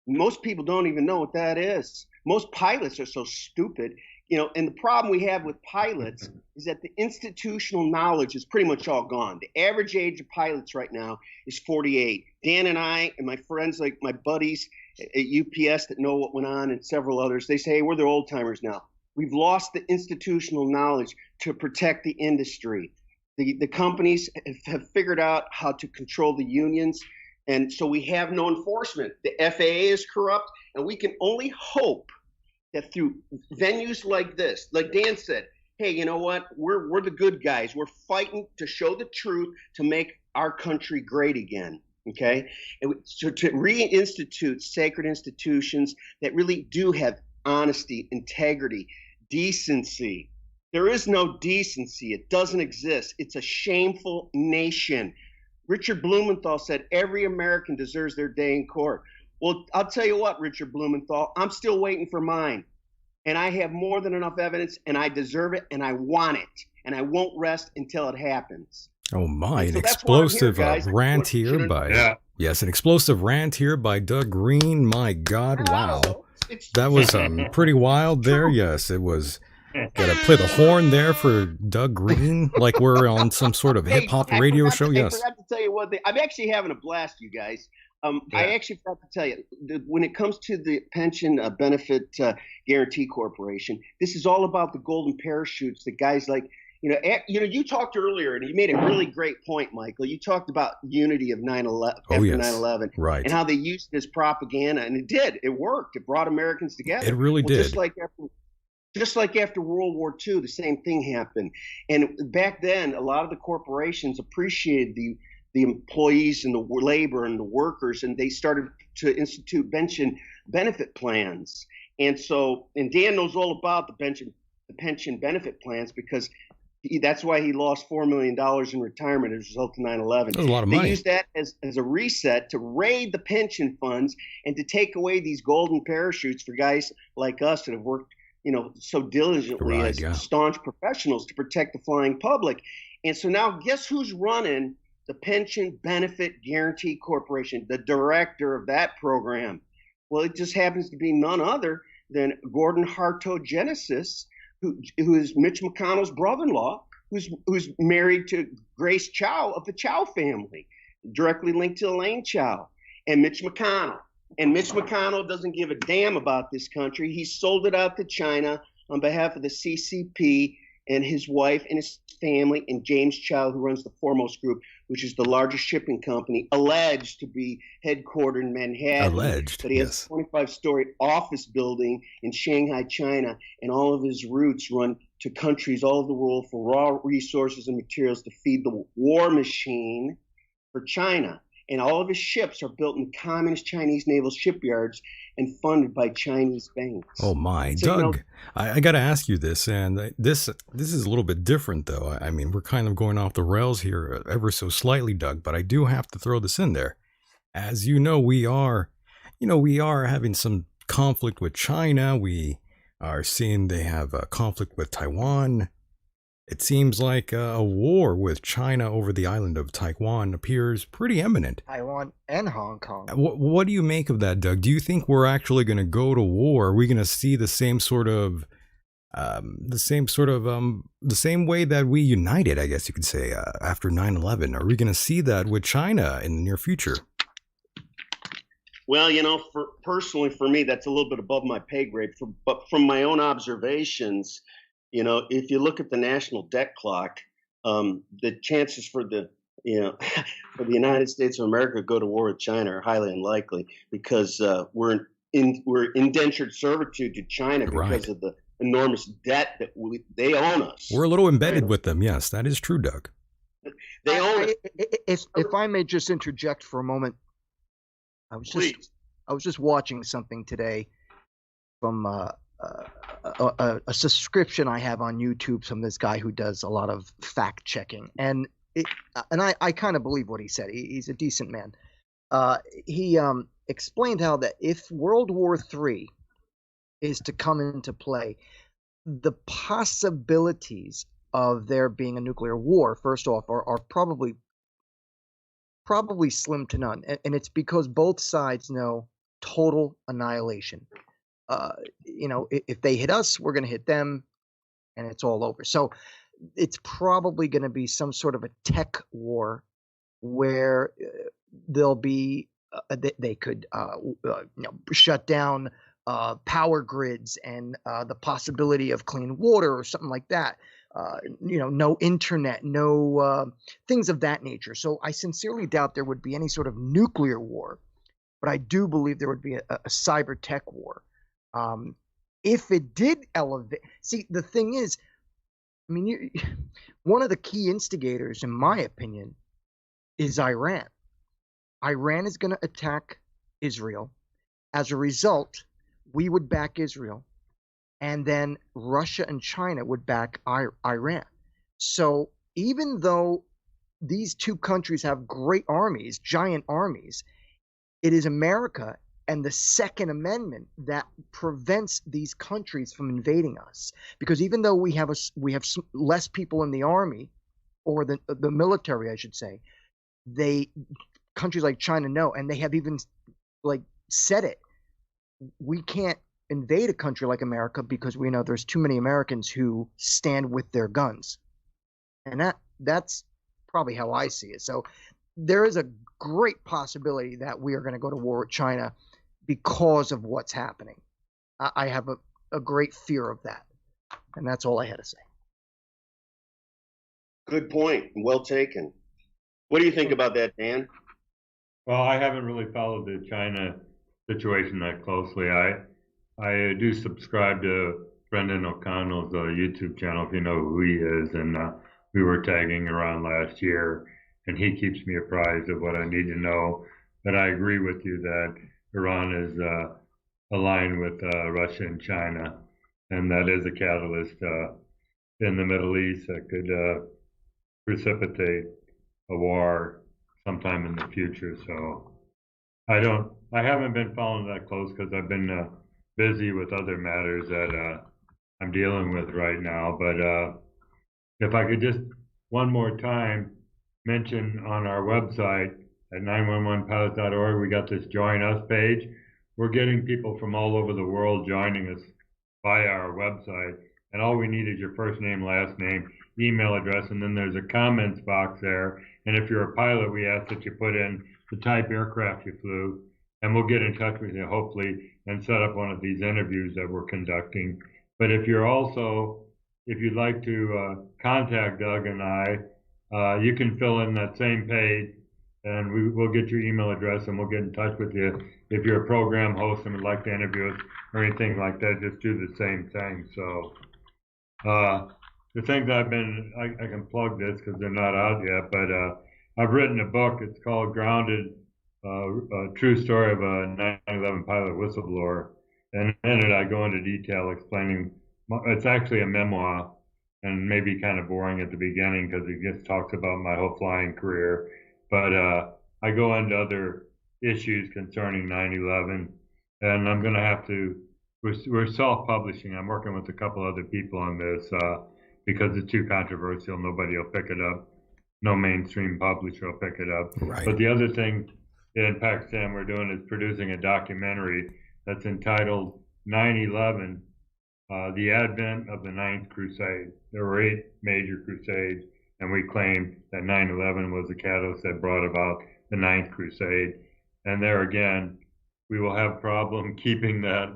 Most people don't even know what that is. Most pilots are so stupid, and the problem we have with pilots is that the institutional knowledge is pretty much all gone. The average age of pilots right now is 48. Dan and I and my friends, like my buddies at UPS that know what went on and several others, they say, hey, we're the old timers now. We've lost the institutional knowledge to protect the industry. The companies have figured out how to control the unions. And so we have no enforcement. The FAA is corrupt, and we can only hope that through venues like this, like Dan said, hey, you know what? We're the good guys. We're fighting to show the truth to make our country great again. Okay? And so to reinstitute sacred institutions that really do have honesty, integrity, decency. There is no decency. It doesn't exist. It's a shameful nation. Richard Blumenthal said every American deserves their day in court. Well, I'll tell you what, Richard Blumenthal, I'm still waiting for mine. And I have more than enough evidence, and I deserve it, and I want it. And I won't rest until it happens. Oh my, So an that's why I'm explosive here, guys. rant here by yes, an explosive rant here by Doug Greene. My God, wow. That was pretty wild there. Yes, it was. Gotta play the horn there for Doug Greene, like we're on some sort of hip-hop radio show. Yes. I forgot to tell you one thing. I'm actually having a blast, you guys. I actually forgot to tell you, when it comes to the Pension Benefit Guaranty Corporation, this is all about the golden parachutes that guys like, you talked earlier, and you made a really great point, Michael. You talked about unity of 9/11 after 9/11, right? And how they used it as propaganda, and it did. It worked. It brought Americans together. It really did. Just like after World War II, the same thing happened. And back then, a lot of the corporations appreciated the employees and the labor and the workers, and they started to institute pension benefit plans. And Dan knows all about the pension benefit plans because that's why he lost $4 million in retirement as a result of 9/11. That's a lot of money. They used that as a reset to raid the pension funds and to take away these golden parachutes for guys like us that have worked so diligently as staunch professionals to protect the flying public. And so now guess who's running the Pension Benefit Guaranty Corporation, the director of that program. Well, it just happens to be none other than Gordon Harto Genesis, who is Mitch McConnell's brother-in-law, who's married to Grace Chow of the Chow family, directly linked to Elaine Chow and Mitch McConnell. And Mitch McConnell doesn't give a damn about this country. He sold it out to China on behalf of the CCP and his wife and his family, and James Chow, who runs the Foremost Group, which is the largest shipping company, alleged to be headquartered in Manhattan. Alleged, but he has a 25-story office building in Shanghai, China, and all of his routes run to countries all over the world for raw resources and materials to feed the war machine for China. And all of his ships are built in communist Chinese naval shipyards and funded by Chinese banks. Oh my, So, Doug, I got to ask you this, and this is a little bit different, though. I mean, we're kind of going off the rails here ever so slightly, Doug, but I do have to throw this in there. As you know, we are having some conflict with China. We are seeing they have a conflict with Taiwan. It seems like a war with China over the island of Taiwan appears pretty imminent. Taiwan and Hong Kong. What do you make of that, Doug? Do you think we're actually going to go to war? Are we going to see the same way that we united, I guess you could say, after 9/11? Are we going to see that with China in the near future? Well, personally for me, that's a little bit above my pay grade. But from my own observations, if you look at the national debt clock, the chances for the for the United States of America to go to war with China are highly unlikely, because we're indentured servitude to China because of the enormous debt that they own us. We're a little embedded with them. Yes, that is true, Doug. They own it. If I may just interject for a moment, I was just watching something today from a subscription I have on YouTube from this guy who does a lot of fact checking, and I kind of believe what he said. He's a decent man. He explained how that if World War III is to come into play, the possibilities of there being a nuclear war, first off, are probably slim to none, and it's because both sides know total annihilation. If they hit us, we're going to hit them, and it's all over. So it's probably going to be some sort of a tech war where there'll be they could shut down power grids and the possibility of clean water or something like that. No internet, no things of that nature. So I sincerely doubt there would be any sort of nuclear war, but I do believe there would be a cyber tech war. If it did elevate, see, the thing is, I mean, one of the key instigators, in my opinion, is Iran. Iran is going to attack Israel. As a result, we would back Israel, and then Russia and China would back Iran. So even though these two countries have great armies, giant armies, it is America and the Second Amendment that prevents these countries from invading us. Because even though we have less people in the army, or the military, I should say, countries like China know, and they have even said it. We can't invade a country like America because we know there's too many Americans who stand with their guns, and that's probably how I see it. So there is a great possibility that we are going to go to war with China because of what's happening. I have a great fear of that, and that's all I had to say. Good point. Well taken. What do you think about that, Dan? Well, I haven't really followed the China situation that closely. I do subscribe to Brendan O'Connell's YouTube channel, if you know who he is, and we were tagging around last year, and he keeps me apprised of what I need to know. But I agree with you that Iran is aligned with Russia and China, and that is a catalyst in the Middle East that could precipitate a war sometime in the future. So I haven't been following that close because I've been busy with other matters that I'm dealing with right now. But if I could just one more time mention on our website at 911pilot.org, we got this Join Us page. We're getting people from all over the world joining us via our website. And all we need is your first name, last name, email address, and then there's a comments box there. And if you're a pilot, we ask that you put in the type aircraft you flew, and we'll get in touch with you, hopefully, and set up one of these interviews that we're conducting. But if you'd like to contact Doug and I, you can fill in that same page, and we'll get your email address, and we'll get in touch with you. If you're a program host and would like to interview us or anything like that, just do the same thing. So the things I can plug this because they're not out yet, but I've written a book. It's called Grounded, a true story of a 9/11 pilot whistleblower. And in it, I go into detail explaining, it's actually a memoir and maybe kind of boring at the beginning because it just talks about my whole flying career. But I go into other issues concerning 9/11, and I'm going to have to, we're self-publishing. I'm working with a couple other people on this because it's too controversial. Nobody will pick it up. No mainstream publisher will pick it up. Right. But the other thing in Pakistan we're doing is producing a documentary that's entitled 9/11, The Advent of the Ninth Crusade. There were 8 major crusades, and we claim that 9/11 was the catalyst that brought about the Ninth Crusade. And there again, we will have problem keeping that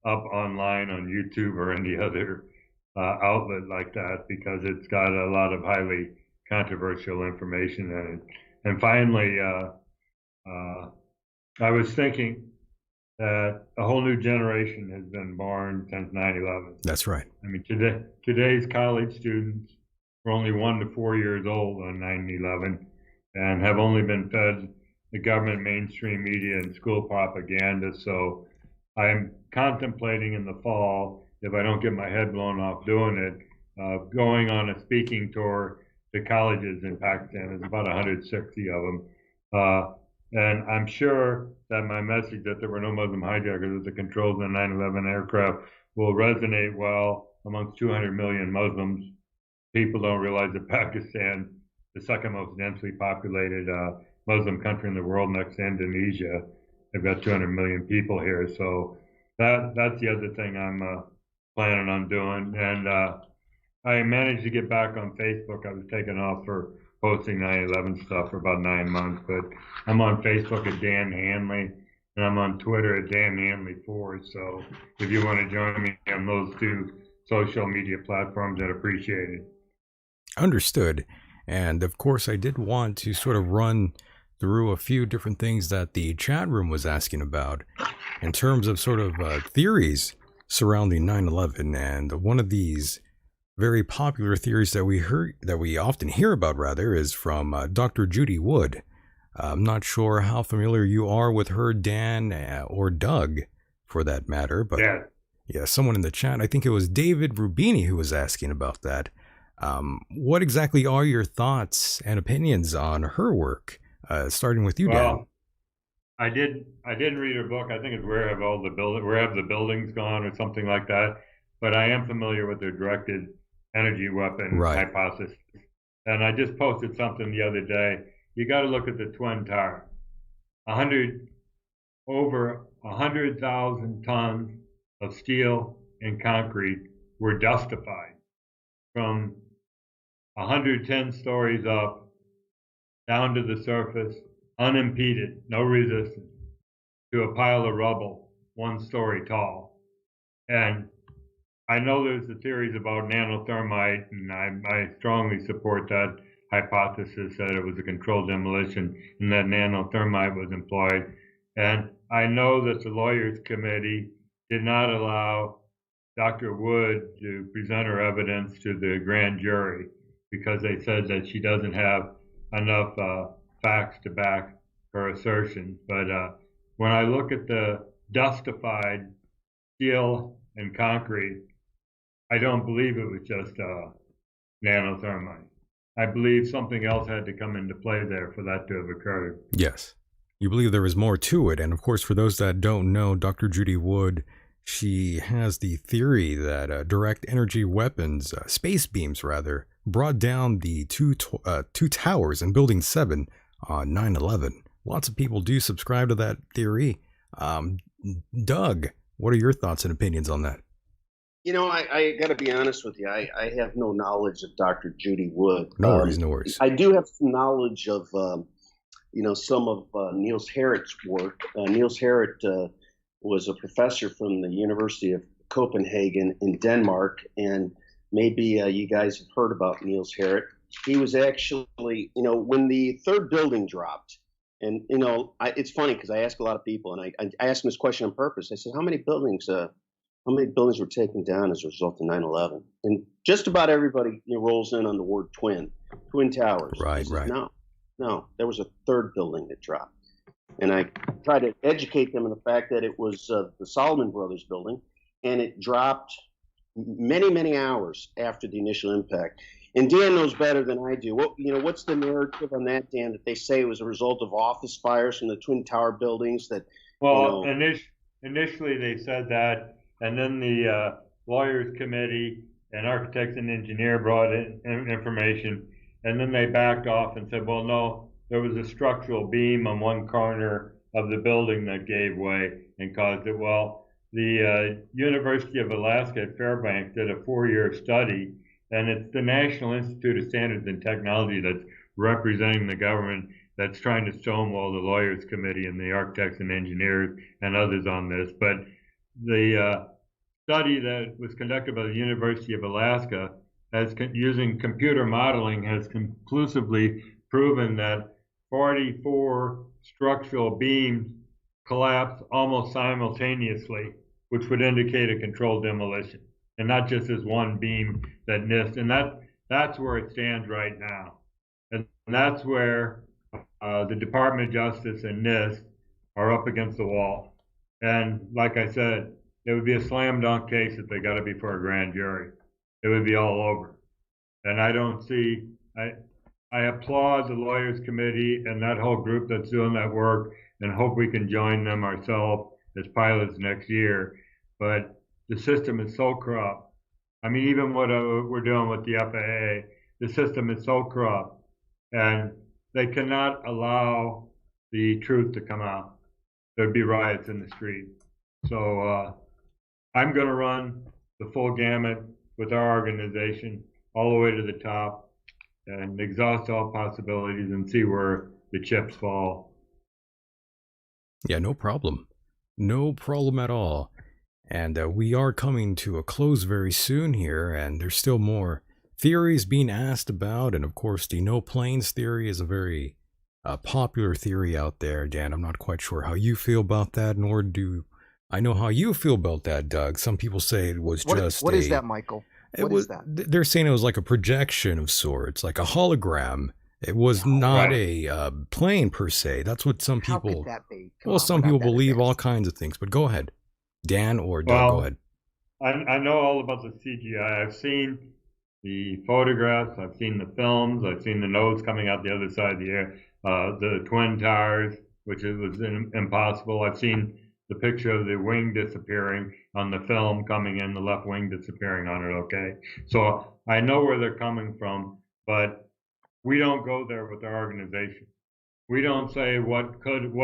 up online on YouTube or any other outlet like that because it's got a lot of highly controversial information in it. And finally, I was thinking that a whole new generation has been born since 9/11. That's right. I mean, today's college students were only 1 to 4 years old on 9/11 and have only been fed the government mainstream media and school propaganda. So I'm contemplating in the fall, if I don't get my head blown off doing it, going on a speaking tour to colleges in Pakistan. There's about 160 of them. And I'm sure that my message that there were no Muslim hijackers of the controls of the 9/11 aircraft will resonate well amongst 200 million Muslims. People don't realize that Pakistan, the second most densely populated Muslim country in the world next to Indonesia, they've got 200 million people here. So that's the other thing I'm planning on doing. And I managed to get back on Facebook. I was taken off for posting 9/11 stuff for about 9 months, but I'm on Facebook at Dan Hanley, and I'm on Twitter at Dan Hanley4. So if you want to join me on those 2 social media platforms, I'd appreciate it. Understood. And of course, I did want to sort of run through a few different things that the chat room was asking about in terms of sort of theories surrounding 9/11. And one of these very popular theories that we often hear about, rather, is from Dr. Judy Wood. I'm not sure how familiar you are with her, Dan, or Doug, for that matter, but yeah, someone in the chat, I think it was David Rubini, who was asking about that. What exactly are your thoughts and opinions on her work? Starting with you, Dan. I didn't read her book. I think it's Where Have the Buildings Gone or something like that. But I am familiar with the directed energy weapon hypothesis. And I just posted something the other day. You got to look at the Twin Towers. Over 100,000 tons of steel and concrete were dustified from 110 stories up down to the surface, unimpeded, no resistance, to a pile of rubble 1 story tall. And I know there's the theories about nanothermite, and I strongly support that hypothesis that it was a controlled demolition and that nanothermite was employed. And I know that the lawyers committee did not allow Dr. Wood to present her evidence to the grand jury because they said that she doesn't have enough facts to back her assertions. But when I look at the dustified steel and concrete, I don't believe it was just nanothermite. I believe something else had to come into play there for that to have occurred. Yes. You believe there was more to it. And of course, for those that don't know, Dr. Judy Wood, she has the theory that direct energy weapons, space beams rather, brought down the two towers in Building 7 on 9/11. Lots of people do subscribe to that theory. Doug, what are your thoughts and opinions on that? You know, I got to be honest with you. I have no knowledge of Dr. Judy Wood. No worries, no worries. I do have some knowledge of, some of Niels Harrit's work. Niels Harrit was a professor from the University of Copenhagen in Denmark, and maybe you guys have heard about Niels Harrit. He was actually, when the third building dropped, and, it's funny because I ask a lot of people, and I asked them this question on purpose. I said, how many buildings were taken down as a result of 9/11? And just about everybody rolls in on the word twin towers. Right, said, right. No, there was a third building that dropped. And I try to educate them on the fact that it was the Solomon Brothers building, and it dropped many, many hours after the initial impact. And Dan knows better than I do. What's the narrative on that, Dan? That they say it was a result of office fires from the Twin Tower buildings. Initially they said that, and then the lawyers committee and architects and engineer brought in information, and then they backed off and said, well, no, there was a structural beam on one corner of the building that gave way and caused it. Well, the University of Alaska at Fairbanks did a 4-year study, and it's the National Institute of Standards and Technology that's representing the government that's trying to stonewall the lawyers committee and the architects and engineers and others on this. But the study that was conducted by the University of Alaska using computer modeling has conclusively proven that 44 structural beams collapsed almost simultaneously, which would indicate a controlled demolition, and not just as one beam that missed. And that's where it stands right now. And that's where the Department of Justice and NIST are up against the wall. And like I said, it would be a slam dunk case if they got it before a grand jury. It would be all over. And I applaud the lawyers committee and that whole group that's doing that work, and hope we can join them ourselves as pilots next year. But the system is so corrupt. I mean, even what we're doing with the FAA, the system is so corrupt, and they cannot allow the truth to come out. There'd be riots in the street. So I'm going to run the full gamut with our organization all the way to the top and exhaust all possibilities and see where the chips fall. Yeah, no problem. No problem at all. And we are coming to a close very soon here, and there's still more theories being asked about. And of course, the no planes theory is a very popular theory out there. Dan, I'm not quite sure how you feel about that, nor do I know how you feel about that, Doug. Some people say it was What is that, Michael? What is that? They're saying it was like a projection of sorts, like a hologram. It was not a plane per se. That's what some people. How could that be? Some people believe all kinds of things. But go ahead, Dan or Doug. Go ahead. I know all about the CGI. I've seen the photographs. I've seen the films. I've seen the nose coming out the other side of the air. The Twin Towers, which was impossible. I've seen the picture of the wing disappearing on the film coming in, the left wing disappearing on it, okay? So I know where they're coming from, but we don't go there with our organization. We don't say what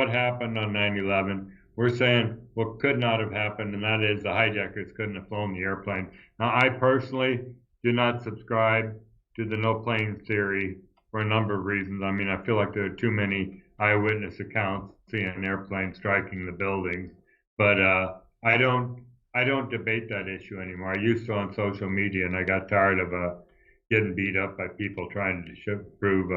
happened on 9/11. We're saying what could not have happened, and that is the hijackers couldn't have flown the airplane. Now, I personally do not subscribe to the no planes theory for a number of reasons. I mean, I feel like there are too many eyewitness accounts seeing an airplane striking the buildings, but I don't debate that issue anymore. I used to on social media, and I got tired of getting beat up by people trying to prove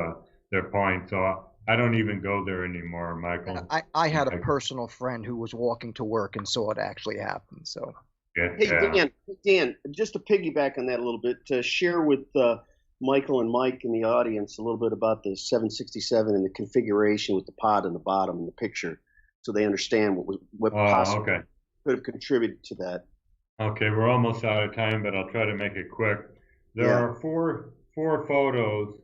their point. So I don't even go there anymore, Michael. I had a personal friend who was walking to work and saw it actually happen. So Dan, just to piggyback on that a little bit, to share with Michael and Mike in the audience a little bit about the 767 and the configuration with the pod in the bottom in the picture, so they understand what possibly could have contributed to that. Okay, we're almost out of time, but I'll try to make it quick. There are four photos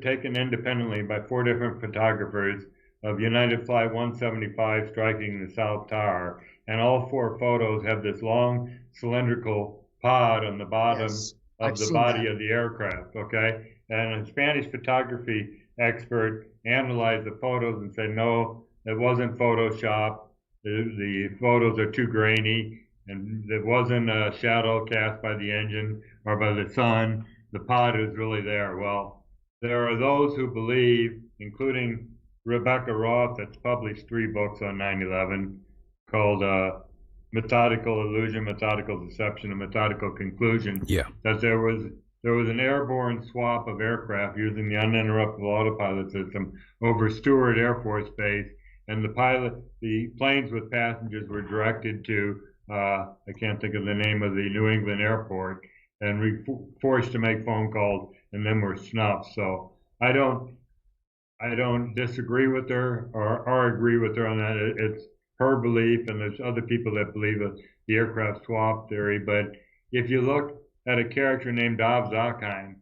taken independently by 4 different photographers of United Flight 175 striking the South Tower, and all 4 photos have this long cylindrical pod on the bottom of I've the seen body that. of the aircraft, okay? And a Spanish photography expert analyzed the photos and said, no, it wasn't Photoshop. The photos are too grainy, and it wasn't a shadow cast by the engine or by the sun. The pod is really there. Well, there are those who believe, including Rebecca Roth, that's published 3 books on 9/11 called Methodical Illusion, Methodical Deception, and Methodical Conclusion, Yeah. that there was an airborne swap of aircraft using the uninterruptible autopilot system over Stewart Air Force Base, and the planes with passengers were directed to I can't think of the name of the New England airport, and forced to make phone calls, and then were snuffed. So I don't disagree with her or agree with her on that. It's her belief, and there's other people that believe the aircraft swap theory. But if you look at a character named Dov Zakheim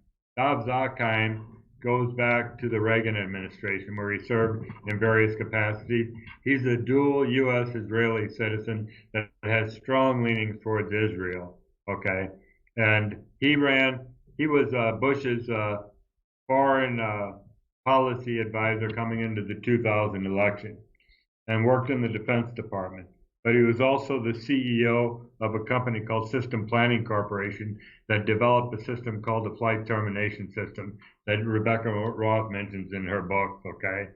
goes back to the Reagan administration, where he served in various capacities. He's a dual U.S.-Israeli citizen that has strong leanings towards Israel, okay? And he was Bush's foreign policy advisor coming into the 2000 election, and worked in the Defense Department. But he was also the CEO of a company called System Planning Corporation that developed a system called the Flight Termination System that Rebecca Roth mentions in her book, okay?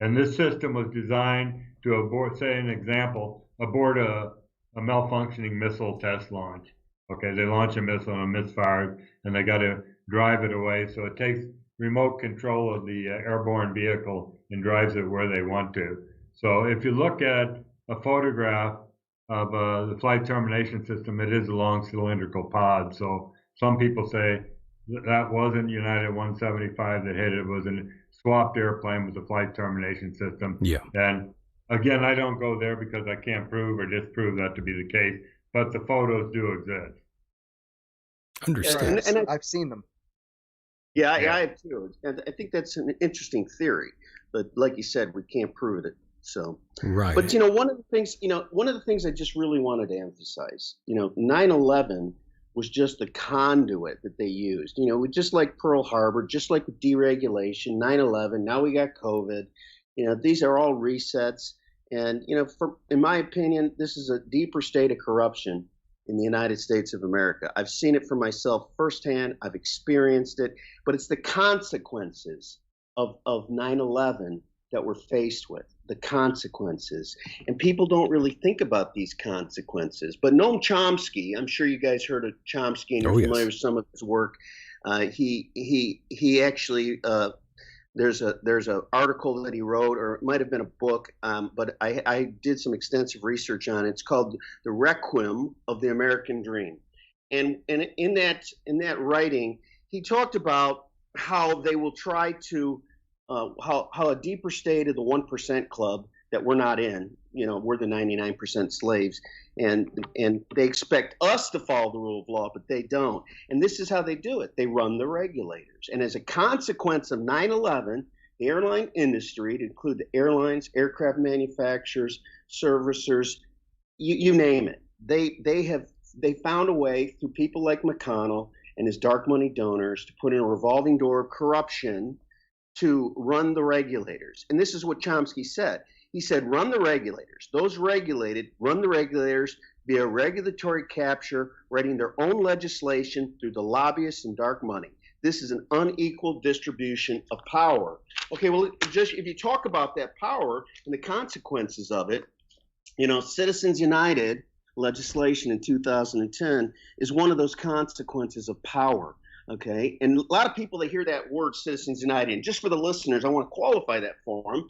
And this system was designed to abort, say an example, aboard a malfunctioning missile test launch. Okay, they launch a missile and it misfires, and they got to drive it away. So it takes remote control of the airborne vehicle and drives it where they want to. So if you look at a photograph of the flight termination system, it is a long cylindrical pod. So some people say that wasn't United 175 that hit it. It was a swapped airplane with the flight termination system. Yeah. And again, I don't go there because I can't prove or disprove that to be the case, but the photos do exist. Understand. And I've seen them. Yeah, I have too. And I think that's an interesting theory, but like you said, we can't prove it. So, Right. but one of the things I just really wanted to emphasize, 9/11 was just the conduit that they used. Just like Pearl Harbor, just like with deregulation, 9/11. Now we got COVID. These are all resets, and in my opinion, this is a deeper state of corruption in the United States of America. I've seen it for myself firsthand. I've experienced it, but it's the consequences of 9/11 that we're faced with, the consequences. And people don't really think about these consequences. But Noam Chomsky, I'm sure you guys heard of Chomsky and you're familiar with some of his work. He actually, there's a article that he wrote, or it might have been a book, but I did some extensive research on it. It's called The Requiem of the American Dream. And in that writing, he talked about how they will try to how a deeper state of the 1% club that we're not in, we're the 99% slaves, and they expect us to follow the rule of law, but they don't. And this is how they do it. They run the regulators. And as a consequence of 9/11, the airline industry, to include the airlines, aircraft manufacturers, servicers, you name it, they found a way through people like McConnell and his dark money donors to put in a revolving door of corruption to run the regulators. And this is what Chomsky said. He said, run the regulators. Those regulated run the regulators via regulatory capture, writing their own legislation through the lobbyists and dark money. This is an unequal distribution of power. Okay, well, just if you talk about that power and the consequences of it, Citizens United legislation in 2010 is one of those consequences of power. Okay, and a lot of people, they hear that word Citizens United, and just for the listeners, I want to qualify that for them.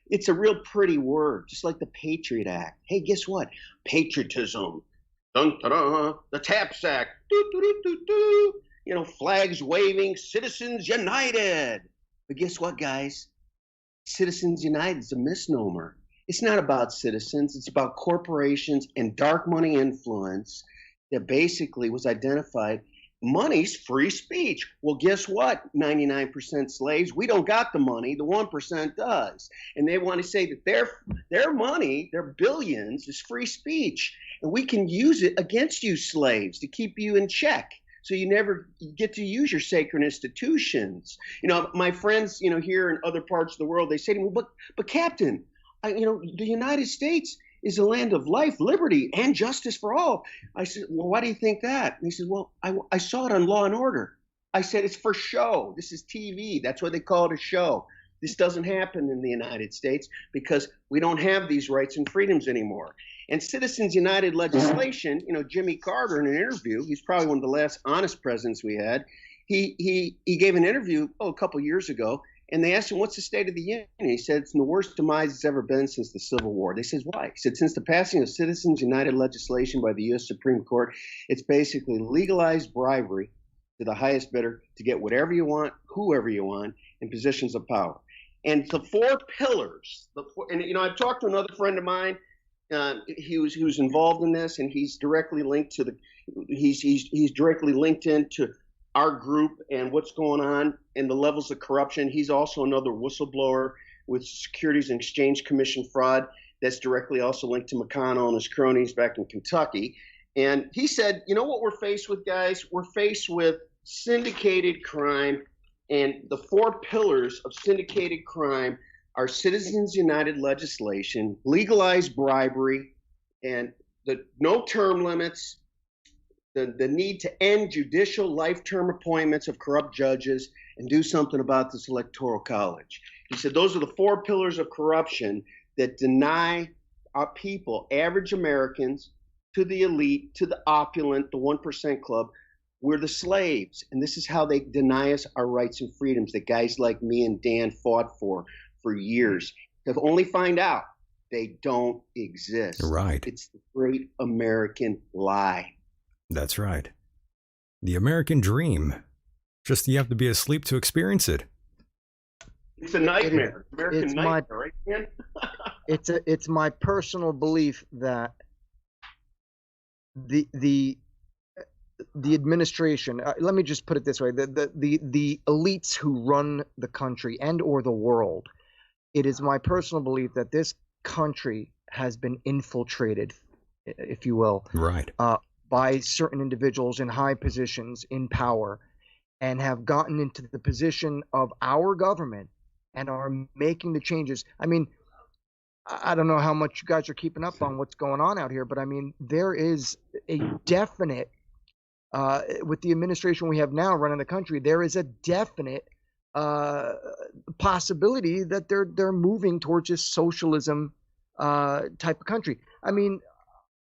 It's a real pretty word, just like the Patriot Act. Hey, guess what? Patriotism, dun, dun, dun, the TAPS Act, doo, doo, doo, doo, doo. Flags waving, Citizens United. But guess what, guys? Citizens United is a misnomer. It's not about citizens. It's about corporations and dark money influence that basically was identified. Money's free speech. Well, guess what? 99% slaves, we don't got the money. The 1% does. And they want to say that their money, their billions, is free speech. And we can use it against you slaves to keep you in check. So you never get to use your sacred institutions. My friends, here in other parts of the world, they say to me, but Captain, the United States is a land of life, liberty, and justice for all. I said, well, why do you think that? And he said, well, I saw it on Law and Order. I said, it's for show. This is TV. That's why they call it a show. This doesn't happen in the United States because we don't have these rights and freedoms anymore. And Citizens United legislation, Jimmy Carter in an interview, he's probably one of the last honest presidents we had. He gave an interview a couple years ago, and they asked him, what's the state of the union? He said, it's the worst demise it's ever been since the Civil War. They said, why? He said, since the passing of Citizens United legislation by the U.S. Supreme Court, it's basically legalized bribery to the highest bidder to get whatever you want, whoever you want, in positions of power. And the four pillars, I've talked to another friend of mine, who's involved in this, and he's directly linked to he's directly linked into our group and what's going on and the levels of corruption. He's also another whistleblower with Securities and Exchange Commission fraud that's directly also linked to McConnell and his cronies back in Kentucky. And he said, what we're faced with, guys? We're faced with syndicated crime. And the four pillars of syndicated crime are Citizens United legislation, legalized bribery, and the no term limits, the need to end judicial life-term appointments of corrupt judges and do something about this electoral college. He said those are the four pillars of corruption that deny our people, average Americans, to the elite, to the opulent, the 1% club. We're the slaves, and this is how they deny us our rights and freedoms that guys like me and Dan fought for years. To only find out they don't exist. Right. It's the great American lie. That's right. The American dream. Just you have to be asleep to experience it. It's a nightmare. American nightmare, right, man? It's my personal belief that the administration, let me just put it this way, the elites who run the country and or the world, it is my personal belief that this country has been infiltrated, if you will, right, by certain individuals in high positions in power, and have gotten into the position of our government and are making the changes. I mean, I don't know how much you guys are keeping up on what's going on out here, but I mean, there is a definite with the administration we have now running the country, there is a definite possibility that they're moving towards a socialism type of country. I mean,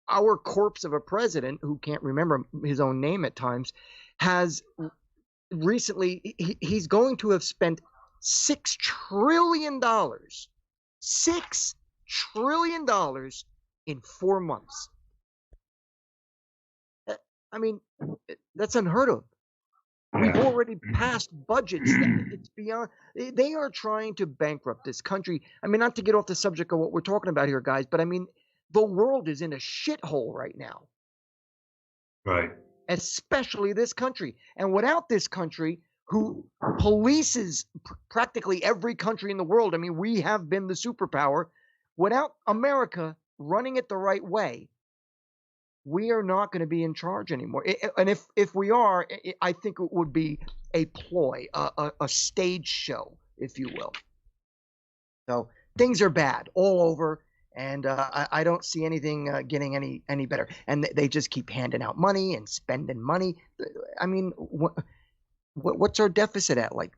our corpse of a president who can't remember his own name at times has recently, he's going to have spent $6 trillion in 4 months. I mean, that's unheard of. We've already passed budgets. It's beyond. They are trying to bankrupt this country. I mean, not to get off the subject of what we're talking about here, guys, but I mean, the world is in a shithole right now. Right. Especially this country. And without this country, who polices practically every country in the world, I mean, we have been the superpower. Without America running it the right way, we are not going to be in charge anymore. And if we are, I think it would be a ploy, a stage show, if you will. So things are bad all over, and I don't see anything getting any better. And they just keep handing out money and spending money. I mean, what's our deficit at? Like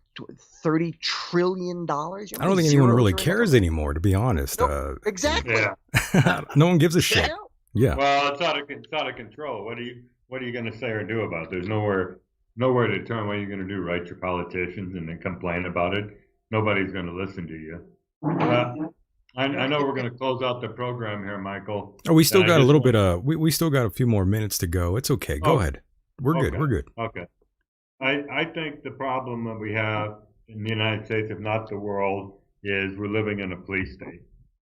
$30 trillion? I don't think anyone really cares anymore, to be honest. Nope, exactly. Yeah. No one gives a shit. Yeah. Well, it's out of control. What are you going to say or do about it? There's nowhere to turn. What are you going to do? Write your politicians and then complain about it? Nobody's going to listen to you. I know we're going to close out the program here, Michael. Oh, we still got a little bit of. We still got a few more minutes to go. It's okay. Go ahead. We're good. We're good. Okay. I think the problem that we have in the United States, if not the world, is we're living in a police state.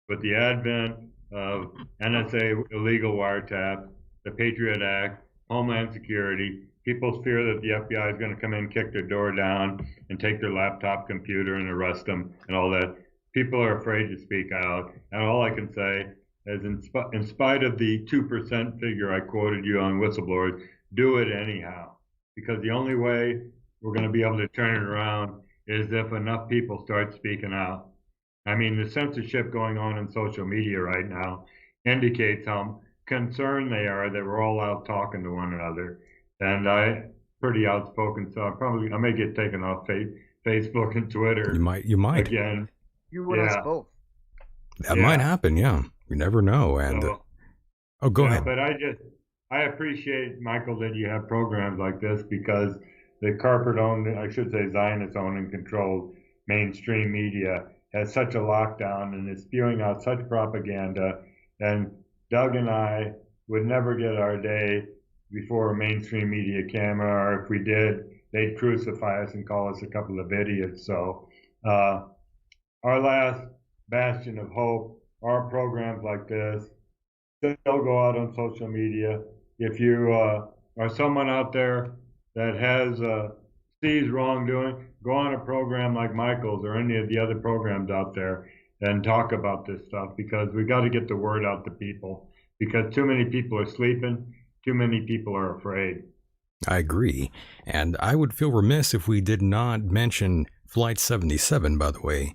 With the advent of NSA illegal wiretap, the Patriot Act, Homeland Security, people's fear that the FBI is going to come in, kick their door down, and take their laptop computer and arrest them and all that. People are afraid to speak out. And all I can say is in spite of the 2% figure I quoted you on whistleblowers, do it anyhow. because the only way we're going to be able to turn it around is if enough people start speaking out. I mean, the censorship going on in social media right now indicates how concerned they are that we're all out talking to one another. And I pretty outspoken, so I may get taken off Facebook and Twitter. You might again. You and us both. That might happen. Yeah, you never know. And go ahead. But I appreciate, Michael, that you have programs like this, because the corporate-owned, I should say Zionist-owned and controlled mainstream media has such a lockdown and is spewing out such propaganda. And Doug and I would never get our day before a mainstream media camera, or if we did, they'd crucify us and call us a couple of idiots. So our last bastion of hope are programs like this. Still go out on social media. If you are someone out there that has sees wrongdoing, go on a program like Michael's or any of the other programs out there and talk about this stuff, because we got to get the word out to people, because too many people are sleeping, too many people are afraid. I agree. And I would feel remiss if we did not mention Flight 77, by the way.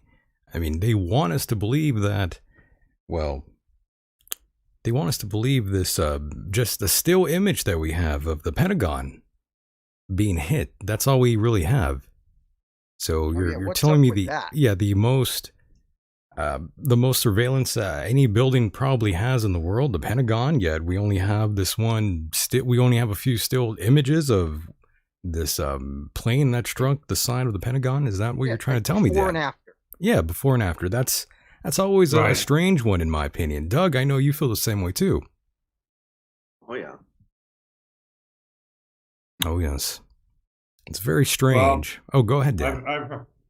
I mean, they want us to believe that, well, they want us to believe this, just the still image that we have of the Pentagon being hit. That's all we really have. So you're telling me the most surveillance any building probably has in the world, the Pentagon, yet we only have this one, we only have a few still images of this plane that struck the side of the Pentagon. Is that what you're trying to tell me? Before and after. Yeah, before and after. That's always a strange one, in my opinion. Doug, I know you feel the same way too. Oh yeah. Oh yes. It's very strange. Well, go ahead, Dan.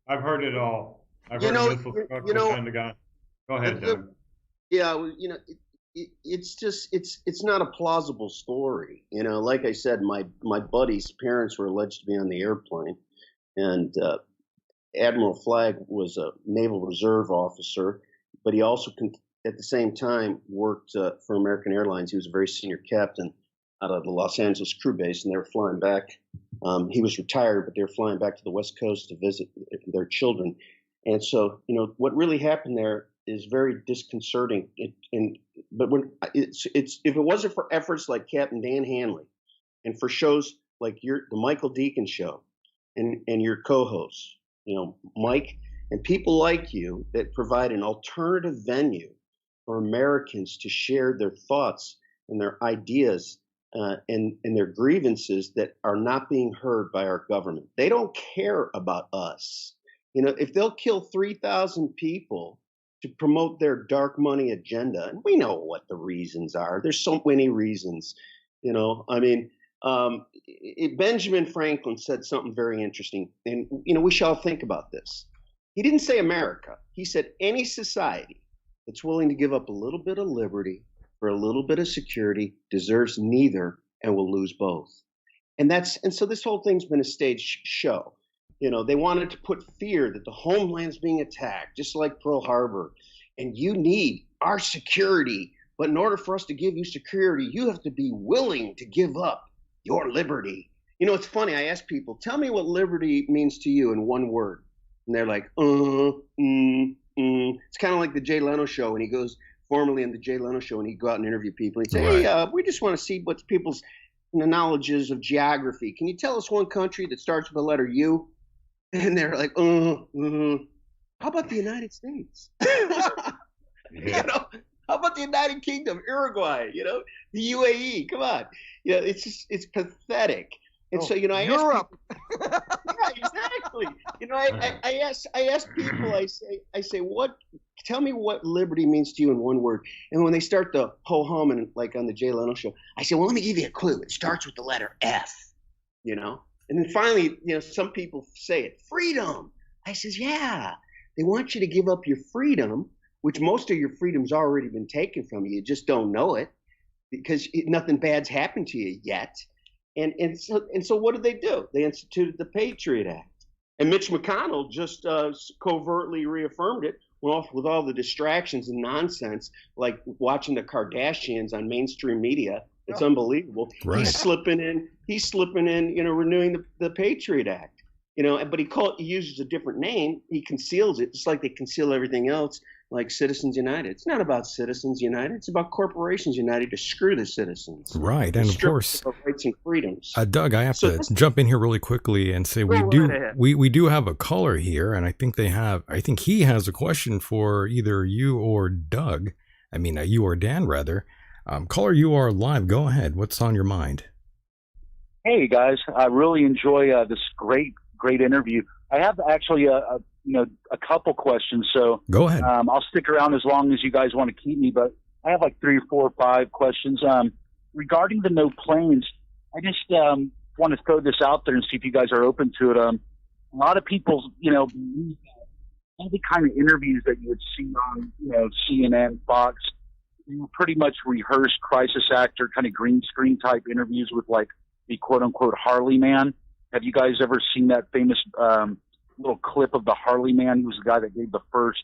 I've heard it all. I've heard missile struck the Pentagon. Go ahead, Doug. Yeah, it's not a plausible story. Like I said, my buddy's parents were alleged to be on the airplane, and Admiral Flagg was a Naval Reserve officer, but he also at the same time worked for American Airlines. He was a very senior captain out of the Los Angeles crew base, and they were flying back. He was retired, but they were flying back to the West Coast to visit their children. And so, what really happened there is very disconcerting. But if it wasn't for efforts like Captain Dan Hanley, and for shows like the Michael Decon show, and your co-hosts, Mike, and people like you that provide an alternative venue for Americans to share their thoughts and their ideas and their grievances that are not being heard by our government. They don't care about us. If they'll kill 3,000 people to promote their dark money agenda, and we know what the reasons are. There's so many reasons. Benjamin Franklin said something very interesting, and we shall think about this. He didn't say America. He said any society that's willing to give up a little bit of liberty for a little bit of security deserves neither and will lose both. And so this whole thing's been a staged show. They wanted to put fear that the homeland's being attacked, just like Pearl Harbor, and you need our security. But in order for us to give you security, you have to be willing to give up your liberty. It's funny. I ask people, tell me what liberty means to you in one word. And they're like, It's kind of like the Jay Leno show. And he goes formerly on the Jay Leno show, and he'd go out and interview people. He'd say, hey, we just want to see what people's knowledge of geography. Can you tell us one country that starts with the letter U? And they're like, how about the United States? How about the United Kingdom, Uruguay, the UAE? Come on. It's pathetic. And so, I Europe. Ask people, yeah, exactly. I ask people, I say, tell me what liberty means to you in one word. And when they start to ho-hum, and like on the Jay Leno show, I say, well, let me give you a clue. It starts with the letter F, And then finally, some people say it, freedom. I says, yeah, they want you to give up your freedom, which most of your freedom's already been taken from you. You just don't know it because nothing bad's happened to you yet. And so what did they do? They instituted the Patriot Act. And Mitch McConnell just covertly reaffirmed it with all the distractions and nonsense, like watching the Kardashians on mainstream media It's unbelievable. Right. He's slipping in, renewing the Patriot Act. But he uses a different name. He conceals it, just like they conceal everything else, like Citizens United. It's not about Citizens United. It's about Corporations United to screw the citizens. Right, and of course, rights and freedoms. Doug, I have to jump in here really quickly and say we do have a caller here, and I think he has a question for either you or Doug. I mean, you or Dan rather. Caller, you are live. Go ahead. What's on your mind? Hey guys, I really enjoy this great interview. I have actually a couple questions, so go ahead. I'll stick around as long as you guys want to keep me, but I have like 3 or 4 or 5 questions. Regarding the no planes, I just want to throw this out there and see if you guys are open to it. A lot of people, all the kind of interviews that you would see on, CNN, Fox, they were pretty much rehearsed crisis actor, kind of green screen type interviews with like the quote unquote Harley man. Have you guys ever seen that famous little clip of the Harley man? He was the guy that gave the first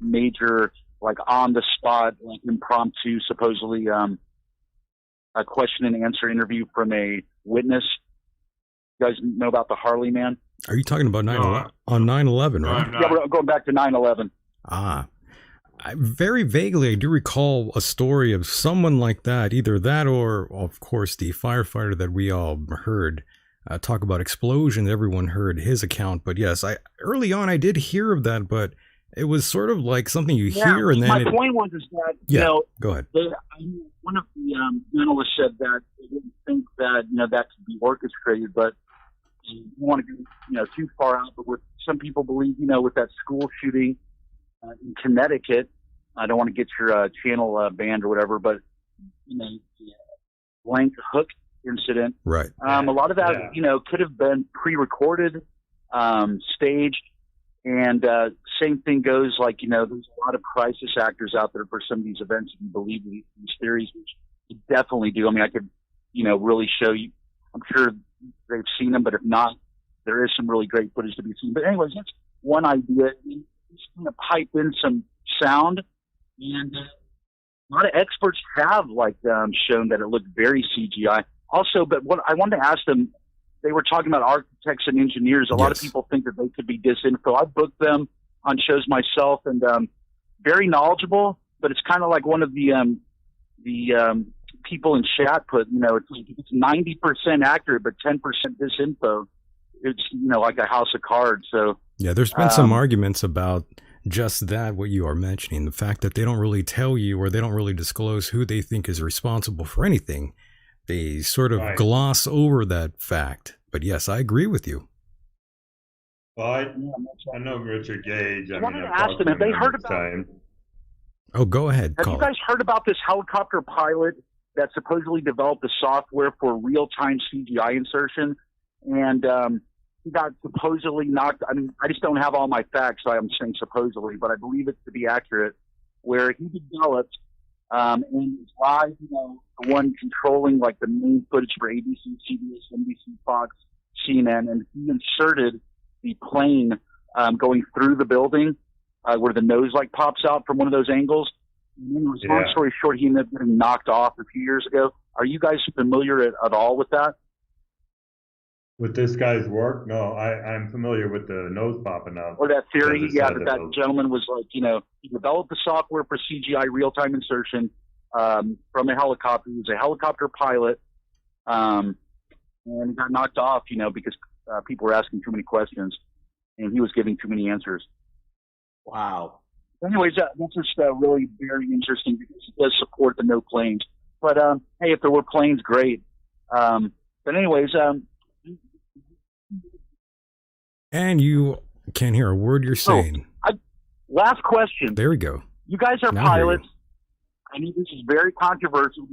major, like on the spot, like impromptu, supposedly a question and answer interview from a witness. You guys know about the Harley man? Are you talking about 9/11? On 9/11, right? Yeah, we're going back to 9/11. Very vaguely, I do recall a story of someone like that, either that or, of course, the firefighter that we all heard talk about explosion. Everyone heard his account, but yes, early on I did hear of that, but it was sort of like something you hear and then. My point was that go ahead. One of the journalists said that they didn't think that that could be orchestrated, but you don't want to go too far out. But what some people believe, with that school shooting in Connecticut, I don't want to get your channel banned or whatever, but blank hook incident. Right. A lot of that, could have been pre-recorded, staged, and same thing goes. Like there's a lot of crisis actors out there for some of these events. If you believe these theories, which you definitely do. I mean, I could, really show you. I'm sure they've seen them, but if not, there is some really great footage to be seen. But anyways, that's one idea. Just going to pipe in some sound, and a lot of experts have shown that it looked very CGI. Also, but what I wanted to ask them, they were talking about architects and engineers. A lot of people think that they could be disinfo. I've booked them on shows myself, and very knowledgeable. But it's kind of like one of the people in chat put, it's 90% accurate, but 10% disinfo. It's like a house of cards. So yeah, there's been some arguments about just that, what you are mentioning, the fact that they don't really tell you or they don't really disclose who they think is responsible for anything. They sort of gloss over that fact. But yes, I agree with you. Well, I know Richard Gage. I wanted to ask them, have they heard about? Oh, go ahead. Have you guys heard about this helicopter pilot that supposedly developed the software for real-time CGI insertion? And he got supposedly knocked. I mean, I just don't have all my facts, so I'm saying supposedly, but I believe it to be accurate, where he developed and is live, the one controlling like the main footage for ABC, CBS, NBC, Fox, CNN, and he inserted the plane going through the building where the nose pops out from one of those angles. Long story short, he ended up getting knocked off a few years ago. Are you guys familiar at all with that? With this guy's work? No, I'm familiar with the nose popping out. Or that theory, that gentleman was he developed the software for CGI real-time insertion from a helicopter. He was a helicopter pilot, and he got knocked off, because people were asking too many questions, and he was giving too many answers. Wow. Anyways, that's just really very interesting because it does support the no planes. But, hey, if there were planes, great. But anyways, and you can't hear a word you're saying. Last question. There we go. You guys are pilots. I know this is very controversial.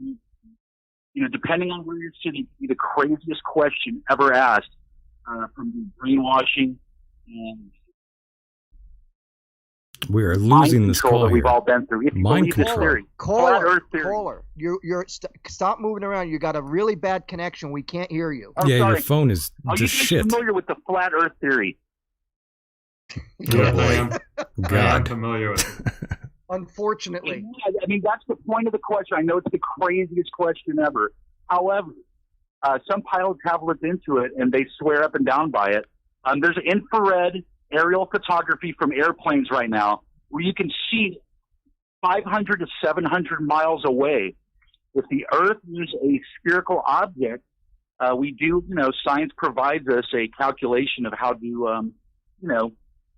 Depending on where you're sitting, it could be the craziest question ever asked, from the brainwashing and we are losing this call that we've all been through. If you mind believe control. Theory, Caller, you're stop moving around. You got a really bad connection. We can't hear you. Yeah, your phone is just shit. Are you familiar with the flat Earth theory? Yes, I am. God. I'm familiar with it. Unfortunately. I mean, that's the point of the question. I know it's the craziest question ever. However, some pilots have looked into it, and they swear up and down by it. There's infrared aerial photography from airplanes right now where you can see 500 to 700 miles away. If the Earth is a spherical object, we do, science provides us a calculation of how to,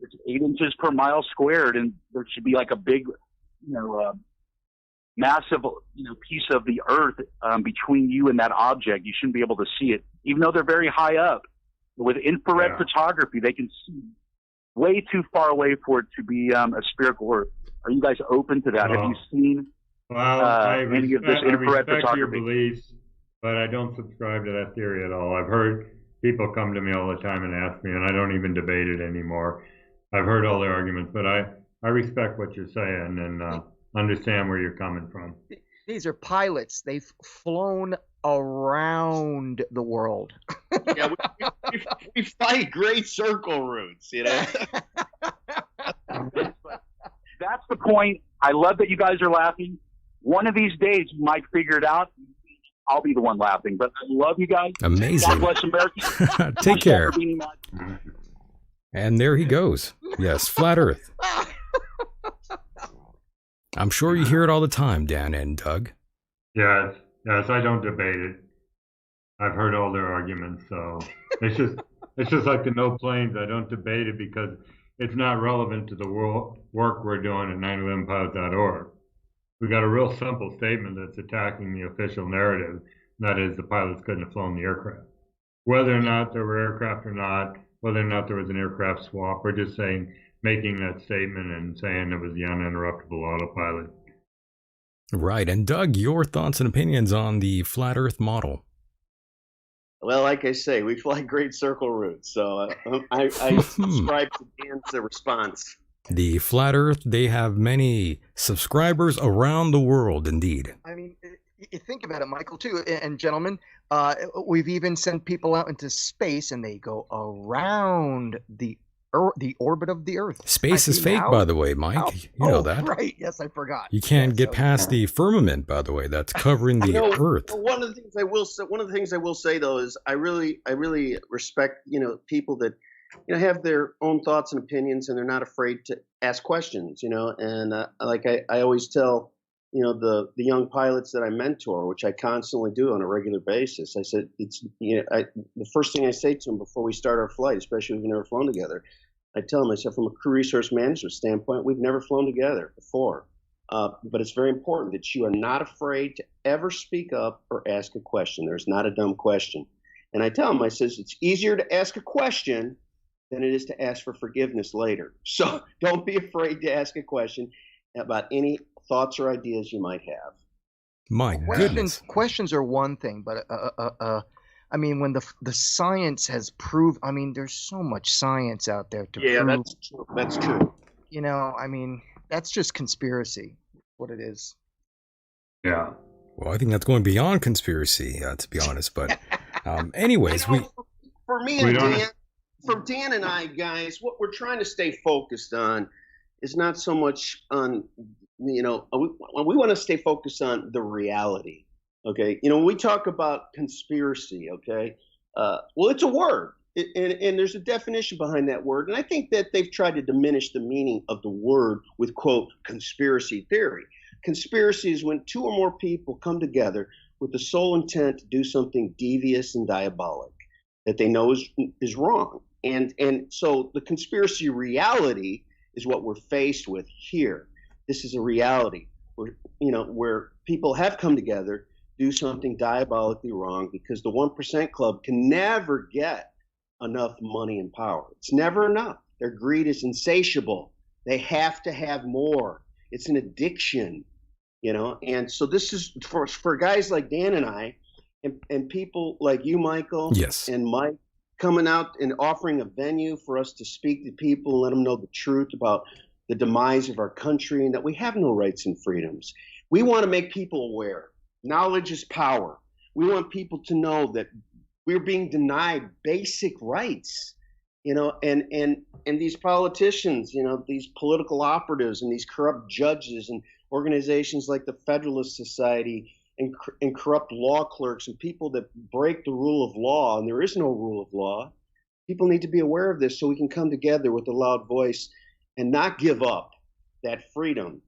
it's 8 inches per mile squared, and there should be like a big, massive, piece of the Earth between you and that object. You shouldn't be able to see it, even though they're very high up. With infrared photography, they can see way too far away for it to be a spherical Earth. Are you guys open to that? Have you seen any of this infrared I respect photography? your beliefs, but I don't subscribe to that theory at all. I've heard people come to me all the time and ask me, and I don't even debate it anymore. I've heard all their arguments, but I respect what you're saying and understand where you're coming from. These are pilots. They've flown around the world. Yeah, we fly great circle routes, That's the point. I love that you guys are laughing. One of these days, you might figure it out. I'll be the one laughing, but I love you guys. Amazing. God bless America. Take care. And there he goes. Yes, flat Earth. I'm sure you hear it all the time, Dan and Doug. Yes, I don't debate it. I've heard all their arguments, so it's just like the no planes. I don't debate it because it's not relevant to the work we're doing at 911pilot.org. We got a real simple statement that's attacking the official narrative, and that is the pilots couldn't have flown the aircraft. Whether or not there were aircraft or not, whether or not there was an aircraft swap, we're just making that statement and saying it was the uninterruptible autopilot. Right. And Doug, your thoughts and opinions on the flat Earth model? Well, like I say, we fly great circle routes, so I subscribe to Dan's response. The flat Earth, they have many subscribers around the world, indeed. I mean, you think about it, Michael, too, and gentlemen, we've even sent people out into space, and they go around the orbit of the Earth. Space is fake, by the way, Mike. You know that. Right. Yes, I forgot. You can't get past the firmament, by the way, that's covering the Earth. One of the things I will say, though, is I really respect, people that, have their own thoughts and opinions, and they're not afraid to ask questions, and like I always tell, the young pilots that I mentor, which I constantly do on a regular basis. I said, the first thing I say to them before we start our flight, especially if we've never flown together, I tell them, I said, from a crew resource management standpoint, we've never flown together before. But it's very important that you are not afraid to ever speak up or ask a question. There's not a dumb question. And I tell them, I says, it's easier to ask a question than it is to ask for forgiveness later. So don't be afraid to ask a question about any thoughts or ideas you might have. My goodness. Questions are one thing, but I mean, when the science has proved, I mean, there's so much science out there to prove. Yeah, that's true. I mean, that's just conspiracy, what it is. Yeah. Well, I think that's going beyond conspiracy, to be honest. But anyways, for me and Dan, for Dan and I, guys, what we're trying to stay focused on is not so much on, we want to stay focused on the reality. Okay. When we talk about conspiracy, okay, well, it's a word and there's a definition behind that word. And I think that they've tried to diminish the meaning of the word with, quote, conspiracy theory. Conspiracy is when two or more people come together with the sole intent to do something devious and diabolic that they know is wrong. And so the conspiracy reality is what we're faced with here. This is a reality where people have come together, do something diabolically wrong because the 1% club can never get enough money and power. It's never enough. Their greed is insatiable. They have to have more. It's an addiction, and so this is for guys like Dan and I and people like you, Michael, yes, and Mike, coming out and offering a venue for us to speak to people and let them know the truth about the demise of our country and that we have no rights and freedoms. We want to make people aware. Knowledge is power. We want people to know that we're being denied basic rights. And these politicians, these political operatives and these corrupt judges and organizations like the Federalist Society and corrupt law clerks and people that break the rule of law, and there is no rule of law. People need to be aware of this so we can come together with a loud voice and not give up that freedom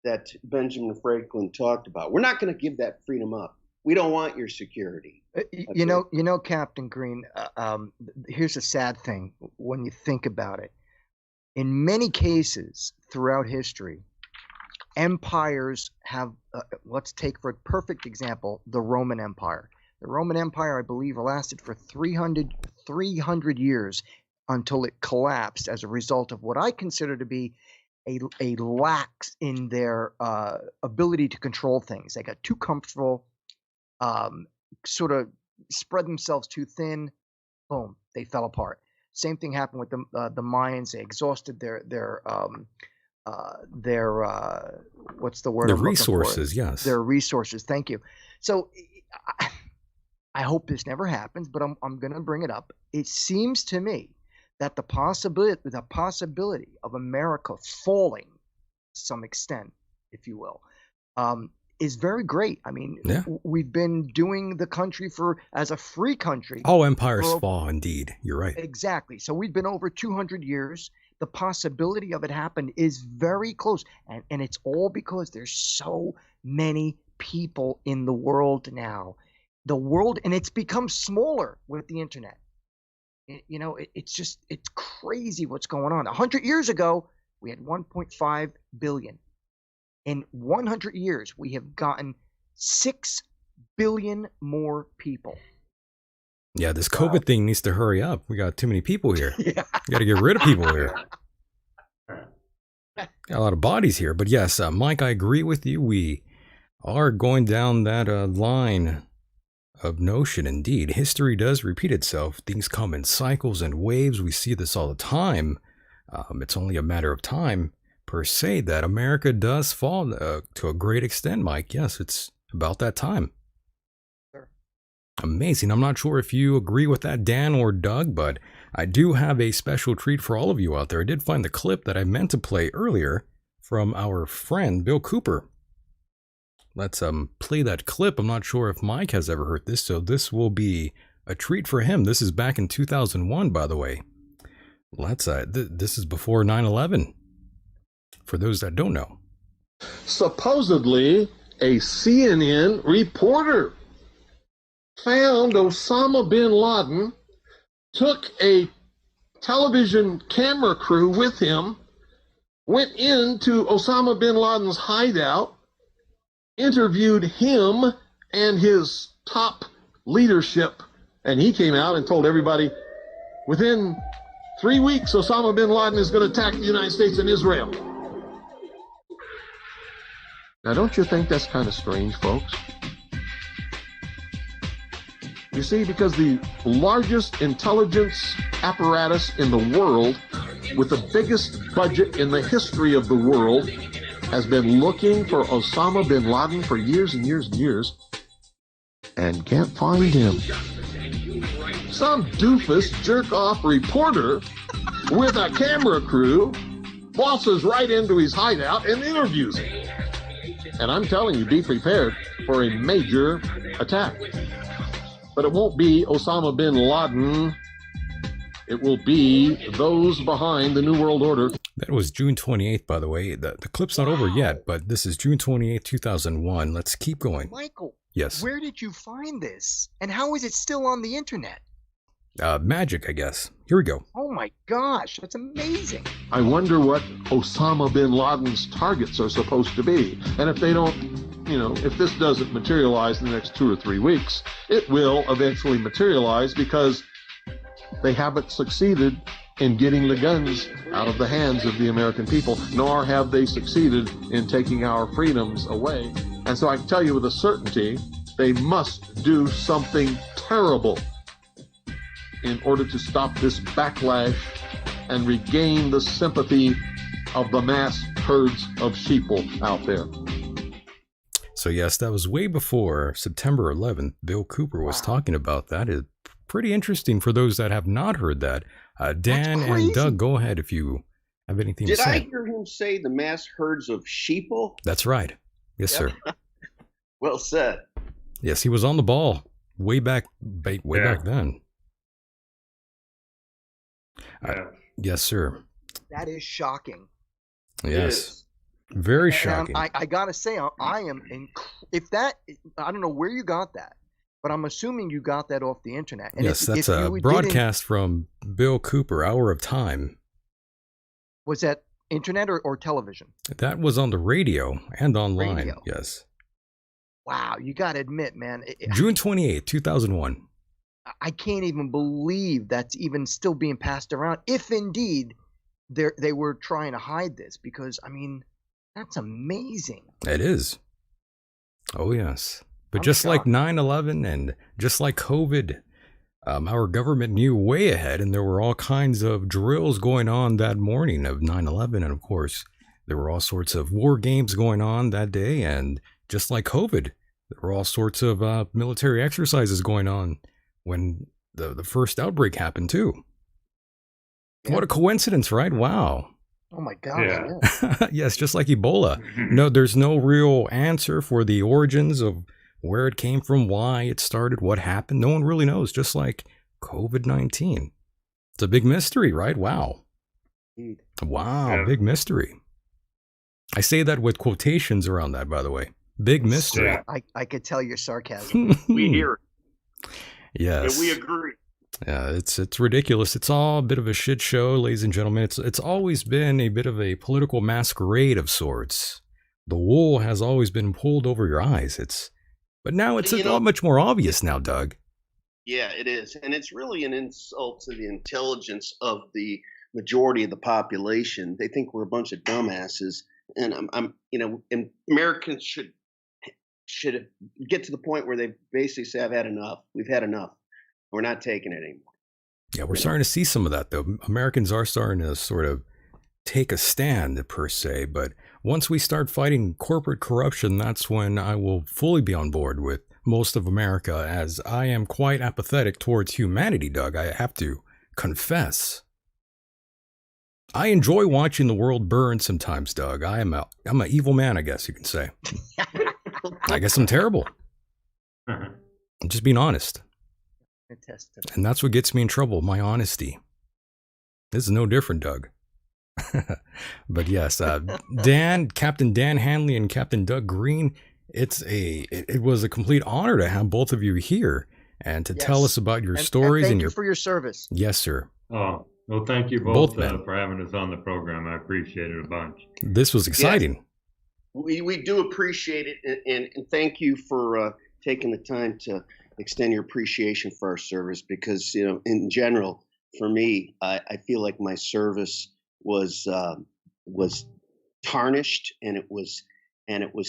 that Benjamin Franklin talked about. We're not going to give that freedom up. We don't want your security. Captain Greene, here's a sad thing when you think about it. In many cases throughout history, empires have, let's take for a perfect example, the Roman Empire. The Roman Empire, I believe, lasted for 300 years until it collapsed as a result of what I consider to be a lax in their ability to control things. They got too comfortable, sort of spread themselves too thin. Boom, they fell apart. Same thing happened with the Mayans. They exhausted their what's the word? The resources, yes. Their resources. Thank you. So I hope this never happens, but I'm going to bring it up. It seems to me that the possibility of America falling to some extent, if you will, is very great. I mean, we've been doing the country as a free country. All empires fall, indeed. You're right. Exactly. So we've been over 200 years. The possibility of it happening is very close. And it's all because there's so many people in the world now. The world, and it's become smaller with the internet. It's crazy what's going on. 100 years ago, we had 1.5 billion. In 100 years, we have gotten 6 billion more people. Yeah, this COVID thing needs to hurry up. We got too many people here. Yeah. We got to get rid of people here. Got a lot of bodies here. But yes, Mike, I agree with you. We are going down that line of notion. Indeed, history does repeat itself. Things come in cycles and waves. We see this all the time. It's only a matter of time, per se, that America does fall to a great extent, Mike. Yes, it's about that time. Sure. Amazing. I'm not sure if you agree with that, Dan or Doug, but I do have a special treat for all of you out there. I did find the clip that I meant to play earlier from our friend Bill Cooper. Let's play that clip. I'm not sure if Mike has ever heard this, so this will be a treat for him. This is back in 2001, by the way. Let's this is before 9/11. For those that don't know. Supposedly, a CNN reporter found Osama bin Laden, took a television camera crew with him, went into Osama bin Laden's hideout, interviewed him and his top leadership, and he came out and told everybody, within 3 weeks, Osama bin Laden is going to attack the United States and Israel. Now, don't you think that's kind of strange, folks? You see, because the largest intelligence apparatus in the world, with the biggest budget in the history of the world, has been looking for Osama bin Laden for years and years and years, and can't find him. Some doofus jerk-off reporter with a camera crew waltzes right into his hideout and interviews him. And I'm telling you, be prepared for a major attack. But it won't be Osama bin Laden. It will be those behind the New World Order. That was June 28th, by the way. The clip's not over yet, but this is June 28th, 2001. Let's keep going. Michael, yes. Where did you find this? And how is it still on the internet? Magic, I guess. Here we go. Oh my gosh, that's amazing. I wonder what Osama bin Laden's targets are supposed to be. And if they don't, if this doesn't materialize in the next 2 or 3 weeks, it will eventually materialize because they haven't succeeded in getting the guns out of the hands of the American people, nor have they succeeded in taking our freedoms away. And so I can tell you with a certainty, they must do something terrible in order to stop this backlash and regain the sympathy of the mass herds of sheeple out there. So yes, that was way before September 11th. Bill Cooper was talking about that. It's pretty interesting for those that have not heard that. Dan and Doug, go ahead if you have anything to say. Did I hear him say the mass herds of sheeple? That's right. Yes, sir. Well said. Yes, he was on the ball way back then. Yes, sir. That is shocking. Yes. Very shocking. I gotta say, I am. I don't know where you got that, but I'm assuming you got that off the internet. And yes, that's a broadcast from Bill Cooper, Hour of Time. Was that internet or television? That was on the radio and online. Radio. Yes. Wow, you got to admit, man. June 28th, 2001. I can't even believe that's even still being passed around, if indeed they were trying to hide this, because, I mean, that's amazing. It is. Oh, yes. But just like 9/11 and just like COVID, our government knew way ahead, and there were all kinds of drills going on that morning of 9/11. And, of course, there were all sorts of war games going on that day, and just like COVID, there were all sorts of military exercises going on when the first outbreak happened, too. Yeah. What a coincidence, right? Wow. Oh, my God. Yeah. Yes, just like Ebola. No, there's no real answer for the origins of where it came from, why it started, what happened. No one really knows, just like COVID-19. It's a big mystery, right? Wow. Wow, yeah. Big mystery. I say that with quotations around that, by the way. Big mystery. Yeah. I could tell your sarcasm. We hear it. Yes. And we agree. Yeah, it's ridiculous. It's all a bit of a shit show, ladies and gentlemen. It's always been a bit of a political masquerade of sorts. The wool has always been pulled over your eyes. But now it's much more obvious now, Doug. Yeah, it is. And it's really an insult to the intelligence of the majority of the population. They think we're a bunch of dumbasses. And and Americans should get to the point where they basically say, I've had enough. We've had enough. We're not taking it anymore. Yeah, we're starting to see some of that, though. Americans are starting to sort of take a stand, per se. But once we start fighting corporate corruption, that's when I will fully be on board with most of America, as I am quite apathetic towards humanity, Doug. I have to confess. I enjoy watching the world burn sometimes, Doug. I'm an evil man, I guess you can say. I guess I'm terrible. I'm just being honest. And that's what gets me in trouble, my honesty. This is no different, Doug. But yes, Captain Dan Hanley and Captain Doug Greene, it was a complete honor to have both of you here and to tell us about your stories. And thank you for your service. Yes, sir. Oh, well, thank you both for having us on the program. I appreciate it a bunch. This was exciting. Yes. We do appreciate it, and thank you for taking the time to extend your appreciation for our service, because, in general, for me, I feel like my service was tarnished, and it was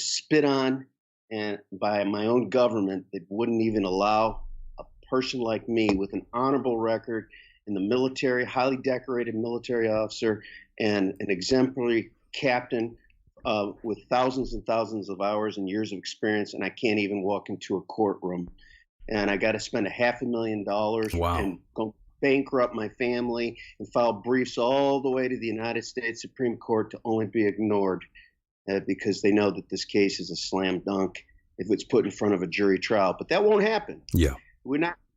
spit on and by my own government that wouldn't even allow a person like me with an honorable record in the military, highly decorated military officer, and an exemplary captain with thousands and thousands of hours and years of experience, and I can't even walk into a courtroom. And I got to spend $500,000 and go bankrupt my family and file briefs all the way to the United States Supreme Court to only be ignored because they know that this case is a slam dunk if it's put in front of a jury trial. But that won't happen. Yeah,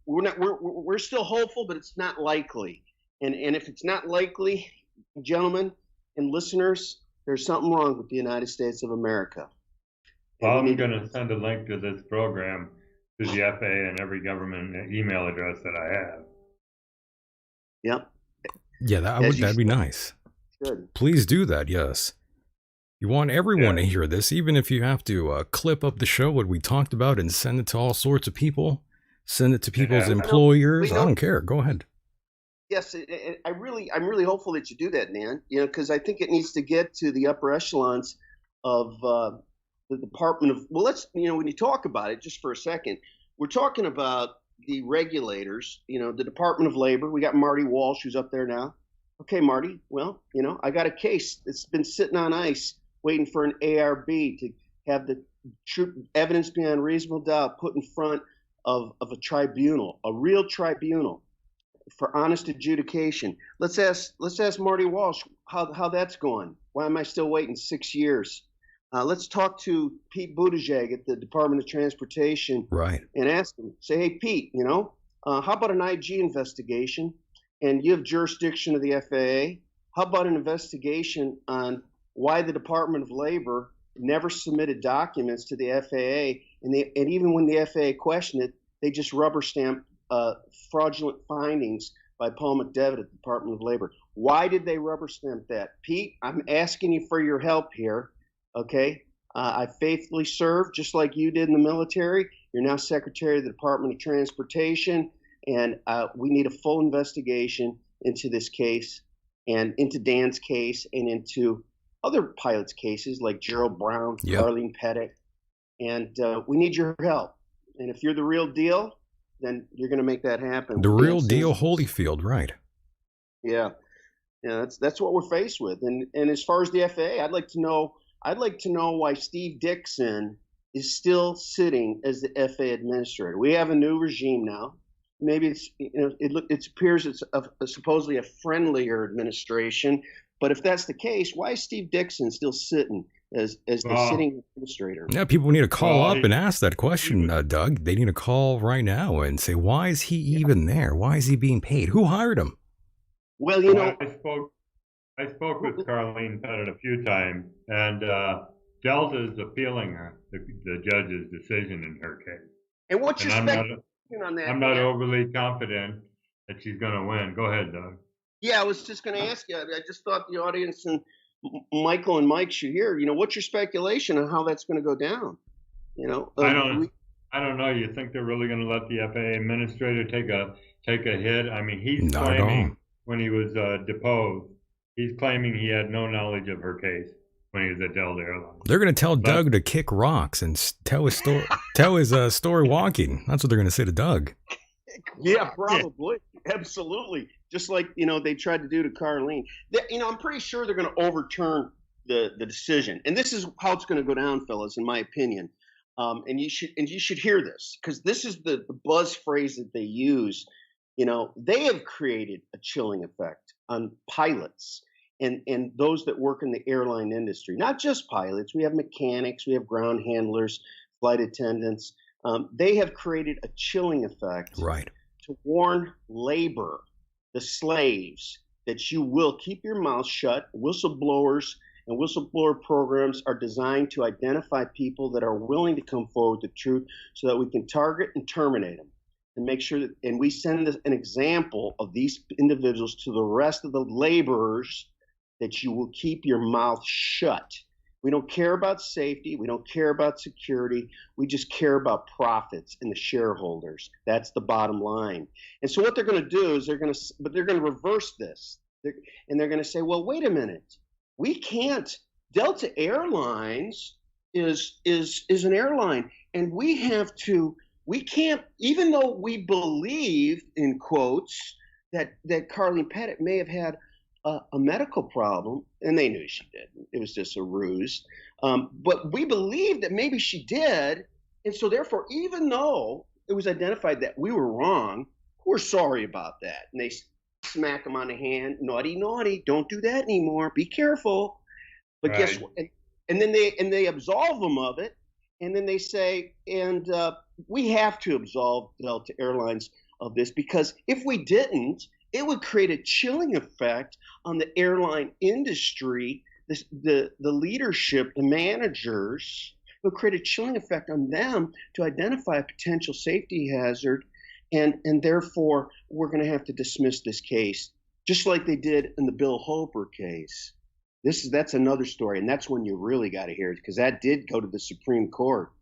we're still hopeful, but it's not likely. And if it's not likely, gentlemen and listeners, there's something wrong with the United States of America. Well, I'm going to send a link to this program to the FAA and every government email address that I have. Yep. Yeah, that'd be nice. Good. Please do that, yes. You want everyone to hear this, even if you have to clip up the show, what we talked about, and send it to all sorts of people. Send it to people's employers. I don't care. Go ahead. Yes, I'm really hopeful that you do that, Nan. Because I think it needs to get to the upper echelons of the Department of. Well, when you talk about it, just for a second, we're talking about the regulators. The Department of Labor. We got Marty Walsh, who's up there now. Okay, Marty. Well, I got a case that's been sitting on ice, waiting for an ARB to have the evidence beyond reasonable doubt put in front of a tribunal, a real tribunal. for honest adjudication. Let's ask Marty Walsh how that's going. Why am I still waiting 6 years? Let's talk to Pete Buttigieg at the Department of Transportation, Right. and ask him. Say, hey, Pete, how about an IG investigation? And you have jurisdiction of the FAA. How about an investigation on why the Department of Labor never submitted documents to the FAA, and even when the FAA questioned it, they just rubber stamped fraudulent findings by Paul McDevitt at the Department of Labor. Why did they rubber stamp that? Pete, I'm asking you for your help here, okay? I faithfully served just like you did in the military. You're now Secretary of the Department of Transportation, and we need a full investigation into this case and into Dan's case and into other pilots' cases like Gerald Brown, Yep. Carlene Pettit, and we need your help. And if you're the real deal, then you're going to make that happen. The real Dan deal, Simmons. Holyfield, right? Yeah, that's what we're faced with. And as far as the FAA, I'd like to know why Steve Dixon is still sitting as the FAA administrator. We have a new regime now. Maybe it appears it's supposedly a friendlier administration. But if that's the case, why is Steve Dixon still sitting as the sitting administrator? Yeah, people need to call up and ask that question, Doug. They need to call right now and say, why is he even there? Why is he being paid? Who hired him? Well, I spoke with Carlene Pettit a few times, and Delta is appealing the judge's decision in her case. And what's your speculation on that? I'm not overly confident that she's going to win. Go ahead, Doug. Yeah, I was just going to ask you. I just thought the audience and Michael and Mike should hear. What's your speculation on how that's going to go down? I don't know. You think they're really going to let the FAA administrator take a hit? I mean, he's claiming when he was deposed, he's claiming he had no knowledge of her case when he was at Delta Airlines. They're going to tell Doug to kick rocks and tell his story. Tell his story walking. That's what they're going to say to Doug. Yeah, probably. Absolutely. Just like, they tried to do to Carlene. I'm pretty sure they're going to overturn the decision. And this is how it's going to go down, fellas, in my opinion. And you should hear this, because this is the buzz phrase that they use. They have created a chilling effect on pilots and those that work in the airline industry. Not just pilots. We have mechanics. We have ground handlers, flight attendants. They have created a chilling effect. Right. To warn labor, the slaves, that you will keep your mouth shut. Whistleblowers and whistleblower programs are designed to identify people that are willing to come forward with the truth so that we can target and terminate them and make sure that, and we send an example of these individuals to the rest of the laborers, that you will keep your mouth shut. We don't care about safety. We don't care about security. We just care about profits and the shareholders. That's the bottom line. And so what they're going to do is they're going to reverse this. And they're going to say, well, wait a minute. We can't. Delta Airlines is an airline, and we can't, even though we believe, in quotes, that Carlene Pettit may have had a medical problem, and they knew she didn't. It was just a ruse. But we believe that maybe she did, and so therefore, even though it was identified that we were wrong, we're sorry about that. And they smack them on the hand, naughty, naughty, don't do that anymore. Be careful. But guess what? And then they absolve them of it, and then they say, and we have to absolve Delta Airlines of this, because if we didn't, it would create a chilling effect on the airline industry, the leadership, the managers. It would create a chilling effect on them to identify a potential safety hazard, and therefore we're going to have to dismiss this case, just like they did in the Bill Hoper case. That's another story, and that's when you really got to hear it, because that did go to the Supreme Court.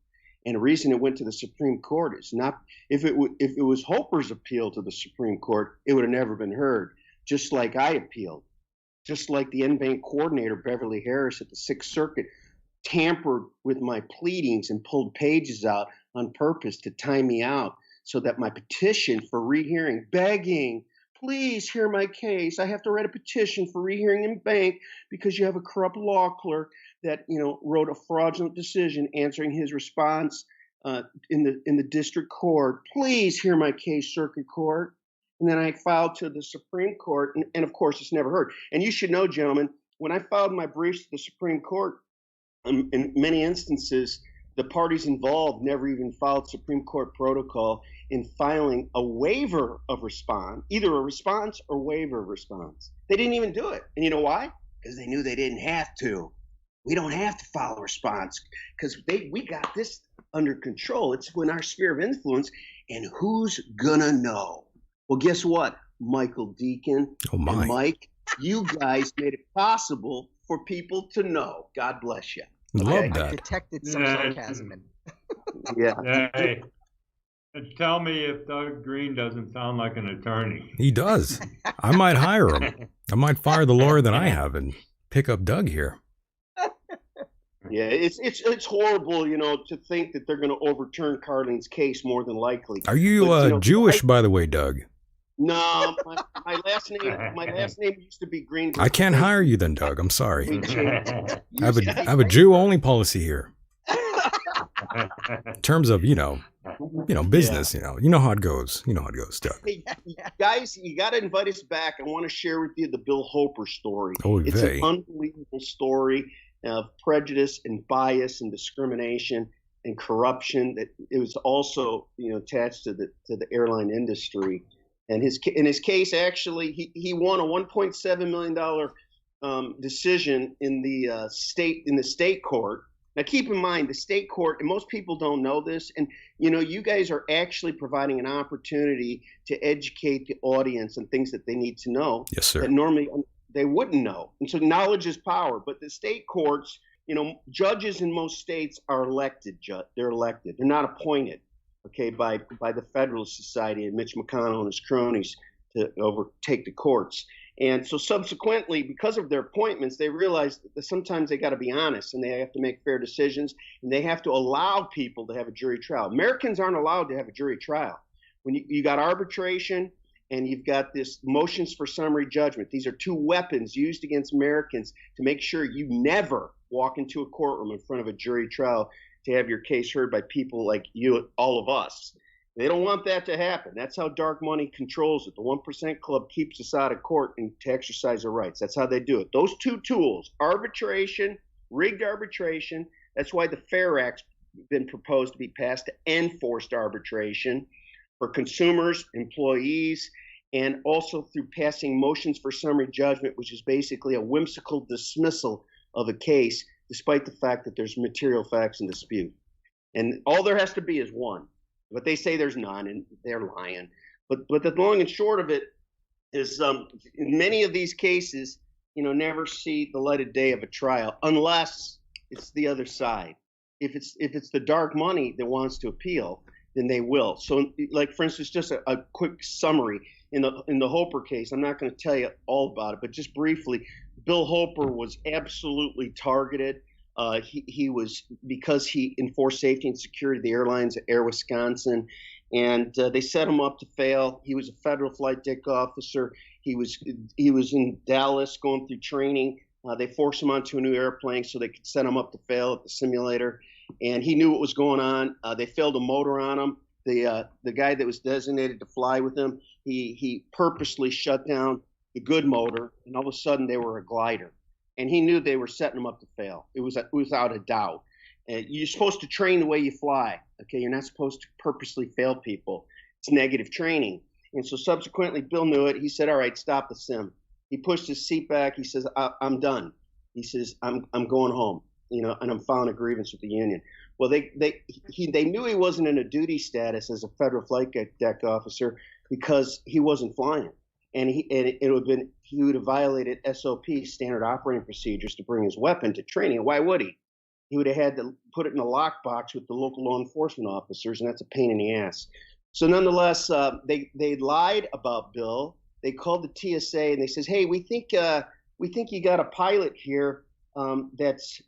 And the reason it went to the Supreme Court is not, if it was Hoper's appeal to the Supreme Court, it would have never been heard. Just like I appealed, just like the NBank coordinator Beverly Harris at the Sixth Circuit tampered with my pleadings and pulled pages out on purpose to time me out, so that my petition for rehearing, begging, please hear my case. I have to write a petition for rehearing in bank because you have a corrupt law clerk that wrote a fraudulent decision answering his response in the district court. Please hear my case, circuit court. And then I filed to the Supreme Court, and of course, it's never heard. And you should know, gentlemen, when I filed my briefs to the Supreme Court, in many instances, the parties involved never even followed Supreme Court protocol in filing a waiver of response, either a response or waiver of response. They didn't even do it. And you know why? Because they knew they didn't have to. We don't have to file a response because we got this under control. It's in our sphere of influence. And who's gonna know? Well, guess what? Michael Decon and Mike, you guys made it possible for people to know. God bless you. Love that. I detected some sarcasm in. Yeah. Hey, tell me if Doug Greene doesn't sound like an attorney. He does. I might hire him. I might fire the lawyer that I have and pick up Doug here. Yeah, it's horrible, to think that they're going to overturn Carlene's case more than likely. Are you Jewish, by the way, Doug? No, my last name used to be Greene. I can't hire you then, Doug. I'm sorry. I have a Jew-only policy here. In terms of, business, you know how it goes. You know how it goes, Doug. Hey, guys, you got to invite us back. I want to share with you the Bill Hoper story. It's an unbelievable story of prejudice and bias and discrimination and corruption that it was also, attached to the airline industry. And in his case, actually, he won a $1.7 million decision in the state court. Now, keep in mind, the state court, and most people don't know this, and you guys are actually providing an opportunity to educate the audience on things that they need to know. Yes, sir. That normally they wouldn't know. And so knowledge is power. But the state courts, judges in most states are elected. They're elected. They're not appointed. Okay, by the Federalist Society and Mitch McConnell and his cronies to overtake the courts. And so subsequently, because of their appointments, they realized that sometimes they got to be honest and they have to make fair decisions and they have to allow people to have a jury trial. Americans aren't allowed to have a jury trial. When you got arbitration and you've got this motions for summary judgment, these are two weapons used against Americans to make sure you never walk into a courtroom in front of a jury trial to have your case heard by people like you, all of us. They don't want that to happen. That's how dark money controls it. The 1% Club keeps us out of court and to exercise our rights. That's how they do it. Those two tools, arbitration, rigged arbitration, that's why the FAIR Act's been proposed to be passed to end forced arbitration for consumers, employees, and also through passing motions for summary judgment, which is basically a whimsical dismissal of a case despite the fact that there's material facts in dispute. And all there has to be is one. But they say there's none, and they're lying. But the long and short of it is in many of these cases, never see the light of day of a trial unless it's the other side. If it's the dark money that wants to appeal, then they will. So, like, for instance, just a quick summary. In the Hoper case, I'm not going to tell you all about it, but just briefly, Bill Hoper was absolutely targeted. He was, because he enforced safety and security of the airlines at Air Wisconsin, and they set him up to fail. He was a federal flight deck officer. He was in Dallas going through training. They forced him onto a new airplane so they could set him up to fail at the simulator, and he knew what was going on. They failed a motor on him. The guy that was designated to fly with him, he purposely shut down the good motor, and all of a sudden they were a glider. And he knew they were setting him up to fail. It was without a doubt. You're supposed to train the way you fly. Okay, you're not supposed to purposely fail people. It's negative training. And so subsequently, Bill knew it. He said, "All right, stop the sim." He pushed his seat back. He says, "I'm done." He says, "I'm going home. And I'm filing a grievance with the union." Well, they knew he wasn't in a duty status as a federal flight deck officer because he wasn't flying, and he would have violated SOP, standard operating procedures, to bring his weapon to training. Why would he? He would have had to put it in a lockbox with the local law enforcement officers, and that's a pain in the ass. So nonetheless, they lied about Bill. They called the TSA and they says, "Hey, we think you got a pilot here that's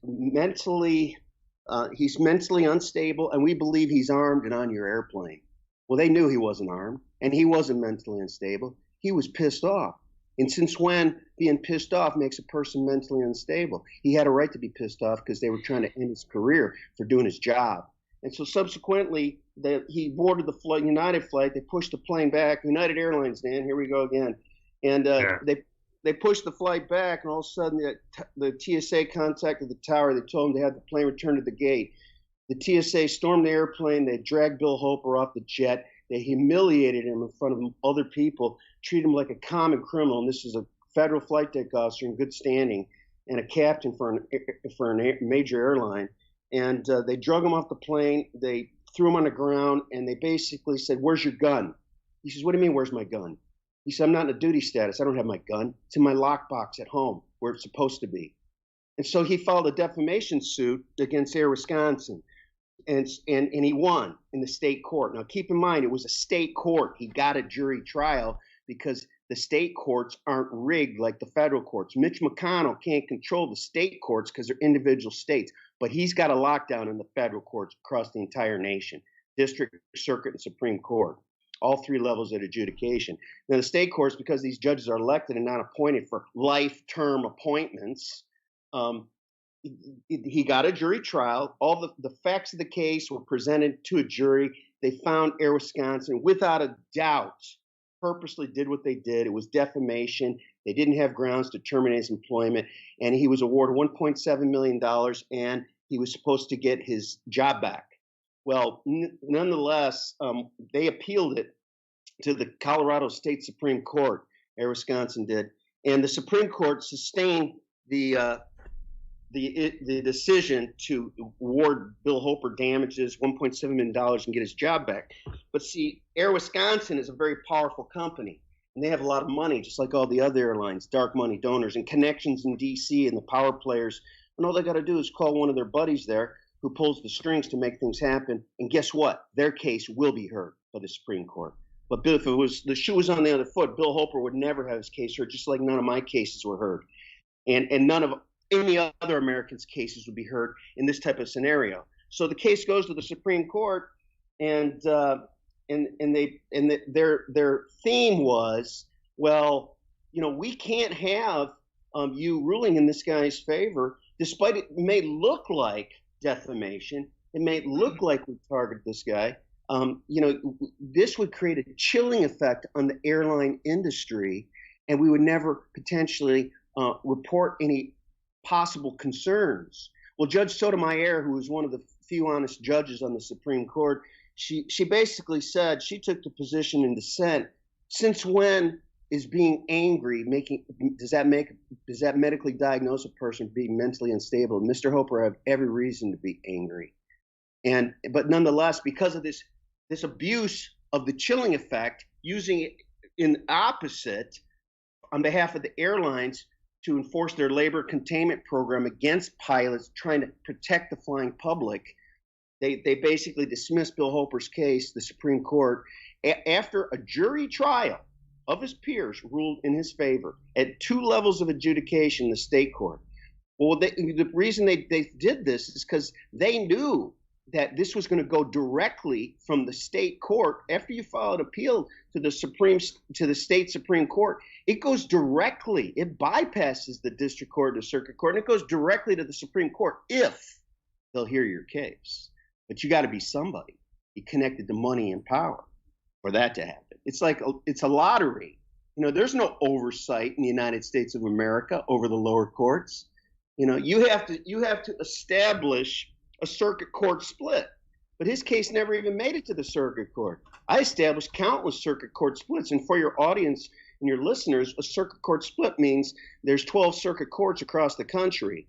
he's mentally unstable, and we believe he's armed and on your airplane." Well, they knew he wasn't armed, and he wasn't mentally unstable. He was pissed off. And since when being pissed off makes a person mentally unstable? He had a right to be pissed off because they were trying to end his career for doing his job. And so subsequently, he boarded the flight, United flight. They pushed the plane back. United Airlines, Dan, here we go again. And they pushed the flight back, and all of a sudden the TSA contacted the tower. They told them to have the plane returned to the gate. The TSA stormed the airplane. They dragged Bill Hoper off the jet. They humiliated him in front of other people, treated him like a common criminal. And this is a federal flight deck officer in good standing and a captain for a major airline. And they drug him off the plane. They threw him on the ground, and they basically said, "Where's your gun?" He says, "What do you mean, where's my gun?" He said, "I'm not in a duty status. I don't have my gun. It's in my lockbox at home where it's supposed to be." And so he filed a defamation suit against Air Wisconsin. And he won in the state court. Now, keep in mind, it was a state court. He got a jury trial because the state courts aren't rigged like the federal courts. Mitch McConnell can't control the state courts because they're individual states, but he's got a lockdown in the federal courts across the entire nation, district, circuit, and Supreme Court, all three levels of adjudication. Now, the state courts, because these judges are elected and not appointed for life term appointments, he got a jury trial. All the facts of the case were presented to a jury. They found Air Wisconsin, without a doubt, purposely did what they did. It was defamation. They didn't have grounds to terminate his employment. And he was awarded $1.7 million, and he was supposed to get his job back. Well, nonetheless, they appealed it to the Colorado State Supreme Court. Air Wisconsin did. And the Supreme Court sustained the decision to award Bill Hoper damages, $1.7 million, and get his job back. But see, Air Wisconsin is a very powerful company, and they have a lot of money, just like all the other airlines, dark money donors and connections in D.C. and the power players. And all they got to do is call one of their buddies there who pulls the strings to make things happen. And guess what? Their case will be heard by the Supreme Court. But if it was the shoe was on the other foot, Bill Hoper would never have his case heard, just like none of my cases were heard. And none of any other Americans' cases would be heard in this type of scenario. So the case goes to the Supreme Court, and their theme was, well, we can't have you ruling in this guy's favor, despite it may look like defamation. It may look like we targeted this guy. This would create a chilling effect on the airline industry, and we would never potentially report any possible concerns. Well, Judge Sotomayor, who was one of the few honest judges on the Supreme Court, she basically said, she took the position in dissent, since when is being angry does that medically diagnose a person being mentally unstable? Mr. Hoper had every reason to be angry. But nonetheless, because of this abuse of the chilling effect, using it in opposite on behalf of the airlines to enforce their labor containment program against pilots trying to protect the flying public, they basically dismissed Bill Hoper's case. The Supreme Court, after a jury trial of his peers, ruled in his favor at two levels of adjudication in the state court. Well, the reason they did this is because they knew that this was going to go directly from the state court. After you file an appeal to the state Supreme Court, it goes directly, it bypasses the district court or circuit court, and it goes directly to the Supreme Court if they'll hear your case. But you got to be somebody. You connected to money and power for that to happen. It's a lottery. There's no oversight in the United States of America over the lower courts. You have to establish a circuit court split. But his case never even made it to the circuit court. I established countless circuit court splits. And for your audience and your listeners, a circuit court split means there's 12 circuit courts across the country.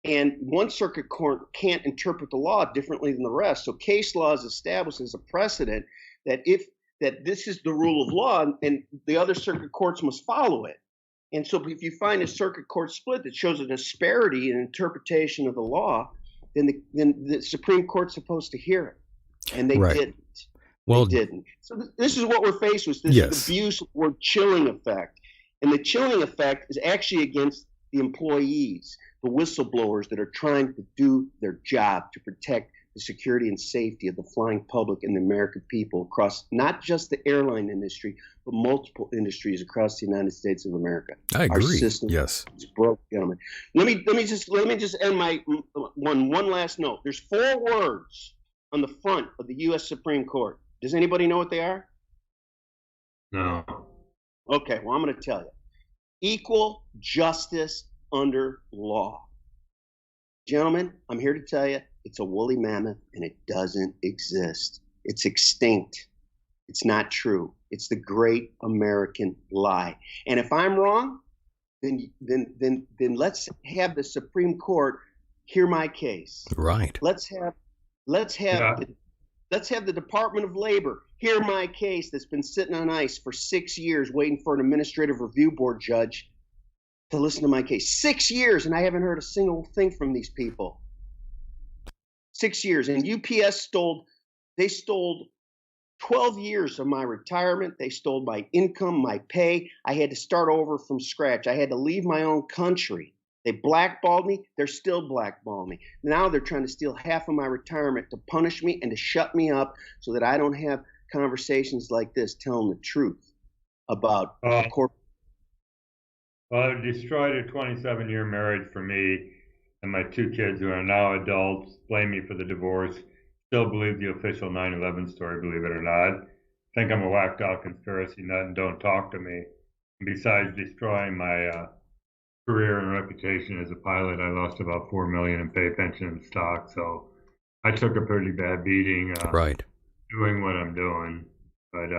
And one circuit court can't interpret the law differently than the rest. So case law is established as a precedent that this is the rule of law, and the other circuit courts must follow it. And so if you find a circuit court split that shows a disparity in interpretation of the law, then the Supreme Court's supposed to hear it, and they didn't. Well, they didn't. So this is what we're faced with: this abuse or chilling effect, and the chilling effect is actually against the employees, the whistleblowers that are trying to do their job to protect the security and safety of the flying public and the American people across not just the airline industry, but multiple industries across the United States of America. I agree. Our system is broke, gentlemen. Let me just end my one last note. There's 4 words on the front of the U.S. Supreme Court. Does anybody know what they are? No. Okay, well, I'm going to tell you. Equal justice under law. Gentlemen, I'm here to tell you, it's a woolly mammoth and it doesn't exist. It's extinct. It's not true. It's the great American lie. And if I'm wrong, then let's have the Supreme Court hear my case. Right. Let's have the Department of Labor hear my case that's been sitting on ice for 6 years waiting for an administrative review board judge to listen to my case. 6 years, and I haven't heard a single thing from these people. 6 years. And UPS stole 12 years of my retirement. They stole my income, my pay. I had to start over from scratch. I had to leave my own country. They blackballed me. They're still blackballing me. Now they're trying to steal half of my retirement to punish me and to shut me up so that I don't have conversations like this telling the truth about corporate. Well, it destroyed a 27-year marriage for me and my 2 kids who are now adults, blame me for the divorce, still believe the official 9/11 story, believe it or not. Think I'm a whacked out conspiracy nut and don't talk to me. And besides destroying my career and reputation as a pilot, I lost about $4 million in pay, pension, and stock. So I took a pretty bad beating Right. doing what I'm doing. But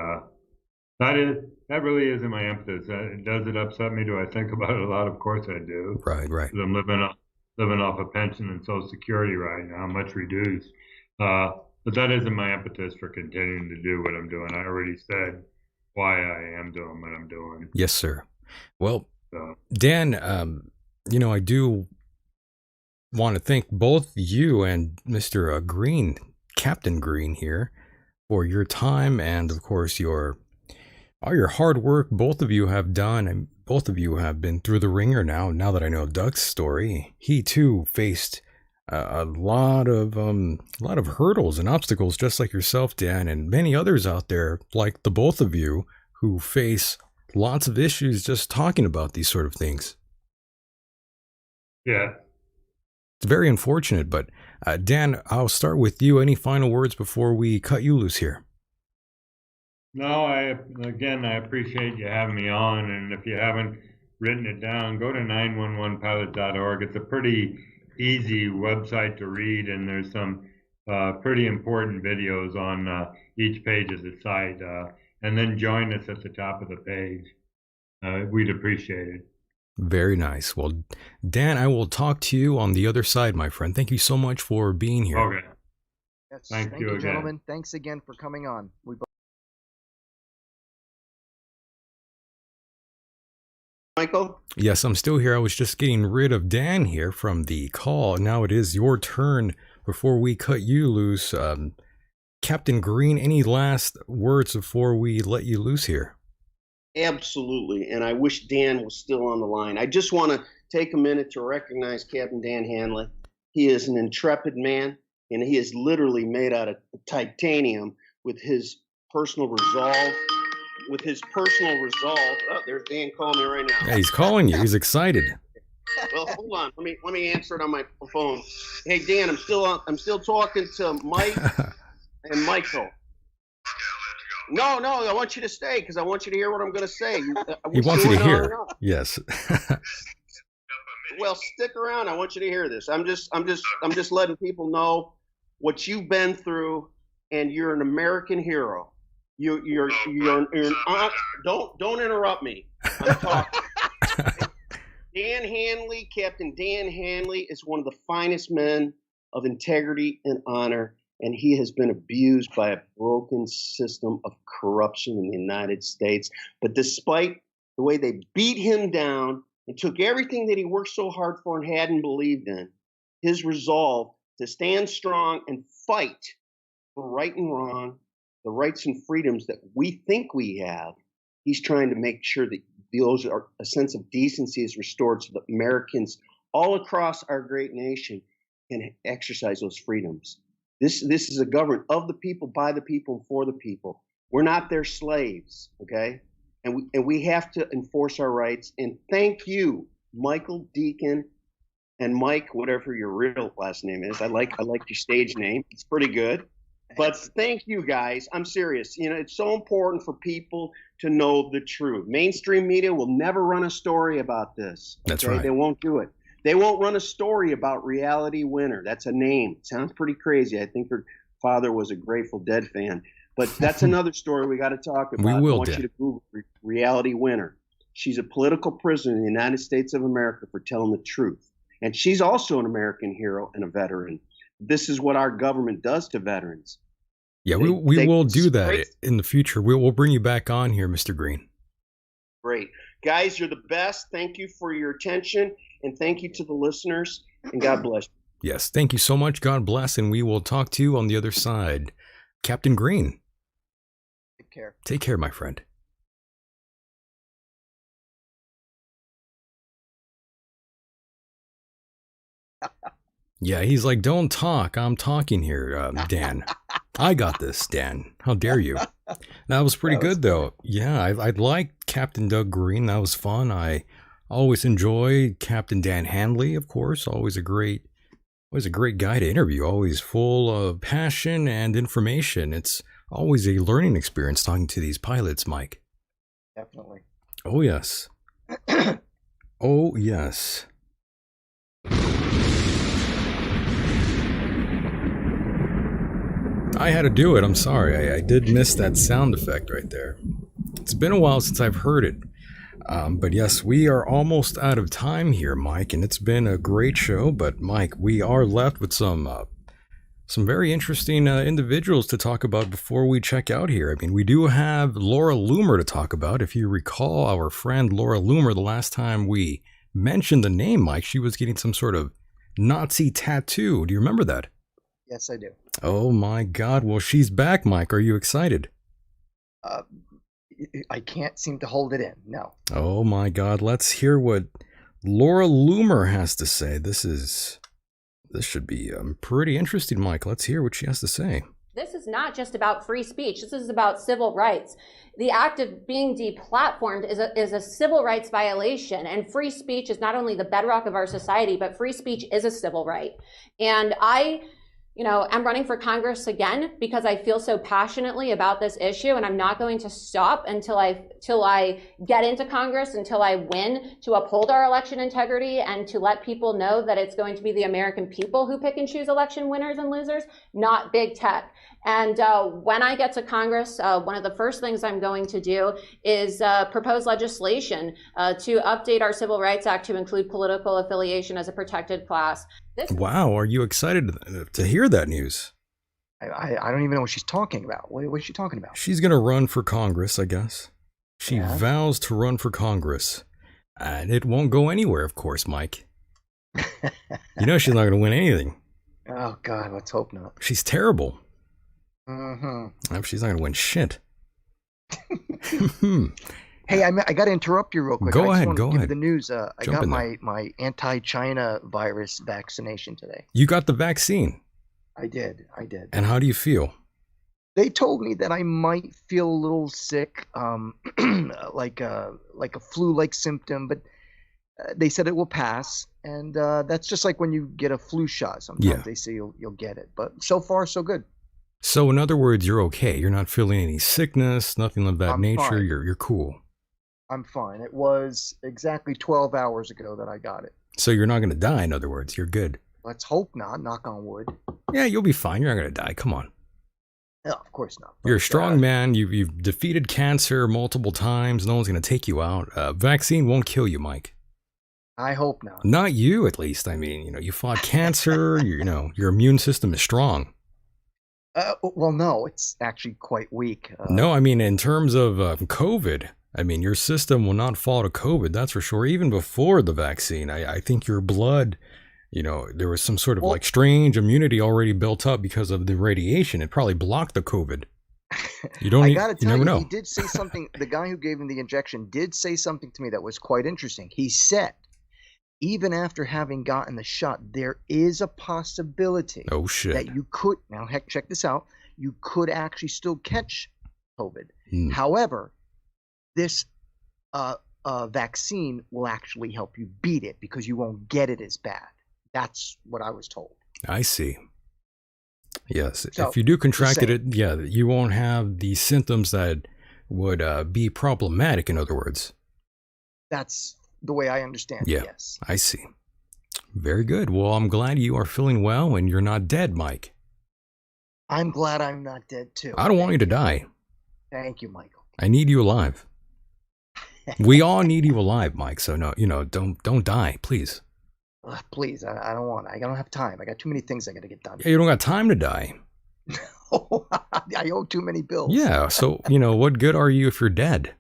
that really isn't my impetus. Does it upset me? Do I think about it a lot? Of course I do. Right. 'Cause I'm living off a pension and Social Security right now, much reduced. But that isn't my impetus for continuing to do what I'm doing. I already said why I am doing what I'm doing. Yes, sir. Well, Dan, I do want to thank both you and Mr. Greene, Captain Greene here, for your time and, of course, all your hard work both of you have done, and both of you have been through the ringer now. Now that I know Doug's story, he too faced a lot of hurdles and obstacles, just like yourself, Dan, and many others out there, like the both of you, who face lots of issues just talking about these sort of things. Yeah. It's very unfortunate, but Dan, I'll start with you. Any final words before we cut you loose here? No, I appreciate you having me on, and if you haven't written it down, go to 911pilot.org. It's a pretty easy website to read, and there's some pretty important videos on each page of the site. And then join us at the top of the page. We'd appreciate it. Very nice. Well, Dan, I will talk to you on the other side, my friend. Thank you so much for being here. Okay. Yes, Thank you again. gentlemen. Thanks again for coming on. Michael? Yes, I'm still here. I was just getting rid of Dan here from the call. Now it is your turn before we cut you loose. Captain Greene, any last words before we let you loose here? Absolutely, and I wish Dan was still on the line. I just want to take a minute to recognize Captain Dan Hanley. He is an intrepid man, and he is literally made out of titanium with his personal resolve. Oh, there's Dan calling me right now. Yeah, he's calling you. He's excited. Well, hold on. Let me answer it on my phone. Hey, Dan, I'm still talking to Mike and Michael. No, I want you to stay because I want you to hear what I'm going to say. He wants you to hear. Yes. Well, stick around. I want you to hear this. I'm just letting people know what you've been through, and you're an American hero. You're don't interrupt me. I'm talking. Dan Hanley, Captain Dan Hanley, is one of the finest men of integrity and honor, and he has been abused by a broken system of corruption in the United States. But despite the way they beat him down and took everything that he worked so hard for and hadn't believed in, his resolve to stand strong and fight for right and wrong, the rights and freedoms that we think we have, he's trying to make sure that a sense of decency is restored so that Americans all across our great nation can exercise those freedoms. This is a government of the people, by the people, and for the people. We're not their slaves, okay? And we have to enforce our rights. And thank you, Michael Decon and Mike, whatever your real last name is. I like your stage name. It's pretty good. But thank you, guys. I'm serious. You know, it's so important for people to know the truth. Mainstream media will never run a story about this. Okay? That's right. They won't do it. They won't run a story about Reality Winner. That's a name. It sounds pretty crazy. I think her father was a Grateful Dead fan. But that's another story we got to talk about. We will, I want you to Google Reality Winner. She's a political prisoner in the United States of America for telling the truth. And she's also an American hero and a veteran. This is what our government does to veterans. Yeah, we will do that in the future. We'll bring you back on here, Mr. Greene. Great. Guys, you're the best. Thank you for your attention, and thank you to the listeners, and God bless you. Yes, thank you so much. God bless, and we will talk to you on the other side. Captain Greene. Take care. Take care, my friend. Yeah, he's like, don't talk. I'm talking here, Dan. I got this, Dan. How dare you? That was pretty good, though. Yeah, I liked Captain Doug Greene. That was fun. I always enjoy Captain Dan Hanley, of course. Always a great guy to interview. Always full of passion and information. It's always a learning experience talking to these pilots, Mike. Definitely. Oh, yes. Oh, yes. I had to do it. I'm sorry. I did miss that sound effect right there. It's been a while since I've heard it. But yes, we are almost out of time here, Mike, and it's been a great show. But Mike, we are left with some very interesting individuals to talk about before we check out here. I mean, we do have Laura Loomer to talk about. If you recall our friend Laura Loomer, the last time we mentioned the name, Mike, she was getting some sort of Nazi tattoo. Do you remember that? Yes, I do. Oh my God. Well, she's back, Mike. Are you excited? I can't seem to hold it in. No. Oh my God. Let's hear what Laura Loomer has to say. This should be pretty interesting, Mike. Let's hear what she has to say. This is not just about free speech. This is about civil rights. The act of being deplatformed is a civil rights violation. And free speech is not only the bedrock of our society, but free speech is a civil right. And I'm running for Congress again because I feel so passionately about this issue, and I'm not going to stop until I get into Congress, until I win, to uphold our election integrity and to let people know that it's going to be the American people who pick and choose election winners and losers, not big tech. And when I get to Congress, one of the first things I'm going to do is propose legislation to update our Civil Rights Act to include political affiliation as a protected class. Wow, are you excited to hear that news? I don't even know what she's talking about. What is she talking about? She's going to run for Congress, I guess. She vows to run for Congress. And it won't go anywhere, of course, Mike. You know she's not going to win anything. Oh, God, let's hope not. She's terrible. Mm-hmm. She's not going to win shit. Hey, I got to interrupt you real quick. Go ahead. Give you the news. I got my anti-China virus vaccination today. You got the vaccine? I did. And how do you feel? They told me that I might feel a little sick, like a flu-like symptom, but they said it will pass. And that's just like when you get a flu shot. Sometimes they say you'll get it. But so far, so good. So in other words, you're okay. You're not feeling any sickness, nothing of that nature. Fine. You're cool. I'm fine. It was exactly 12 hours ago that I got it. So you're not going to die, in other words. You're good. Let's hope not. Knock on wood. Yeah, you'll be fine. You're not going to die. Come on. No, of course not. You're a strong man. You've defeated cancer multiple times. No one's going to take you out. Vaccine won't kill you, Mike. I hope not. Not you, at least. I mean, you fought cancer. Your immune system is strong. Well, no, it's actually quite weak. No, I mean, in terms of COVID, I mean, your system will not fall to COVID, that's for sure. Even before the vaccine, I think your blood, there was some sort of strange immunity already built up because of the radiation. It probably blocked the COVID. You never know. He did say something. The guy who gave him the injection did say something to me that was quite interesting. He said, even after having gotten the shot, there is a possibility that you could, now check this out, you could actually still catch COVID. However, this vaccine will actually help you beat it because you won't get it as bad. That's what I was told. I see. Yes. So, if you do contracted saying. it, yeah, you won't have the symptoms that would be problematic, in other words. That's the way I understand it, Yeah, yes. I see. Very good. Well, I'm glad you are feeling well and you're not dead, Mike. I'm glad I'm not dead, too. I don't want you to die. Thank you, Michael. I need you alive. We all need you alive, Mike. So no, don't die, please. Please, I don't want. I don't have time. I got too many things I got to get done. Yeah, you don't got time to die. I owe too many bills. Yeah, so what good are you if you're dead?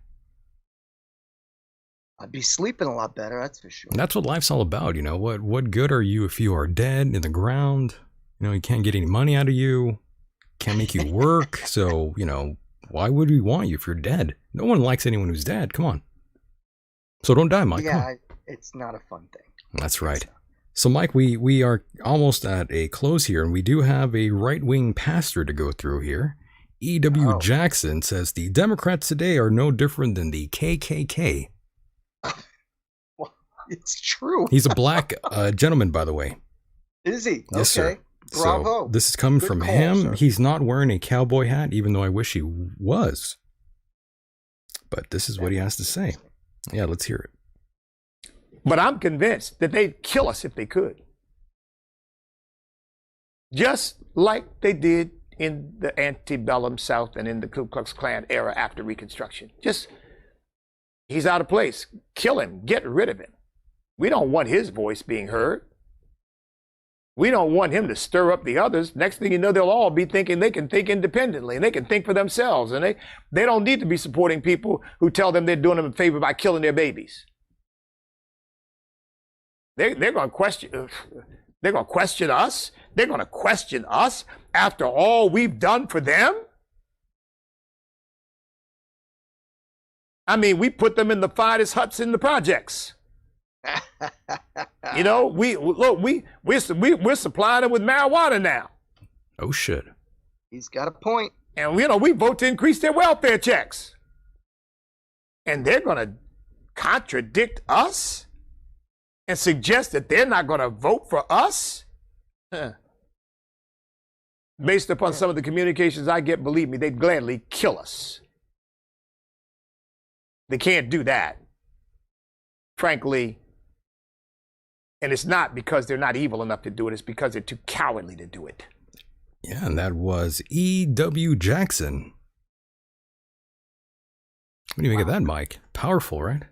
I'd be sleeping a lot better, that's for sure. That's what life's all about. What good are you if you are dead in the ground? You can't get any money out of you. Can't make you work. So why would we want you if you're dead? No one likes anyone who's dead. Come on. So don't die, Mike. Yeah, it's not a fun thing. That's right. So, Mike, we are almost at a close here, and we do have a right-wing pastor to go through here. E.W. Jackson says the Democrats today are no different than the KKK. Well, it's true. He's a black gentleman, by the way. Is he? Yes, okay. sir. Bravo. So this is coming from call, him. sir. He's not wearing a cowboy hat, even though I wish he was. But this is what he has to say. Yeah, let's hear it. But I'm convinced that they'd kill us if they could. Just like they did in the antebellum South and in the Ku Klux Klan era after Reconstruction. Just, he's out of place. Kill him. Get rid of him. We don't want his voice being heard. We don't want him to stir up the others. Next thing you know, they'll all be thinking they can think independently and they can think for themselves. And they don't need to be supporting people who tell them they're doing them a favor by killing their babies. They're going to question. They're going to question us. They're going to question us after all we've done for them. I mean, we put them in the finest huts in the projects. We're supplying them with marijuana now. Oh shit. He's got a point. And we vote to increase their welfare checks. And they're going to contradict us and suggest that they're not going to vote for us? Based upon some of the communications I get, believe me, they'd gladly kill us. They can't do that. Frankly, and it's not because they're not evil enough to do it, it's because they're too cowardly to do it. Yeah, and that was E.W. Jackson. What do you make of that, Mike? Powerful, right?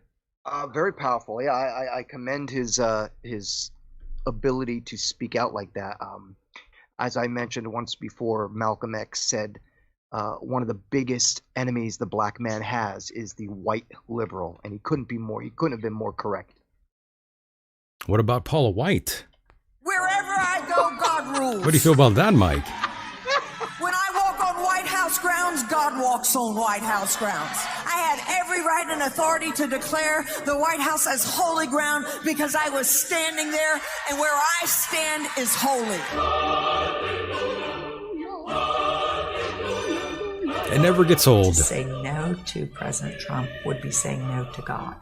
Very powerful. Yeah, I commend his ability to speak out like that. As I mentioned once before, Malcolm X said one of the biggest enemies the black man has is the white liberal, and he couldn't have been more correct. What about Paula White? Wherever I go, God rules. What do you feel about that, Mike? When I walk on White House grounds, God walks on White House grounds. I had every right and authority to declare the White House as holy ground because I was standing there, and where I stand is holy. It never gets old. Saying no to President Trump would be saying no to God.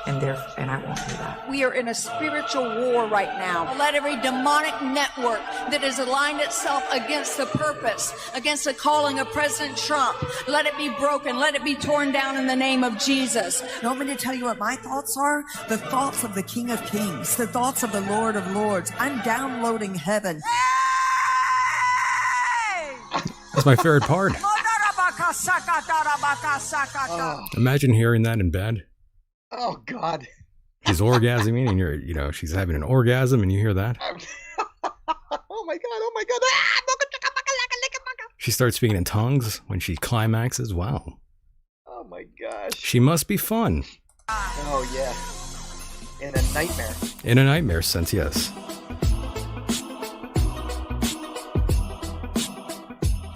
And I won't do that. We are in a spiritual war right now. Let every demonic network that has aligned itself against the purpose, against the calling of President Trump, let it be broken. Let it be torn down in the name of Jesus. You want me to tell you what my thoughts are? The thoughts of the King of Kings, the thoughts of the Lord of Lords. I'm downloading heaven. That's my favorite part. Imagine hearing that in bed. Oh God. She's orgasming and she's having an orgasm and you hear that. Oh my God. She starts speaking in tongues when she climaxes. Wow. Oh my gosh. She must be fun. Oh yeah. In a nightmare. In a nightmare sense, yes.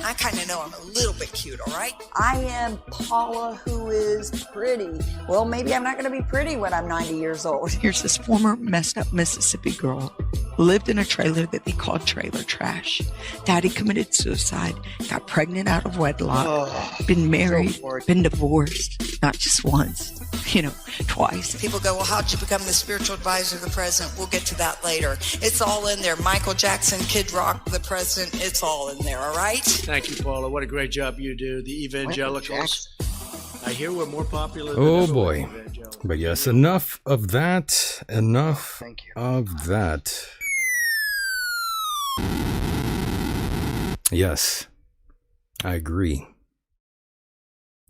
I kind of know I'm a little bit cute, all right? I am Paula, who is pretty. Well, maybe I'm not going to be pretty when I'm 90 years old. Here's this former messed up Mississippi girl who lived in a trailer that they called trailer trash. Daddy committed suicide, got pregnant out of wedlock, been married, been divorced. not just once, twice. People go, well, how'd you become the spiritual advisor of the president? We'll get to that later. It's all in there. Michael Jackson, Kid Rock, the president, it's all in there, all right? Thank you, Paula. What a great job you do. The evangelicals. I hear we're more popular than Oh ever boy. But yes, enough of that. Enough of that. Yes, I agree.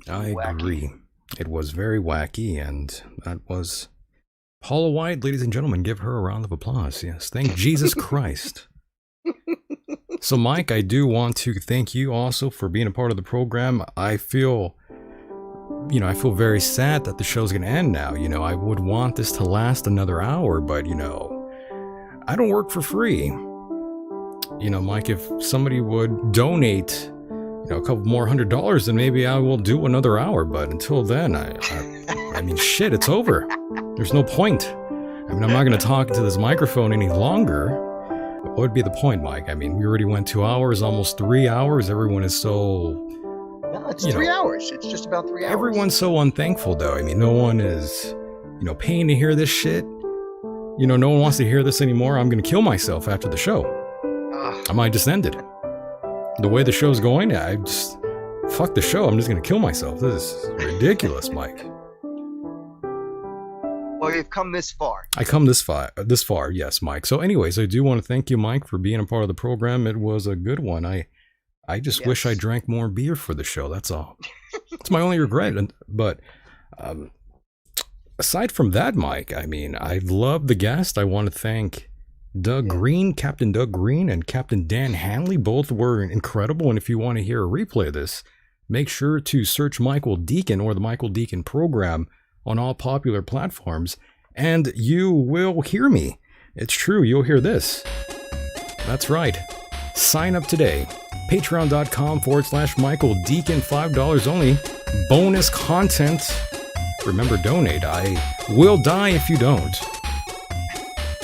I agree. It was very wacky, and that was Paula White. Ladies and gentlemen, give her a round of applause. Yes, thank Jesus Christ. So, Mike, I do want to thank you also for being a part of the program. I feel very sad that the show's going to end now. I would want this to last another hour, but, I don't work for free. Mike, if somebody would donate, a couple more $100, then maybe I will do another hour. But until then, I mean, shit, it's over. There's no point. I'm not going to talk into this microphone any longer. What would be the point, Mike? We already went 2 hours, almost 3 hours. Everyone is so... No, it's 3 hours. It's just about 3 hours. Everyone's so unthankful, though. No one is, paying to hear this shit. No one wants to hear this anymore. I'm going to kill myself after the show. I might just end it. The way the show's going, fuck the show. I'm just going to kill myself. This is ridiculous, Mike. Well, you've come this far. I come this far, yes, Mike. So anyways, I do want to thank you, Mike, for being a part of the program. It was a good one. I just wish I drank more beer for the show. That's all. It's my only regret. But aside from that, Mike, I love the guest. I want to thank Doug Greene, Captain Doug Greene, and Captain Dan Hanley. Both were incredible. And if you want to hear a replay of this, make sure to search Michael Decon or the Michael Decon program on all popular platforms, and you will hear me. It's true, you'll hear this. That's right. Sign up today. Patreon.com/Michael Decon, $5 only. Bonus content. Remember, donate. I will die if you don't.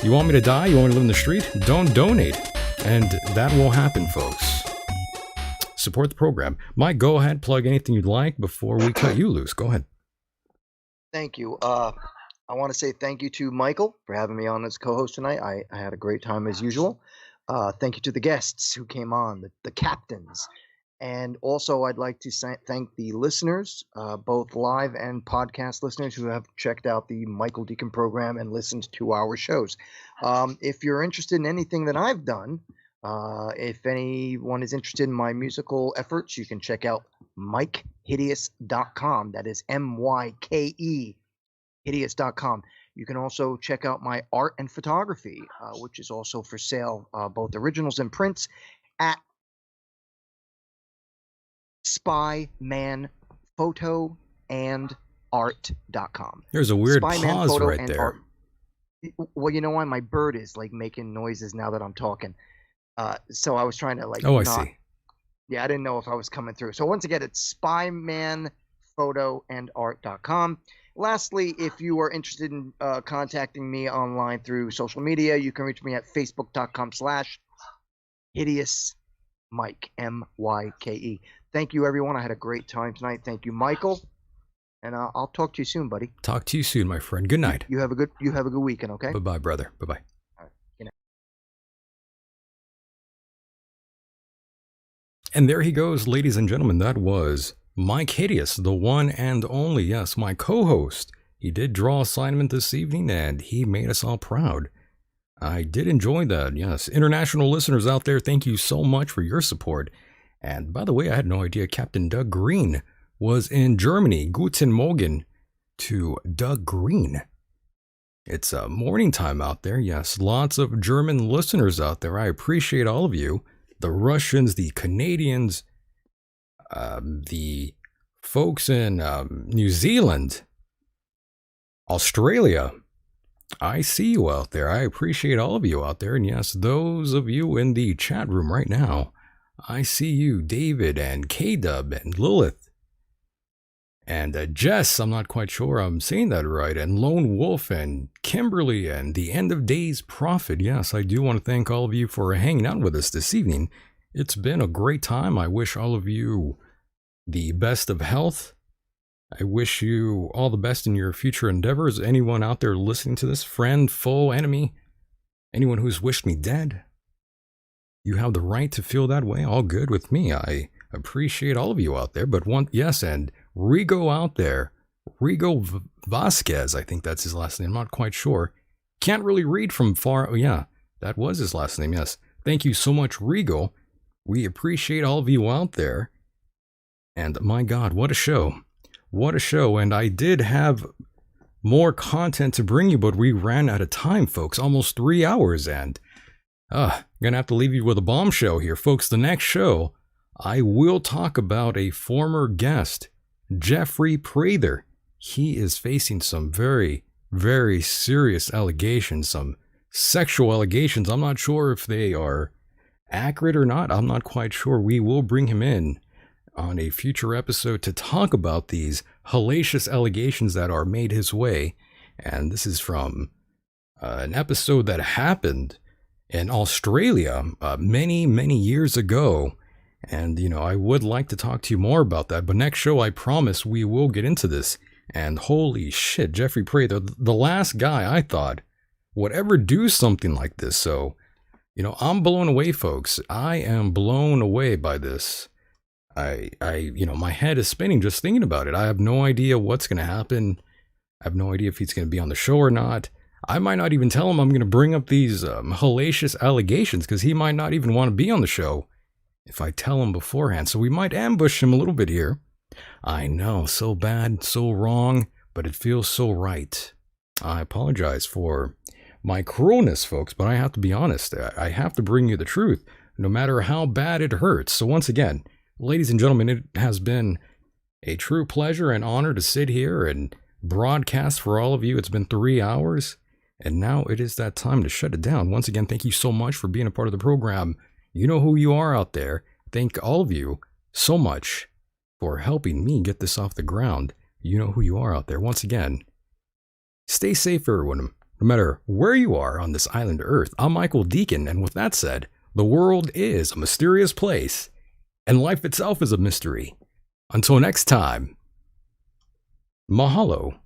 You want me to die? You want me to live in the street? Don't donate. And that will happen, folks. Support the program. Mike, go ahead, plug anything you'd like before we cut you loose. Go ahead. Thank you. I want to say thank you to Michael for having me on as co-host tonight. I had a great time as usual. Thank you to the guests who came on, the captains. And also I'd like to thank the listeners, both live and podcast listeners who have checked out the Michael Decon program and listened to our shows. If you're interested in anything that I've done, if anyone is interested in my musical efforts, you can check out MikeHideous.com. That is MYKE, hideous.com. You can also check out my art and photography, which is also for sale, both originals and prints, at SpymanPhotoandArt.com. There's a weird pause right there. Art. Well, you know why? My bird is making noises now that I'm talking. So I was trying to I see. Yeah, I didn't know if I was coming through. So once again, it's SpymanPhotoandArt.com. Lastly, if you are interested in contacting me online through social media, you can reach me at Facebook.com/HideousMike, MYKE. Thank you, everyone. I had a great time tonight. Thank you, Michael. And I'll talk to you soon, buddy. Talk to you soon, my friend. Good night. You have a good weekend, okay? Bye-bye, brother. Bye-bye. All right. Good night. And there he goes, ladies and gentlemen. That was Mike Hideous, the one and only, yes, my co-host. He did draw assignment this evening, and he made us all proud. I did enjoy that, yes. International listeners out there, thank you so much for your support. And by the way, I had no idea Captain Doug Greene was in Germany. Guten Morgen to Doug Greene. It's morning time out there. Yes, lots of German listeners out there. I appreciate all of you. The Russians, the Canadians, the folks in New Zealand, Australia. I see you out there. I appreciate all of you out there. And yes, those of you in the chat room right now. I see you, David and K-Dub and Lilith and Jess. I'm not quite sure I'm saying that right. And Lone Wolf and Kimberly and the End of Days Prophet. Yes, I do want to thank all of you for hanging out with us this evening. It's been a great time. I wish all of you the best of health. I wish you all the best in your future endeavors. Anyone out there listening to this, friend, foe, enemy, anyone who's wished me dead, you have the right to feel that way. All good with me. I appreciate all of you out there. But yes, and Rigo out there, Rigo Vasquez, I think that's his last name. I'm not quite sure. Can't really read from far. Oh, yeah, that was his last name. Yes. Thank you so much, Rigo. We appreciate all of you out there. And my God, what a show. What a show. And I did have more content to bring you, but we ran out of time, folks. Almost 3 hours. And gonna have to leave you with a bombshell here, folks. The next show, I will talk about a former guest, Jeffrey Prather. He is facing some very, very serious allegations, some sexual allegations. I'm not sure if they are accurate or not. I'm not quite sure. We will bring him in on a future episode to talk about these hellacious allegations that are made his way. And this is from an episode that happened in Australia many, many years ago. And, I would like to talk to you more about that. But next show, I promise we will get into this. And holy shit, Jeffrey Prather, the last guy I thought would ever do something like this. So, I'm blown away, folks. I am blown away by this. My head is spinning just thinking about it. I have no idea what's going to happen. I have no idea if he's going to be on the show or not. I might not even tell him I'm going to bring up these hellacious allegations because he might not even want to be on the show if I tell him beforehand. So we might ambush him a little bit here. I know, so bad, so wrong, but it feels so right. I apologize for my cruelness, folks, but I have to be honest. I have to bring you the truth, no matter how bad it hurts. So once again, ladies and gentlemen, it has been a true pleasure and honor to sit here and broadcast for all of you. It's been 3 hours, and now it is that time to shut it down. Once again, thank you so much for being a part of the program. You know who you are out there. Thank all of you so much for helping me get this off the ground. You know who you are out there. Once again, stay safe, everyone, no matter where you are on this island of Earth. I'm Michael Decon, and with that said, the world is a mysterious place, and life itself is a mystery. Until next time, mahalo.